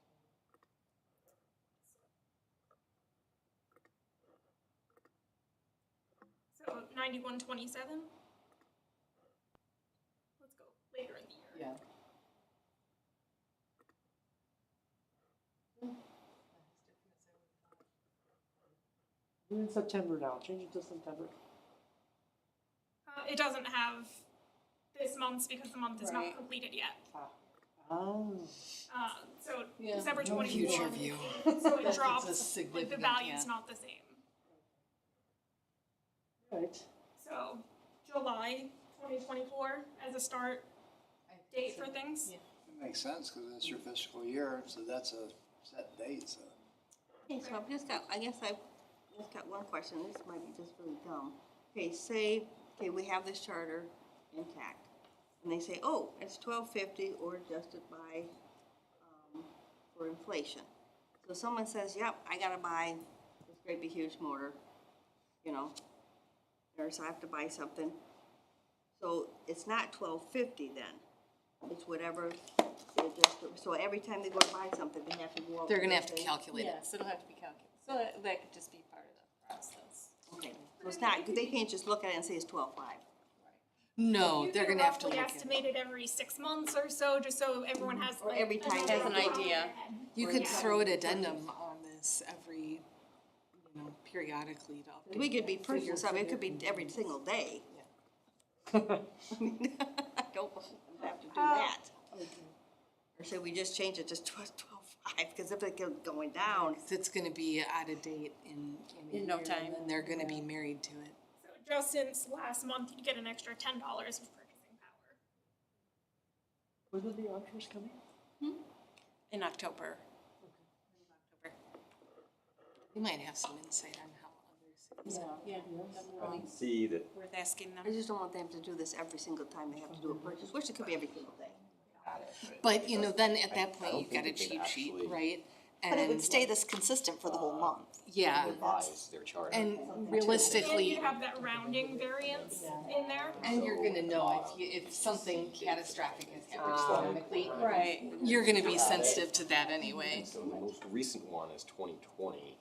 So 91.27. Let's go later in the year.
Yeah.
We're in September now, change it to September.
It doesn't have this month's because the month is
Right.
not completed yet.
Oh,
So
Yeah.
December
No
24.
future view.
So it
That's a
drops, like the
significant,
value's
yeah.
not the same.
right.
So July 2024 as a start date for things.
Yeah.
It makes sense, because it's your fiscal year, so that's a set date, so.
Okay, so I've just got one question, this might be just really dumb. Okay, we have this charter intact, and they say, oh, it's $12.50 or adjusted by, for inflation. So someone says, yep, I gotta buy this great big huge motor, or so I have to buy something. So it's not $12.50 then, it's whatever, it just, so every time they go to buy something, they have to go over.
They're gonna have to
everything.
calculate it.
Yes, it'll have to be calculated, so that could just be part of the process.
Okay, so it's not, they can't just look at it and say it's 12.5.
No,
You
they're
can
gonna have to
roughly
look at it.
estimate it every 6 months or so, just so everyone has
Or
like.
every time
another
they
Has an
top of
idea.
their head.
You could throw an addendum on this every, periodically to update.
We could be
that.
purchasing something, it could be every single day. I mean, I don't have to do that. Or should we just change it to 12.5, because if it goes going down,
It's gonna be out of date in a
In no
year,
time.
and they're gonna be married to it.
So just since last month, you'd get an extra $10 of purchasing power.
When are the auditors coming?
In October.
You might have some insight on how other cities.
Yeah, definitely
See that
worth asking them.
I just don't want them to do this every single time they have to do a purchase, which it could be every single day.
But, then at that point,
don't
you've got a
think they
cheat
could
sheet,
actually-
right?
But it
And,
would stay this consistent for the whole month.
yeah,
revise their charter.
and
And
realistically,
you have that rounding variance in there.
and you're gonna know if something catastrophic has happened economically.
Right.
You're gonna be sensitive to that anyway.
So the most recent one is 2020.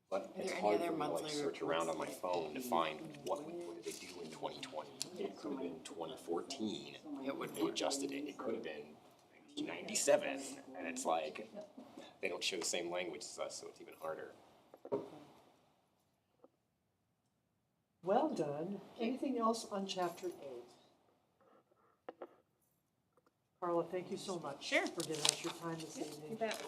But it's
there any
hard
other
for me to like
monthly
search around on my phone to find what did they do in 2020. It could have been 2014. It would they adjusted it. It could have been 1997. And it's like they don't share the same language as us, so it's even harder.
Well done. Anything else on chapter 8? Carla, thank you so much.
Sure.
For giving us your time this evening.
You bet.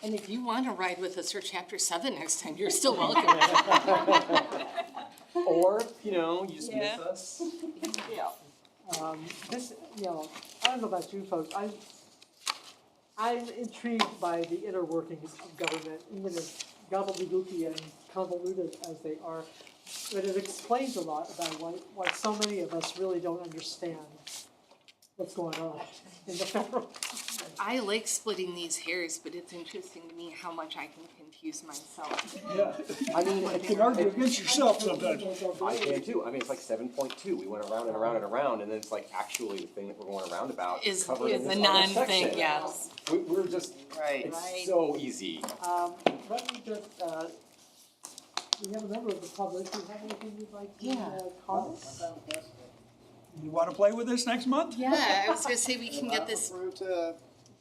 And if you wanna ride with us for chapter 7 next time, you're still welcome.
Or, you just
Yeah.
miss us.
This, I don't know about you folks, I'm intrigued by the inner workings of government, even as gobbledygooky and convoluted as they are. But it explains a lot about why so many of us really don't understand what's going on in the federal.
I like splitting these hairs, but it's interesting to me how much I can confuse myself.
Yeah, I mean, you can argue against yourself sometimes.
I can too. I mean, it's like 7.2. We went around and around and around, and then it's like actually the thing that we're going around about
Is
covered in
a
this other
non-thing,
section.
yes.
We're just,
Right.
it's so easy.
Let me just, we have a member of the public, do you have anything you'd like to comment?
You wanna play with this next month?
Yeah, I was gonna say we can get this
Through to,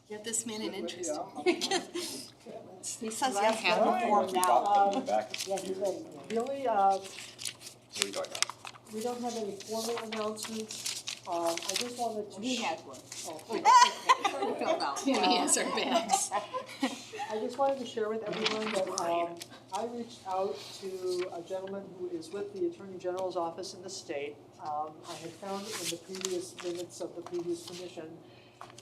Get this man an interest.
He says yes, but perform now.
The only,
What are you talking about?
we don't have any formal announcements. I just wanted to.
He has one.
Oh,
Filled out.
Timmy has our bags.
I just wanted to share with everyone that, I reached out to a gentleman who is with the Attorney General's office in the state. I had found in the previous minutes of the previous commission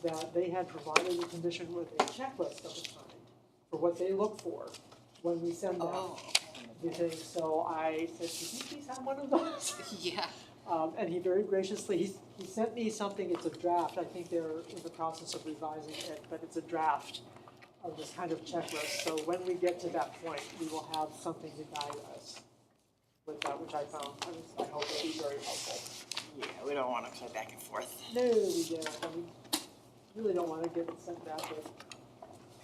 that they had provided the commission with a checklist of the kind for what they look for when we send out the thing. So I said, could you please have one of those?
Yeah.
And he very graciously, he sent me something, it's a draft, I think they're in the process of revising it, but it's a draft of this kind of checklist. So when we get to that point, we will have something to guide us with that, which I found, I hope will be very helpful.
Yeah, we don't want to play back and forth.
No, we don't, I mean, really don't wanna get sent back with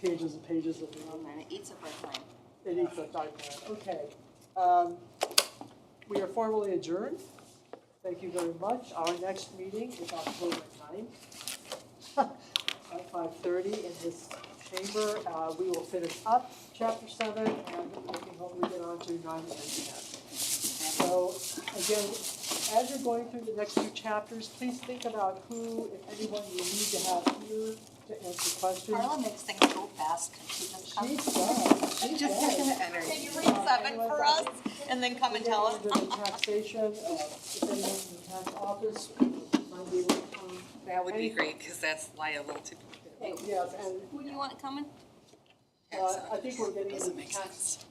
pages and pages of
And it eats up our time.
It eats up time plan, okay. We are formally adjourned. Thank you very much. Our next meeting is October 9th at 5:30 in this chamber. We will finish up chapter 7 and looking hopefully we get on to 9 and 10. So again, as you're going through the next few chapters, please think about who, if anyone, you need to have here to answer questions.
Carla makes things go fast, can she just come?
She does.
She just has energy. Can you read 7 for us and then come and tell us?
Under the taxation, if anyone in the tax office might be able to come.
That would be great, because that's liable to be.
Yes, and
Who do you want coming?
I think we're getting into
Doesn't
the
make
tax.
sense.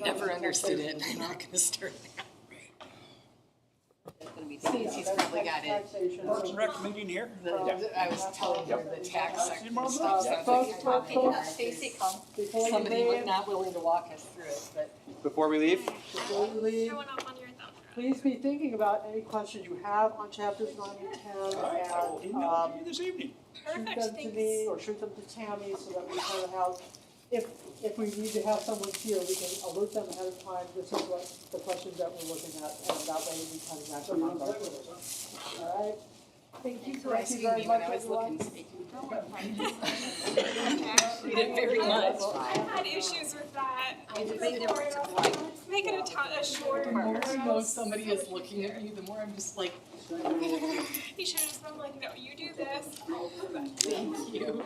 Never understood it, I'm not gonna start now.
It's gonna be
Stacy's probably got it.
Taxation.
Parks and Rec meeting here?
I was telling her the tax section stuff, sounds like
Folks,
it's probably hard.
Stacy, come.
Before you
Somebody
leave,
not willing to walk us through it, but
Before we leave?
before you leave,
Showing up on your thumb drive.
please be thinking about any questions you have on chapters 9 and 10,
All right, I will email
and,
it to you this evening.
shoot
Perfect,
them to me or shoot them to Tammy so that we kind of have, if we need to have someone here, we can alert them ahead of time, this is what the questions that we're looking at, and that way we kind of match
So
them
you're
on
on
those.
track with us, huh?
All right, thank you,
For
thank you
asking
very
me
much,
when I was
everyone.
looking.
Appreciate
it very much.
I've had issues with that.
I just
Make it a short.
The more I know somebody is looking at me, the more I'm just like,
You should have just been like, no, you do this.
thank you.